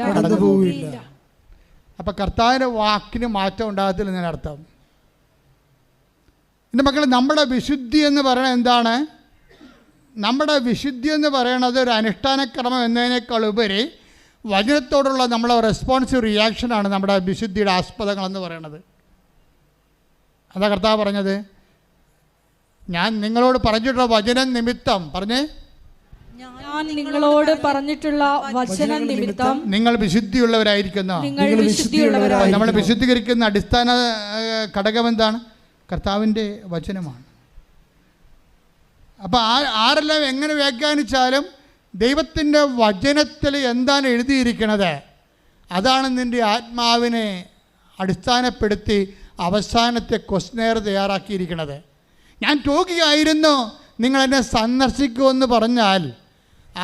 അപ്പം കർത്താവിൻ്റെ വാക്കിന് മാറ്റം ഉണ്ടാകത്തില്ല എന്നർത്ഥം. എൻ്റെ മക്കളെ, നമ്മുടെ വിശുദ്ധി എന്ന് പറയുന്നത് എന്താണ്? നമ്മുടെ വിശുദ്ധി എന്ന് പറയുന്നത് ഒരു അനുഷ്ഠാനക്രമം എന്നതിനേക്കാൾ ഉപരി വചനത്തോടുള്ള നമ്മളെ റെസ്പോൺസീവ് റിയാക്ഷനാണ് നമ്മുടെ വിശുദ്ധിയുടെ ആസ്പദങ്ങളെന്ന് പറയുന്നത്. അതാ കർത്താവ് പറഞ്ഞത്, ഞാൻ നിങ്ങളോട് പറഞ്ഞിട്ടുള്ള വചനം നിമിത്തം നിങ്ങൾ വിശുദ്ധിയുള്ളവരായിരിക്കുന്നു. നമ്മൾ വിശുദ്ധീകരിക്കുന്ന അടിസ്ഥാന ഘടകം എന്താണ്? കർത്താവിൻ്റെ വചനമാണ്. അപ്പോൾ ആരെല്ലാം എങ്ങനെ വ്യാഖ്യാനിച്ചാലും ദൈവത്തിൻ്റെ വചനത്തിൽ എന്താണ് എഴുതിയിരിക്കുന്നത് അതാണ് നിൻ്റെ ആത്മാവിനെ അടിസ്ഥാനപ്പെടുത്തി അവസാനത്തെ ക്വസ്റ്റ്യനെയർ തയ്യാറാക്കിയിരിക്കുന്നത്. ഞാൻ രോഗിയായിരുന്നു, നിങ്ങളെന്നെ സന്ദർശിക്കുമെന്ന് പറഞ്ഞാൽ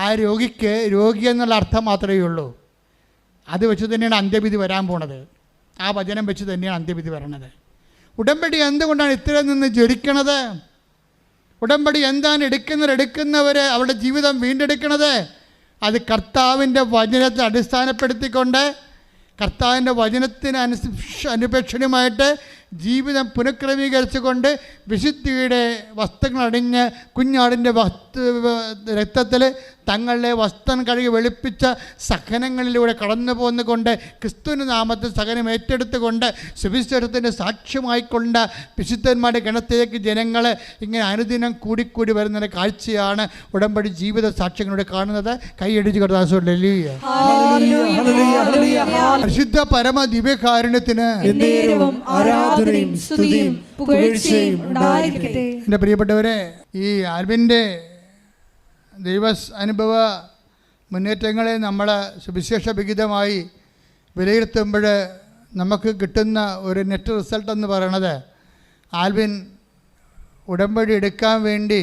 ആ രോഗിക്ക് രോഗി എന്നുള്ള അർത്ഥം മാത്രമേ ഉള്ളൂ. അത് വെച്ച് തന്നെയാണ് അന്ത്യവിധി വരാൻ പോണത്. ആ വചനം വെച്ച് തന്നെയാണ് അന്ത്യവിധി വരണത്. ഉടമ്പടി എന്തുകൊണ്ടാണ് ഇത്രയും നിന്ന് ജ്വലിക്കണത്? ഉടമ്പടി എന്താണ് എടുക്കുന്നവർ അവരുടെ ജീവിതം വീണ്ടെടുക്കണത്? അത് കർത്താവിൻ്റെ വചനത്തെ അടിസ്ഥാനപ്പെടുത്തിക്കൊണ്ട് കർത്താവിൻ്റെ വചനത്തിന് അനുപേക്ഷണീയമായിട്ട് ജീവിതം പുനഃക്രമീകരിച്ചുകൊണ്ട് വിശുദ്ധിയുടെ വസ്ത്രങ്ങളണിഞ്ഞ് കുഞ്ഞാടിൻ്റെ രക്തത്തിൽ തങ്ങളുടെ വസ്ത്രം കഴുകി വെളുപ്പിച്ച സഹനങ്ങളിലൂടെ കടന്നു പോന്നുകൊണ്ട് ക്രിസ്തുവിൻ്റെ നാമത്തിൽ സഹനം ഏറ്റെടുത്തുകൊണ്ട് സുവിശേഷത്തിൻ്റെ സാക്ഷ്യമായിക്കൊണ്ട് വിശുദ്ധന്മാരുടെ ഗണത്തിലേക്ക് ജനങ്ങൾ ഇങ്ങനെ അനുദിനം കൂടിക്കൂടി വരുന്ന കാഴ്ചയാണ് ഉടമ്പടി ജീവിത സാക്ഷ്യങ്ങളോട് കാണുന്നത്. കൈയടിച്ച് കർത്താവേ, പരിശുദ്ധ പരമ ദിവ്യകാരുണ്യത്തിന് എൻ്റെ പ്രിയപ്പെട്ടവരെ, ഈ ആൽബിൻ്റെ ദൈവ അനുഭവ മുന്നേറ്റങ്ങളെ നമ്മൾ സുവിശേഷ വിഹിതമായി വിലയിരുത്തുമ്പോൾ നമുക്ക് കിട്ടുന്ന ഒരു നെറ്റ് റിസൾട്ട് എന്ന് പറയണത്, ആൽവിൻ ഉടമ്പടി എടുക്കാൻ വേണ്ടി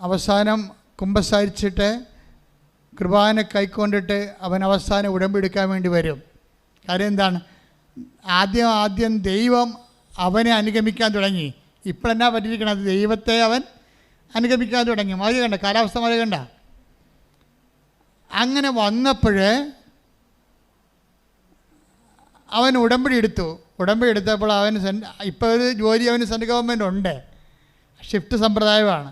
അവസാനം കുമ്പസാരിച്ചിട്ട് കൃപാന കൈക്കൊണ്ടിട്ട് അവൻ അവസാനം ഉടമ്പടി എടുക്കാൻ വേണ്ടി വരും. കാര്യം എന്താണ്? ആദ്യം ദൈവം അവനെ അനുഗമിക്കാൻ തുടങ്ങി. ഇപ്പോഴെന്നാ പറ്റിയിരിക്കണത്? ദൈവത്തെ അവൻ അനുഗമിക്കാൻ തുടങ്ങി. മഴ കണ്ട, കാലാവസ്ഥ മഴ കണ്ട. അങ്ങനെ വന്നപ്പോൾ അവൻ ഉടമ്പടി എടുത്തു. ഉടമ്പടി എടുത്തപ്പോൾ അവന് ഇപ്പോൾ ഒരു ജോലി അവന് സെൻട്രൽ ഗവൺമെൻറ് ഉണ്ട്, ഷിഫ്റ്റ് സമ്പ്രദായമാണ്.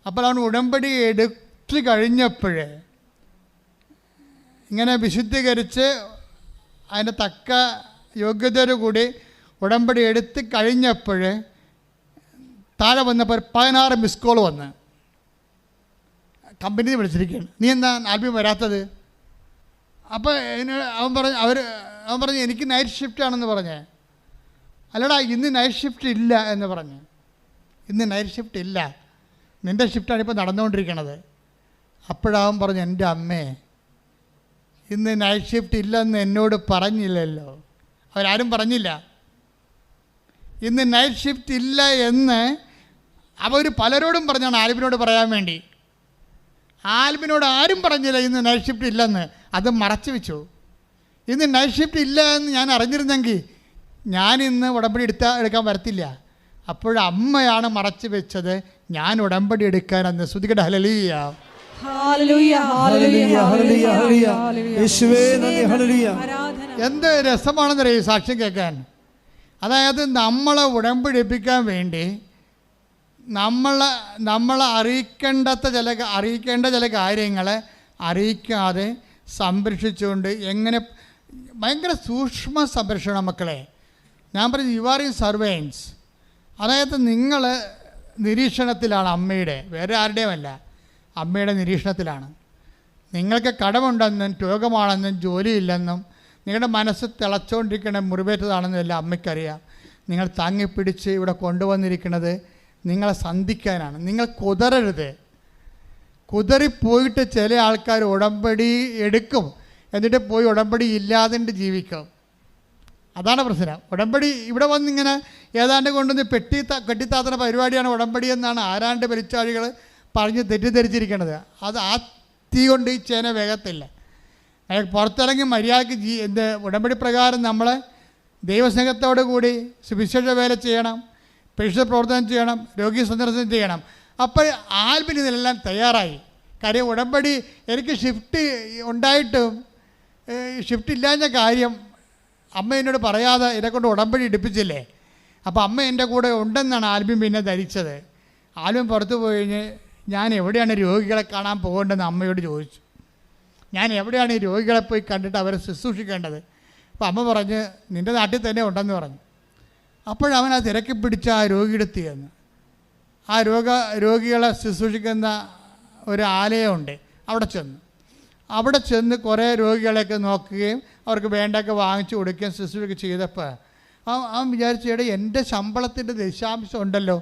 അപ്പോൾ അവൻ ഉടമ്പടി എടുത്ത് കഴിഞ്ഞപ്പോൾ ഇങ്ങനെ വിശുദ്ധീകരിച്ച് അതിൻ്റെ തക്ക യോഗ്യതയോടുകൂടി ഉടമ്പടി എടുത്ത് കഴിഞ്ഞപ്പോൾ താഴെ വന്നപ്പോൾ 16 മിസ് കോൾ വന്ന് കമ്പനി വിളിച്ചിരിക്കുകയാണ്. നീ എന്താ ആൽബിൻ വരാത്തത്? അപ്പോൾ അവൻ പറഞ്ഞു എനിക്ക് നൈറ്റ് ഷിഫ്റ്റ് ആണെന്ന് പറഞ്ഞേ. അല്ലടാ, ഇന്ന് നൈറ്റ് ഷിഫ്റ്റ് ഇല്ല എന്ന് പറഞ്ഞ്. ഇന്ന് നൈറ്റ് ഷിഫ്റ്റ് ഇല്ല, നിൻ്റെ ഷിഫ്റ്റാണ് ഇപ്പോൾ നടന്നുകൊണ്ടിരിക്കണത്. അപ്പോഴവൻ പറഞ്ഞു, എൻ്റെ അമ്മേ, ഇന്ന് നൈറ്റ് ഷിഫ്റ്റ് ഇല്ലെന്ന് എന്നോട് പറഞ്ഞില്ലല്ലോ. അവരാരും പറഞ്ഞില്ല. ഇന്ന് നൈറ്റ് ഷിഫ്റ്റ് ഇല്ല എന്ന് അവർ പലരോടും പറഞ്ഞാണ് ആൽബിനോട് പറയാൻ വേണ്ടി. ആൽബിനോട് ആരും പറഞ്ഞില്ല ഇന്ന് നൈറ്റ് ഷിഫ്റ്റ് ഇല്ലെന്ന്. അത് മറച്ചു വെച്ചു. ഇന്ന് നൈറ്റ് ഷിഫ്റ്റ് ഇല്ല എന്ന് ഞാൻ അറിഞ്ഞിരുന്നെങ്കിൽ ഞാനിന്ന് ഉടമ്പടി എടുക്കാൻ വരത്തില്ല. അപ്പോഴമ്മയാണ് മറച്ചു വെച്ചത്. ഞാൻ ഉടമ്പടി എടുക്കാനെന്ന്. ശ്രുതികട ഹല്ലേലൂയ. എന്ത് രസമാണെന്നറിയാം സാക്ഷ്യം കേൾക്കാൻ. അതായത് നമ്മളെ ഉടമ്പടിപ്പിക്കാൻ വേണ്ടി നമ്മളെ അറിയിക്കേണ്ട ചില കാര്യങ്ങളെ അറിയിക്കാതെ സംരക്ഷിച്ചുകൊണ്ട് എങ്ങനെ ഭയങ്കര സൂക്ഷ്മ സംരക്ഷണം. മക്കളെ, ഞാൻ പറഞ്ഞു, യു ആർ ഇൻ സർവൈൻസ്. അതായത് നിങ്ങൾ നിരീക്ഷണത്തിലാണ് അമ്മയുടെ, വേറെ ആരുടെയുമല്ല, അമ്മയുടെ നിരീക്ഷണത്തിലാണ്. നിങ്ങൾക്ക് കടമുണ്ടെന്നും രോഗമാണെന്നും ജോലിയില്ലെന്നും നിങ്ങളുടെ മനസ്സ് തിളച്ചുകൊണ്ടിരിക്കണ മുറിവേറ്റതാണെന്നും എല്ലാം അമ്മയ്ക്കറിയാം. നിങ്ങൾ താങ്ങിപ്പിടിച്ച് ഇവിടെ കൊണ്ടുവന്നിരിക്കുന്നത് നിങ്ങളെ സന്ധിക്കാനാണ്. നിങ്ങൾ കുതറരുത്. കുതറിപ്പോയിട്ട് ചില ആൾക്കാർ ഉടമ്പടി എടുക്കും, എന്നിട്ട് പോയി ഉടമ്പടി ഇല്ലാതെ ജീവിക്കും. അതാണ് പ്രശ്നം. ഉടമ്പടി ഇവിടെ വന്നിങ്ങനെ ഏതാണ്ട് കൊണ്ടുവന്ന് കെട്ടിത്താത്തുന്ന പരിപാടിയാണ് ഉടമ്പടി എന്നാണ് ആരാണ്ട് പെരിച്ചാഴികൾ പറഞ്ഞ് തെറ്റിദ്ധരിച്ചിരിക്കുന്നത്. അത് ആ തീ കൊണ്ട് ഈ ചേന വേഗത്തില്ല. പുറത്തിറങ്ങി മര്യാദയ്ക്ക് ഉടമ്പടി പ്രകാരം നമ്മൾ ദൈവസ്നേഹത്തോടു കൂടി സുവിശേഷ വേല ചെയ്യണം, പരിശുദ്ധ പ്രവർത്തനം ചെയ്യണം, രോഗി സന്ദർശനം ചെയ്യണം. അപ്പോൾ ആൽബിൻ ഇതിനെല്ലാം തയ്യാറായി. കാര്യം ഉടമ്പടി എനിക്ക് ഷിഫ്റ്റ് ഉണ്ടായിട്ടും ഷിഫ്റ്റ് ഇല്ലാഞ്ഞ കാര്യം അമ്മ എന്നോട് പറയാതെ എന്നെക്കൊണ്ട് ഉടമ്പടി എടുപ്പിച്ചില്ലേ. അപ്പോൾ അമ്മ എൻ്റെ കൂടെ ഉണ്ടെന്നാണ് ആൽബിൻ പിന്നെ ധരിച്ചത്. ആൽബിൻ പുറത്ത് പോയി കഴിഞ്ഞ് ഞാൻ എവിടെയാണ് രോഗികളെ കാണാൻ പോകേണ്ടതെന്ന് അമ്മയോട് ചോദിച്ചു. ഞാൻ എവിടെയാണ് ഈ രോഗികളെ പോയി കണ്ടിട്ട് അവരെ ശുശ്രൂഷിക്കേണ്ടത്? അപ്പോൾ അമ്മ പറഞ്ഞ് നിൻ്റെ നാട്ടിൽ തന്നെ ഉണ്ടെന്ന് പറഞ്ഞു. അപ്പോഴവൻ ആ തിരക്കി പിടിച്ച ആ രോഗിയുടെ എത്തിയെന്ന്. ആ രോഗികളെ ശുശ്രൂഷിക്കുന്ന ഒരു ആലയമുണ്ട്, അവിടെ ചെന്ന് കുറേ രോഗികളെയൊക്കെ നോക്കുകയും അവർക്ക് വേണ്ടതൊക്കെ വാങ്ങിച്ചു കൊടുക്കുകയും ശുശ്രൂഷ ചെയ്തപ്പോൾ അവൻ വിചാരിച്ചേടെ എൻ്റെ ശമ്പളത്തിൻ്റെ ദശാംശം ഉണ്ടല്ലോ,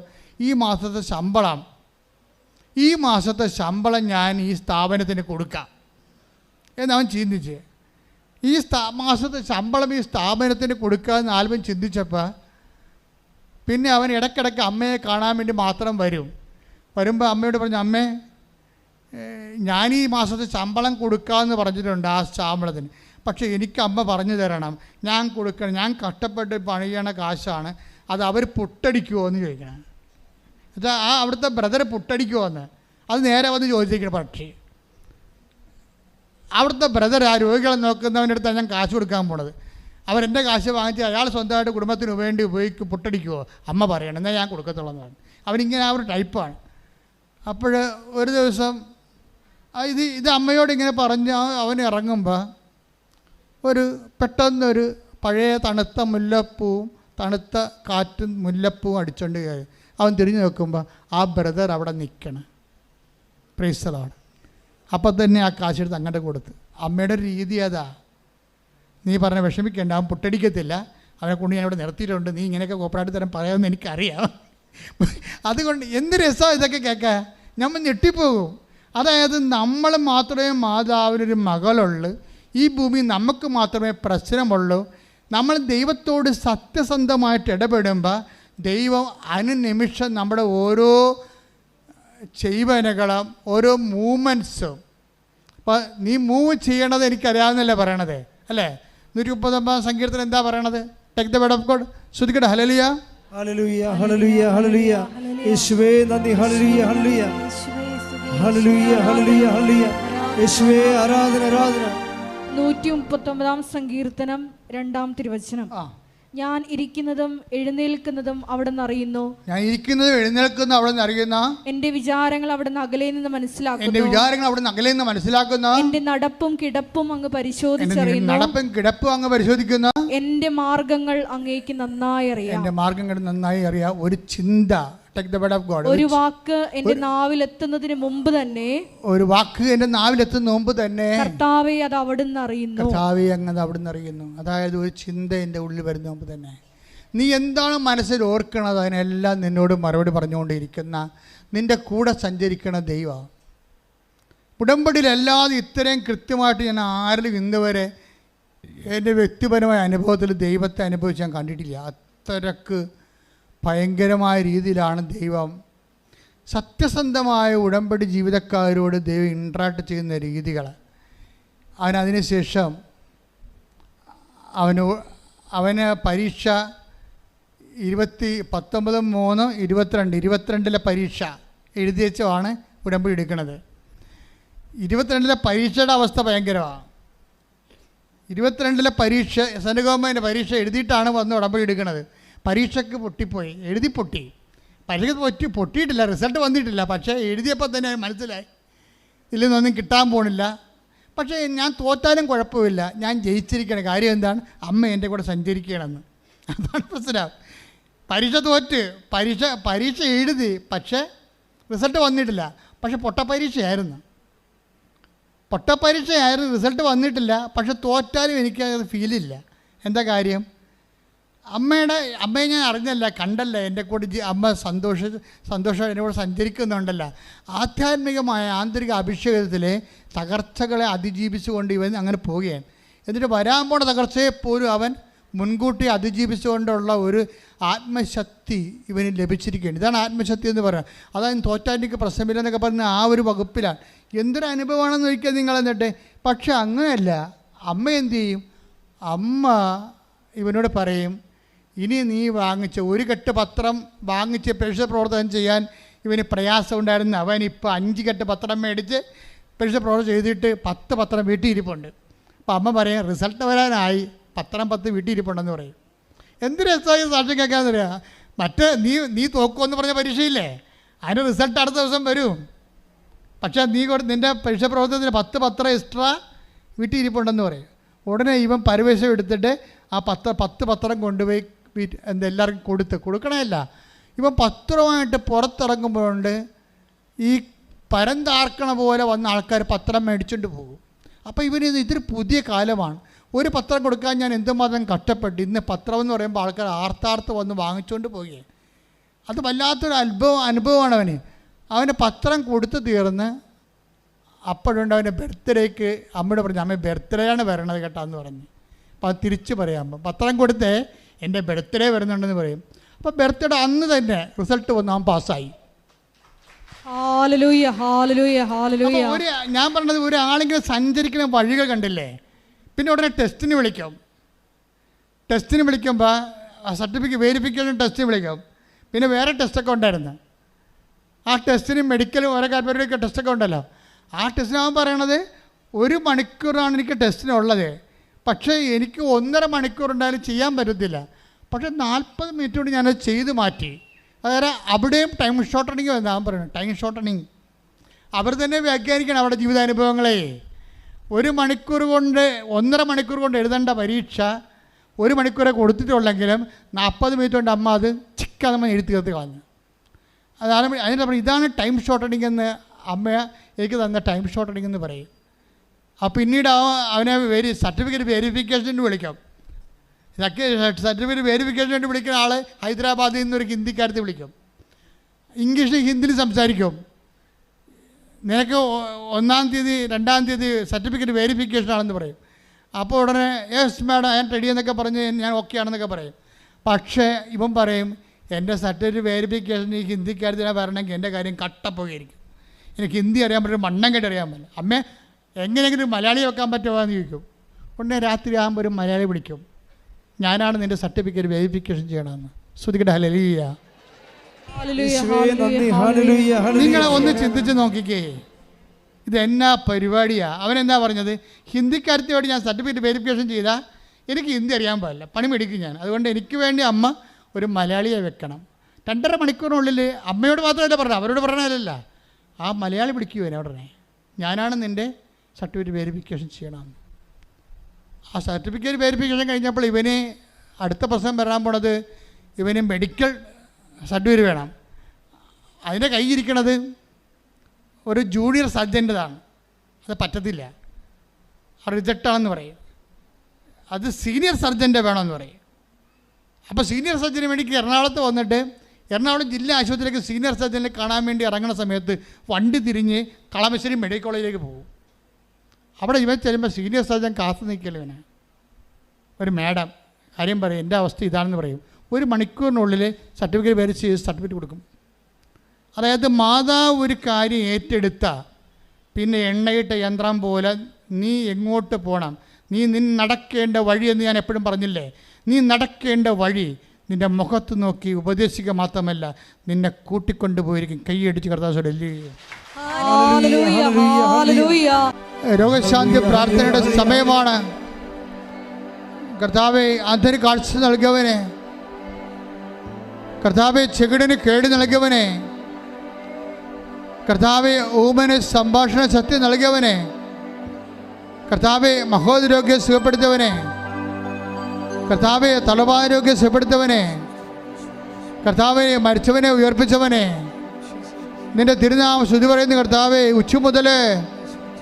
ഈ മാസത്തെ ശമ്പളം ഞാൻ ഈ സ്ഥാപനത്തിന് കൊടുക്കാം എന്നവൻ ചിന്തിച്ച്. ഈ മാസത്തെ ശമ്പളം ഈ സ്ഥാപനത്തിന് കൊടുക്കാമെന്ന് ആൽബിൻ ചിന്തിച്ചപ്പോൾ പിന്നെ അവൻ ഇടയ്ക്കിടയ്ക്ക് അമ്മയെ കാണാൻ വേണ്ടി മാത്രം വരുമ്പോൾ അമ്മയോട് പറഞ്ഞു, അമ്മേ, ഞാൻ ഈ മാസത്തെ ശമ്പളം കൊടുക്കാമെന്ന് പറഞ്ഞിട്ടുണ്ട് ആ ശമ്പളത്തിന്. പക്ഷേ എനിക്ക് അമ്മ പറഞ്ഞു തരണം, ഞാൻ കൊടുക്കണം, ഞാൻ കഷ്ടപ്പെട്ട് പണിയണ കാശാണ്, അത് അവർ പുട്ടടിക്കുമോ എന്ന് ചോദിക്കണം. എന്നുവെച്ചാൽ ആ അവിടുത്തെ ബ്രദർ പുട്ടടിക്കുമോ എന്ന് അത് നേരെ വന്ന് ചോദിച്ചിരിക്കണം. പക്ഷേ അവിടുത്തെ ബ്രദർ ആ രോഗികളെ നോക്കുന്നവൻ്റെ അടുത്താണ് ഞാൻ കാശ് കൊടുക്കാൻ പോണത്. അവരെൻ്റെ കാശ് വാങ്ങിച്ച് അയാൾ സ്വന്തമായിട്ട് കുടുംബത്തിന് വേണ്ടി പുട്ടടിക്കുമോ അമ്മ പറയണം, എന്നാൽ ഞാൻ കൊടുക്കത്തുള്ളൂ എന്നാണ്. അവനിങ്ങനെ ആ ഒരു ടൈപ്പാണ്. അപ്പോൾ ഒരു ദിവസം ഇത് അമ്മയോട് ഇങ്ങനെ പറഞ്ഞ് അവൻ ഇറങ്ങുമ്പോൾ പെട്ടെന്നൊരു പഴയ തണുത്ത കാറ്റും മുല്ലപ്പൂവും അടിച്ചുകൊണ്ട് കയറി. അവൻ തിരിഞ്ഞു നോക്കുമ്പോൾ ആ ബ്രദർ അവിടെ നിൽക്കണം. Praise the Lord. അപ്പം തന്നെ ആ കാശെടുത്ത് അങ്ങോട്ട് കൊടുത്ത്. അമ്മയുടെ രീതി അതാ. നീ പറഞ്ഞ വിഷമിക്കേണ്ട, അവൻ പുട്ടടിക്കത്തില്ല, അവനെ കൊണ്ട് ഞാൻ ഇവിടെ നിർത്തിയിട്ടുണ്ട്, നീ ഇങ്ങനെയൊക്കെ കോപ്പറായിട്ട് തരം പറയാമെന്ന് എനിക്കറിയാം. അതുകൊണ്ട് എന്ത് രസമാണ് ഇതൊക്കെ കേൾക്കാൻ. നമ്മൾ ഞെട്ടിപ്പോകും. അതായത് നമ്മൾ മാത്രമേ മാതാവിനൊരു മകളുള്ളൂ, ഈ ഭൂമി നമുക്ക് മാത്രമേ പ്രശ്നമുള്ളൂ. നമ്മൾ ദൈവത്തോട് സത്യസന്ധമായിട്ട് ഇടപെടുമ്പോൾ ദൈവം അനുനിമിഷം നമ്മുടെ ഓരോ ചെയ്വനകളും ഓരോ മൂവ്മെൻറ്റ്സും, അപ്പോൾ നീ മൂവ് ചെയ്യണത് എനിക്കറിയാവുന്നല്ലേ പറയണത് അല്ലേ? 139 സങ്കീർത്തനം എന്താ പറയണത്? Take the word of God. ശ്രുതിക്കട്ടെ. ഹല്ലേലൂയ ഹല്ലേലൂയ ഹല്ലേലൂയ ഹല്ലേലൂയ. യേശുവേ നന്ദി. ഹല്ലേലൂയ ഹല്ലേലൂയ ഹല്ലേലൂയ ഹല്ലേലൂയ ഹല്ലേലൂയ. യേശുവേ ആരാധന ആരാധന. 139 സങ്കീർത്തനം 2 തിരുവചനം. ഞാൻ ഇരിക്കുന്നതും എഴുന്നേൽക്കുന്നതും അവിടുന്ന് അറിയുന്നു. ഞാൻ ഇരിക്കുന്നതും എഴുന്നേൽക്കുന്നതും അവിടുന്ന് അറിയുന്ന. എന്റെ വിചാരങ്ങൾ അവിടുന്ന് അകലെ നിന്ന് മനസ്സിലാക്കുന്നു. എന്റെ വിചാരങ്ങൾ അവിടുന്ന് അകലെ നിന്ന് മനസ്സിലാക്കുന്നു. എന്റെ നടപ്പും കിടപ്പും അങ്ങ് പരിശോധിച്ചറിയുന്നു. നടപ്പും കിടപ്പും അങ്ങ് പരിശോധിക്കുന്നു. എന്റെ മാർഗങ്ങൾ അങ്ങേക്ക് നന്നായി അറിയാം. എന്റെ മാർഗങ്ങൾ നന്നായി അറിയാം. ഒരു ചിന്ത, take the word of God. ഒരു വാക്ക് എന്റെ നാവിലെത്തുന്നതിന് മുമ്പ് തന്നെ, ഒരു വാക്ക് എന്റെ നാവിലെത്തുന്ന മുമ്പ് തന്നെ കർത്താവേ അത് അവിടുന്ന് അറിയുന്നു. കർത്താവേ അങ്ങ് അവിടുന്ന് അറിയുന്നു. അതായത് ഒരു ചിന്ത എൻ്റെ ഉള്ളിൽ വരുന്ന മുമ്പ് തന്നെ നീ എന്താണ് മനസ്സിൽ ഓർക്കണത് അതിനെല്ലാം നിന്നോട് മറുപടി പറഞ്ഞുകൊണ്ടിരിക്കുന്ന, നിൻ്റെ കൂടെ സഞ്ചരിക്കണ ദൈവം. ഉടമ്പടിയിലല്ലാതെ ഇത്രയും കൃത്യമായിട്ട് ഞാൻ ആരിലും ഇന്ന് വരെ എൻ്റെ വ്യക്തിപരമായ അനുഭവത്തിൽ ദൈവത്തെ അനുഭവിച്ച് ഞാൻ കണ്ടിട്ടില്ല. അത്രക്ക് ഭയങ്കരമായ രീതിയിലാണ് ദൈവം സത്യസന്ധമായ ഉടമ്പടി ജീവിതക്കാരോട് ദൈവം ഇൻട്രാക്ട് ചെയ്യുന്ന രീതികൾ. അതിനുശേഷം അവന് പരീക്ഷ 19-3-22 പരീക്ഷ എഴുതി വെച്ചാണ് ഉടമ്പടി എടുക്കുന്നത്. 22 പരീക്ഷയുടെ അവസ്ഥ ഭയങ്കരമാണ്. 22 പരീക്ഷ സെൻട്രൽ ഗവൺമെൻറ് പരീക്ഷ എഴുതിയിട്ടാണ് വന്ന് ഉടമ്പടി എടുക്കുന്നത്. പരീക്ഷയ്ക്ക് പൊട്ടിപ്പോയി, എഴുതി പൊട്ടി. പരീക്ഷ പൊട്ടിയിട്ടില്ല, റിസൾട്ട് വന്നിട്ടില്ല. പക്ഷേ എഴുതിയപ്പോൾ തന്നെ മനസ്സിലായി ഇതിൽ നിന്നൊന്നും കിട്ടാൻ പോണില്ല. പക്ഷേ ഞാൻ തോറ്റാലും കുഴപ്പമില്ല, ഞാൻ ജയിച്ചിരിക്കണം. കാര്യം എന്താണ്? അമ്മ എൻ്റെ കൂടെ സഞ്ചരിക്കണമെന്ന്. അതാണ് പ്രശ്നം. പരീക്ഷ തോറ്റ്, പരീക്ഷ എഴുതി, പക്ഷേ റിസൾട്ട് വന്നിട്ടില്ല. പക്ഷേ പൊട്ടപ്പരീക്ഷയായിരുന്നു, റിസൾട്ട് വന്നിട്ടില്ല. പക്ഷെ തോറ്റാലും എനിക്കത് ഫീലില്ല. എന്താ കാര്യം? അമ്മയെ ഞാൻ അറിഞ്ഞല്ല, കണ്ടല്ല, എൻ്റെ കൂടെ അമ്മ സന്തോഷം എൻ്റെ കൂടെ സഞ്ചരിക്കുന്നുണ്ടല്ല. ആധ്യാത്മികമായ ആന്തരിക അഭിഷേകത്തിലെ തകർച്ചകളെ അതിജീവിച്ചുകൊണ്ട് ഇവൻ അങ്ങനെ പോവുകയാണ്. എന്നിട്ട് വരാൻ പോണ തകർച്ചയെ പോലും അവൻ മുൻകൂട്ടി അതിജീവിച്ചുകൊണ്ടുള്ള ഒരു ആത്മശക്തി ഇവന് ലഭിച്ചിരിക്കുകയാണ്. ഇതാണ് ആത്മശക്തി എന്ന് പറയുന്നത്. അതായത് തോറ്റാനിക്ക് പ്രശ്നമില്ലെന്നൊക്കെ പറഞ്ഞ ആ ഒരു വകുപ്പിലാണ്. എന്തൊരു അനുഭവമാണെന്ന് ചോദിക്കുക നിങ്ങൾ. എന്നിട്ട് പക്ഷെ അങ്ങനെയല്ല. അമ്മ എന്തു ചെയ്യും? അമ്മ ഇവനോട് പറയും, ഇനി നീ വാങ്ങിച്ച ഒരു കെട്ട് പത്രം വാങ്ങിച്ച് പരീക്ഷ പ്രവർത്തനം ചെയ്യാൻ ഇവന് പ്രയാസം ഉണ്ടായിരുന്നു. അവൻ ഇപ്പോൾ 5 കെട്ട് പത്രം മേടിച്ച് പരീക്ഷ പ്രവർത്തനം ചെയ്തിട്ട് 10 പത്രം വീട്ടിൽ ഇരിപ്പുണ്ട്. അപ്പോൾ അമ്മ പറയും, റിസൾട്ട് വരാനായി, പത്രം 10 വീട്ടിൽ ഇരിപ്പുണ്ടെന്ന് പറയും. എന്ത് രസമായി സാക്ഷ്യം കേൾക്കാമെന്ന് പറയാം. മറ്റേ നീ തോക്കുമെന്ന് പറഞ്ഞ പരീക്ഷയില്ലേ, അതിന് റിസൾട്ട് അടുത്ത ദിവസം വരും. പക്ഷേ നിൻ്റെ പരീക്ഷ പ്രവർത്തനത്തിന് 10 പത്രം എക്സ്ട്രാ വീട്ടിൽ ഇരിപ്പുണ്ടെന്ന് പറയും. ഉടനെ ഇവൻ പരവേശം എടുത്തിട്ട് ആ 10 പത്രം കൊണ്ടുപോയി എല്ലാവർക്കും കൊടുക്കണമല്ല. ഇവൻ പത്രമായിട്ട് പുറത്തിറങ്ങുമ്പോഴുണ്ട് ഈ പരന്താർക്കണ പോലെ വന്ന ആൾക്കാർ പത്രം മേടിച്ചുകൊണ്ട് പോകും. അപ്പോൾ ഇതൊരു പുതിയ കാലമാണ്. ഒരു പത്രം കൊടുക്കാൻ ഞാൻ എന്തുമാത്രം കഷ്ടപ്പെട്ടു. ഇന്ന് പത്രം എന്ന് പറയുമ്പോൾ ആൾക്കാർ ആർത്താർത്ത് വന്ന് വാങ്ങിച്ചുകൊണ്ട് പോവുകയാണ്. അത് വല്ലാത്തൊരു അനുഭവമാണ് അവന് പത്രം കൊടുത്ത് തീർന്ന് അപ്പോഴുണ്ട് അവൻ്റെ ബർത്ത്ഡേക്ക് അമ്മയോട് പറഞ്ഞു, അമ്മ ബർത്ത്ഡേയാണ് വരണത് കേട്ടാന്ന് പറഞ്ഞു. അപ്പോൾ അത് തിരിച്ച് പറയാം, പത്രം കൊടുത്തേ എൻ്റെ ബർത്ത്ഡേ വരുന്നുണ്ടെന്ന് പറയും. അപ്പോൾ ബർത്ത്ഡേ അന്ന് തന്നെ റിസൾട്ട് വന്ന് അവൻ പാസ്സായി. ഞാൻ പറഞ്ഞത് ഒരാളെങ്കിലും സഞ്ചരിക്കുന്ന വഴികൾ കണ്ടില്ലേ. പിന്നെ ഉടനെ ടെസ്റ്റിന് വിളിക്കുമ്പോൾ സർട്ടിഫിക്കറ്റ് വെരിഫിക്കേഷൻ ടെസ്റ്റിന് വിളിക്കും. പിന്നെ വേറെ ടെസ്റ്റൊക്കെ ഉണ്ടായിരുന്നു. ആ ടെസ്റ്റിന് മെഡിക്കലും ഓരോ കാര്യപരിപാടിയൊക്കെ ടെസ്റ്റൊക്കെ ഉണ്ടല്ലോ. ആ ടെസ്റ്റിന് അവൻ പറയണത് 1 മണിക്കൂറാണ് എനിക്ക് ടെസ്റ്റിനുള്ളത്. പക്ഷേ എനിക്ക് 1.5 മണിക്കൂർ ഉണ്ടായാലും ചെയ്യാൻ പറ്റത്തില്ല. പക്ഷേ 40 മിനിറ്റ് കൊണ്ട് ഞാനത് ചെയ്ത് മാറ്റി. അതായത് അവിടെയും ടൈം ഷോർട്ടണിങ് എന്നാണ് അവൻ പറയുന്നത്. ടൈം ഷോർട്ടണിങ് അവർ തന്നെ വ്യാഖ്യാനിക്കണം അവരുടെ ജീവിതാനുഭവങ്ങളെ. 1 മണിക്കൂർ കൊണ്ട് 1.5 മണിക്കൂർ കൊണ്ട് എഴുതേണ്ട പരീക്ഷ 1 മണിക്കൂറെ കൊടുത്തിട്ടുള്ളെങ്കിലും 40 മിനിറ്റ് കൊണ്ട് അമ്മ അത് ചിക്കാതെ എഴുതി തീർത്ത് കളഞ്ഞു. അതാണ് അതിൻ്റെ പറയും, ഇതാണ് ടൈം ഷോർട്ടണിങ് എന്ന് അമ്മ എനിക്ക് തന്ന ടൈം ഷോർട്ടണിങ് എന്ന് പറയും. പിന്നീട് അവനെ സർട്ടിഫിക്കറ്റ് വെരിഫിക്കേഷന് വിളിക്കും. സർട്ടിഫിക്കറ്റ് വെരിഫിക്കേഷന് വേണ്ടി വിളിക്കുന്ന ആൾ ഹൈദരാബാദിൽ നിന്നൊരു ഹിന്ദിക്കാരത്തെ വിളിക്കും. ഇംഗ്ലീഷ് ഹിന്ദിയിൽ സംസാരിക്കും. നിനക്ക് 1-ാം തീയതി 2-ാം തീയതി സർട്ടിഫിക്കറ്റ് വെരിഫിക്കേഷൻ ആണെന്ന് പറയും. അപ്പോൾ ഉടനെ യെസ് മാഡം ഞാൻ റെഡി എന്നൊക്കെ പറഞ്ഞ് ഞാൻ ഓക്കെ ആണെന്നൊക്കെ പറയും. പക്ഷേ ഇവൻ പറയും എൻ്റെ സർട്ടിഫിക്കറ്റ് വെരിഫിക്കേഷൻ ഈ ഹിന്ദിക്കാരത്തിനെ വരണമെങ്കിൽ എൻ്റെ കാര്യം കട്ടപ്പോയിരിക്കും. എനിക്ക് ഹിന്ദി അറിയാൻ പറ്റും, മണ്ണം കെട്ടി അറിയാൻ പറ്റില്ല. അമ്മേ എങ്ങനെയെങ്കിലും മലയാളി വെക്കാൻ പറ്റുമോ എന്ന് ചോദിക്കും. ഉടനെ രാത്രി ആകുമ്പോൾ ഒരു മലയാളി വിളിക്കും, ഞാനാണ് നിൻ്റെ സർട്ടിഫിക്കറ്റ് വെരിഫിക്കേഷൻ ചെയ്യണമെന്ന്. ശ്രുതിക്കട്ടെ ഹല്ലേലൂയ. നിങ്ങളെ ഒന്ന് ചിന്തിച്ച് നോക്കിക്കേ, ഇത് എന്നാ പരിപാടിയാണ്. അവനെന്താ പറഞ്ഞത്? ഹിന്ദിക്കാരത്തിയോട് ഞാൻ സർട്ടിഫിക്കറ്റ് വെരിഫിക്കേഷൻ ചെയ്താൽ എനിക്ക് ഹിന്ദി അറിയാൻ പാടില്ല, പണി മേടിക്കും ഞാൻ. അതുകൊണ്ട് എനിക്ക് വേണ്ടി അമ്മ ഒരു മലയാളിയെ വെക്കണം. 2.5 മണിക്കൂറിനുള്ളിൽ അമ്മയോട് മാത്രമല്ല പറഞ്ഞത്, അവരോട് പറഞ്ഞതല്ല, ആ മലയാളി വിളിക്കുവേനെ ഉടനെ, ഞാനാണ് നിൻ്റെ സർട്ടിഫിക്കറ്റ് വെരിഫിക്കേഷൻ ചെയ്യണമെന്ന്. ആ സർട്ടിഫിക്കറ്റ് വെരിഫിക്കേഷൻ കഴിഞ്ഞപ്പോൾ ഇവന് അടുത്ത പ്രശ്നം വരാൻ പോണത്, ഇവന് മെഡിക്കൽ സർട്ടിഫിക്കറ്റ് വേണം. അതിൻ്റെ കയ്യിരിക്കണത് ഒരു ജൂനിയർ സർജൻ്റെതാണ്. അത് പറ്റത്തില്ല, റിജക്റ്റാണെന്ന് പറയും. അത് സീനിയർ സർജൻ്റെ വേണമെന്ന് പറയും. അപ്പോൾ സീനിയർ സർജന് വേണ്ടി എറണാകുളത്ത് വന്നിട്ട് എറണാകുളം ജില്ലാ ആശുപത്രിയിലേക്ക് സീനിയർ സർജനെ കാണാൻ വേണ്ടി ഇറങ്ങുന്ന സമയത്ത് വണ്ടി തിരിഞ്ഞ് കളമശ്ശേരി മെഡിക്കൽ കോളേജിലേക്ക് പോകും. അവിടെ ഇവൻ ചെല്ലുമ്പോൾ സീനിയർ സർജൻ കാത്തു നിൽക്കല്ലോ ഇവനെ. ഒരു മാഡം കാര്യം പറയും, എൻ്റെ അവസ്ഥ ഇതാണെന്ന് പറയും. 1 മണിക്കൂറിനുള്ളിൽ സർട്ടിഫിക്കറ്റ് വെരിഫൈ ചെയ്ത് സർട്ടിഫിക്കറ്റ് കൊടുക്കും. അതായത് മാതാവ് ഒരു കാര്യം ഏറ്റെടുത്ത പിന്നെ എണ്ണയിട്ട യന്ത്രം പോലെ നീ എങ്ങോട്ട് പോകണം, നീ നടക്കേണ്ട വഴിയെന്ന് ഞാൻ എപ്പോഴും പറഞ്ഞില്ലേ. നീ നടക്കേണ്ട വഴി നിൻ്റെ മുഖത്ത് നോക്കി ഉപദേശിക്കുക മാത്രമല്ല, നിന്നെ കൂട്ടിക്കൊണ്ടുപോയിരിക്കും. കൈയടിച്ച് കർത്താവേ. രോഗശാന്തി പ്രാർത്ഥനയുടെ സമയമാണ്. കർത്താവേ അന്ധന് കാഴ്ച നൽകിയവനെ, കർത്താവെ ചെകിടിന് കേട് നൽകിയവനെ, കർത്താവെ ഊമന് സംഭാഷണ ശക്തി നൽകിയവനെ, കർത്താവെ മഹോദരോഗ്യം സുഖപ്പെടുത്തിയവനെ, കർത്താവെ തലവാരോഗ്യം സുഖപ്പെടുത്തിയവനെ, കർത്താവെ മരിച്ചവനെ ഉയർപ്പിച്ചവനെ, നിന്റെ തിരുനാമം സ്തുതി പറയുന്ന കർത്താവെ, ഉച്ച മുതൽ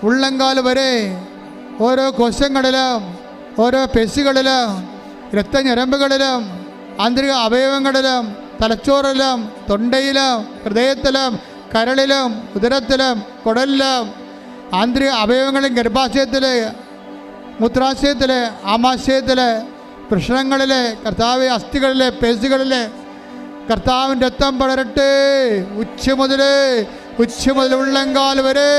ഉള്ളങ്കാൽ വരെ ഓരോ കോശങ്ങളിലും ഓരോ പെശികളിലും രക്തഞരമ്പുകളിലും ആന്തരിക അവയവങ്ങളിലും തലച്ചോറിലും തൊണ്ടയിലും ഹൃദയത്തിലും കരളിലും ഉദരത്തിലും കുടലിലും ആന്തരിക അവയവങ്ങളിലും ഗർഭാശയത്തിൽ മൂത്രാശയത്തിൽ ആമാശയത്തിൽ വൃഷണങ്ങളിൽ കർത്താവ് അസ്ഥികളിൽ പേശികളിൽ കർത്താവിൻ്റെ രക്തം പടരട്ടെ. ഉച്ച മുതൽ ഉള്ളങ്കാൽ വരെ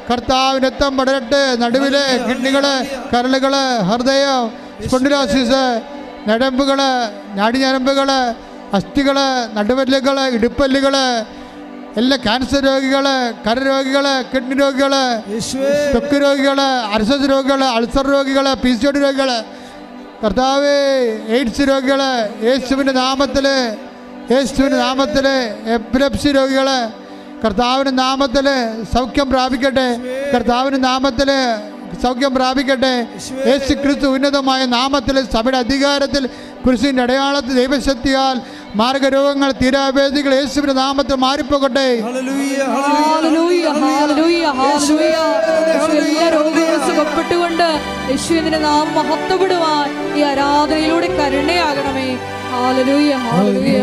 കർത്താവിൻ്റെ രക്തം പടരട്ടെ. നടുവിലെ കിഡ്നികൾ, കരളുകൾ, ഹൃദയം, സ്പോണ്ടിലോസിസ്, ഞരമ്പുകൾ, നാടിഞരമ്പുകൾ, അസ്ഥികൾ, നടുവല്ലുകൾ, ഇടുപ്പല്ലുകൾ, എല്ലാ ക്യാൻസർ രോഗികൾ, കരരോഗികൾ, കിഡ്നി രോഗികൾ, ത്വക്ക് രോഗികൾ, അർസസ് രോഗികൾ, അൾസർ രോഗികൾ, PCOD രോഗികൾ, കർത്താവേ എയ്ഡ്സ് രോഗികൾ, യേശുവിൻ്റെ നാമത്തിൽ എപ്പിലെപ്സി രോഗികൾ കർത്താവിൻ്റെ നാമത്തിൽ സൗഖ്യം പ്രാപിക്കട്ടെ. കർത്താവിൻ്റെ നാമത്തിൽ സൗഖ്യം പ്രാപിക്കട്ടെ. യേശു ക്രിസ്തു ഉന്നതമായ നാമത്തിൽ സഭയുടെ അധികാരത്തിൽ കുരിശിൻ്റെ അടയാളത്തിൽ ദൈവശക്തിയാൽ മാർഗരോഗങ്ങൾ തീരാവേദികൾ യേശുവിന്റെ നാമത്തിൽ മാറിപ്പോകട്ടെ. സുഖപ്പെട്ടുകൊണ്ട് യേശുവിന്റെ നാമം മഹത്വപ്പെടുവാൻ ഈ ആരാധനയിലൂടെ കരുണയാകണമേ. Hallelujah hallelujah.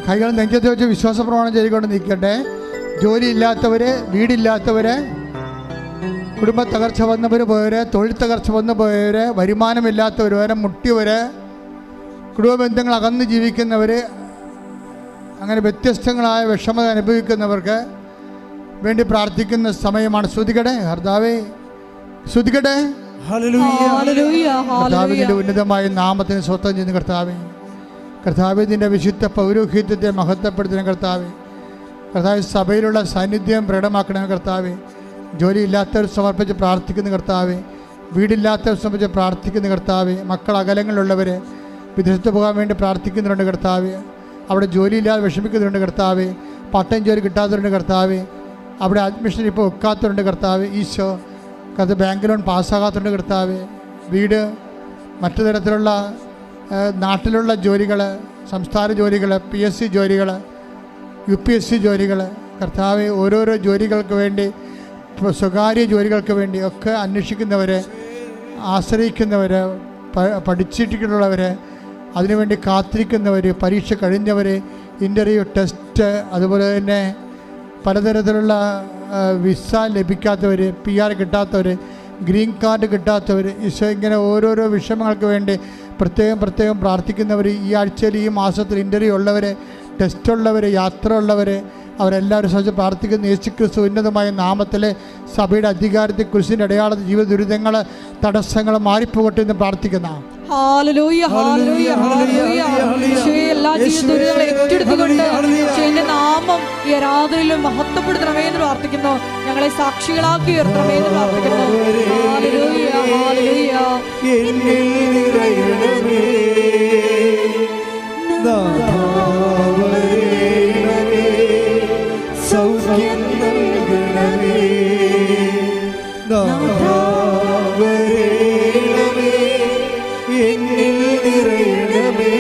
കൈകൾ നെഞ്ചത്ത് വെച്ച് വിശ്വാസ പ്രമാണം ചെയ്തുകൊണ്ട് നിൽക്കട്ടെ. ജോലിയില്ലാത്തവര്, വീടില്ലാത്തവര്, കുടുംബ തകർച്ച വന്നവർ പോയവര്, തൊഴിൽ തകർച്ച വന്നു പോയവര്, വരുമാനമില്ലാത്തവർ, മുട്ടിയവര്, കുടുംബ ബന്ധങ്ങൾ അകന്ന് ജീവിക്കുന്നവർ, അങ്ങനെ വ്യത്യസ്തങ്ങളായ വിഷമത അനുഭവിക്കുന്നവർക്ക് വേണ്ടി പ്രാർത്ഥിക്കുന്ന സമയമാണ്. ശ്രുതികട്ടെ കർത്താവേ, ശ്രുതികട്ടെ. കർത്താവിന്റെ ഉന്നതമായ നാമത്തിന് സ്വന്തം ചെയ്യുന്ന കർത്താവേ, കർത്താവേ നിന്റെ വിശുദ്ധ പൗരോഹിത്യത്തെ മഹത്വപ്പെടുത്തുന്ന കർത്താവേ, കർത്താവ് സഭയിലുള്ള സാന്നിധ്യം പ്രകടമാക്കണമേ കർത്താവേ. ജോലിയില്ലാത്തവർ സമർപ്പിച്ച് പ്രാർത്ഥിക്കുന്ന കർത്താവേ, വീടില്ലാത്തവർ സമർപ്പിച്ച് പ്രാർത്ഥിക്കുന്ന കർത്താവേ, മക്കൾ അകലങ്ങളിലുള്ളവർ വിദേശത്ത് പോകാൻ വേണ്ടി പ്രാർത്ഥിക്കുന്നുണ്ട് കർത്താവേ, അവിടെ ജോലിയില്ലാതെ വിഷമിക്കുന്നുണ്ട് കർത്താവേ, പാർട്ട് ടൈം ജോലി കിട്ടാത്തവരുണ്ട് കർത്താവേ, അവിടെ അഡ്മിഷൻ ഇപ്പോൾ ഒക്കാത്തതുണ്ട് കർത്താവ്. ഈശോ കർത്താവ് ബാങ്ക് ലോൺ പാസ്സാകാത്തതുണ്ട് കർത്താവ്. വീട്, മറ്റു തരത്തിലുള്ള നാട്ടിലുള്ള ജോലികൾ, സംസ്ഥാന ജോലികൾ, PSC ജോലികൾ, UPSC ജോലികൾ, കർത്താവ് ഓരോരോ ജോലികൾക്ക് വേണ്ടി, സ്വകാര്യ ജോലികൾക്ക് വേണ്ടി ഒക്കെ അന്വേഷിക്കുന്നവർ, ആശ്രയിക്കുന്നവർ, പഠിച്ചിട്ടുള്ളവർ, അതിനുവേണ്ടി കാത്തിരിക്കുന്നവർ, പരീക്ഷ കഴിഞ്ഞവർ, ഇൻ്റർവ്യൂ, ടെസ്റ്റ്, അതുപോലെ തന്നെ പലതരത്തിലുള്ള വിസ ലഭിക്കാത്തവർ, PR കിട്ടാത്തവർ, ഗ്രീൻ കാർഡ് കിട്ടാത്തവർ, ഈശോ ഇങ്ങനെ ഓരോരോ വിഷമങ്ങൾക്ക് വേണ്ടി പ്രത്യേകം പ്രാർത്ഥിക്കുന്നവർ, ഈ ആഴ്ചയിൽ ഈ മാസത്തിൽ ഇൻ്റർവ്യൂ ഉള്ളവർ, ടെസ്റ്റ് ഉള്ളവർ, യാത്ര ഉള്ളവർ, അവരെല്ലാവരും സംബന്ധിച്ച് പ്രാർത്ഥിക്കുന്ന യേശുക്രിസ്തു ഉന്നതമായ നാമത്തിൽ സഭയുടെ അധികാരത്തിൽ കുരിശിൻ്റെ അടയാളത്തിൽ ജീവിത ദുരിതങ്ങൾ, തടസ്സങ്ങൾ മാറിപ്പോകട്ടെ എന്ന് പ്രാർത്ഥിക്കുന്ന എല്ലാ ജീവിതങ്ങളും ഏറ്റെടുത്തുകൊണ്ട് ഈശോയുടെ നാമം ഈ ആരാധനയിലും മഹത്വപ്പെടുത്തണമേ എന്ന് പ്രാർത്ഥിക്കുന്നു. ഞങ്ങളെ സാക്ഷികളാക്കി ഉയർത്തണമേ എന്ന് പ്രാർത്ഥിക്കുന്നു. Hallelujah, hallelujah. സൗഖ്യം നൽകണമേ, നാഥാ വരേണമേ, എന്നിൽ നിറയണമേ.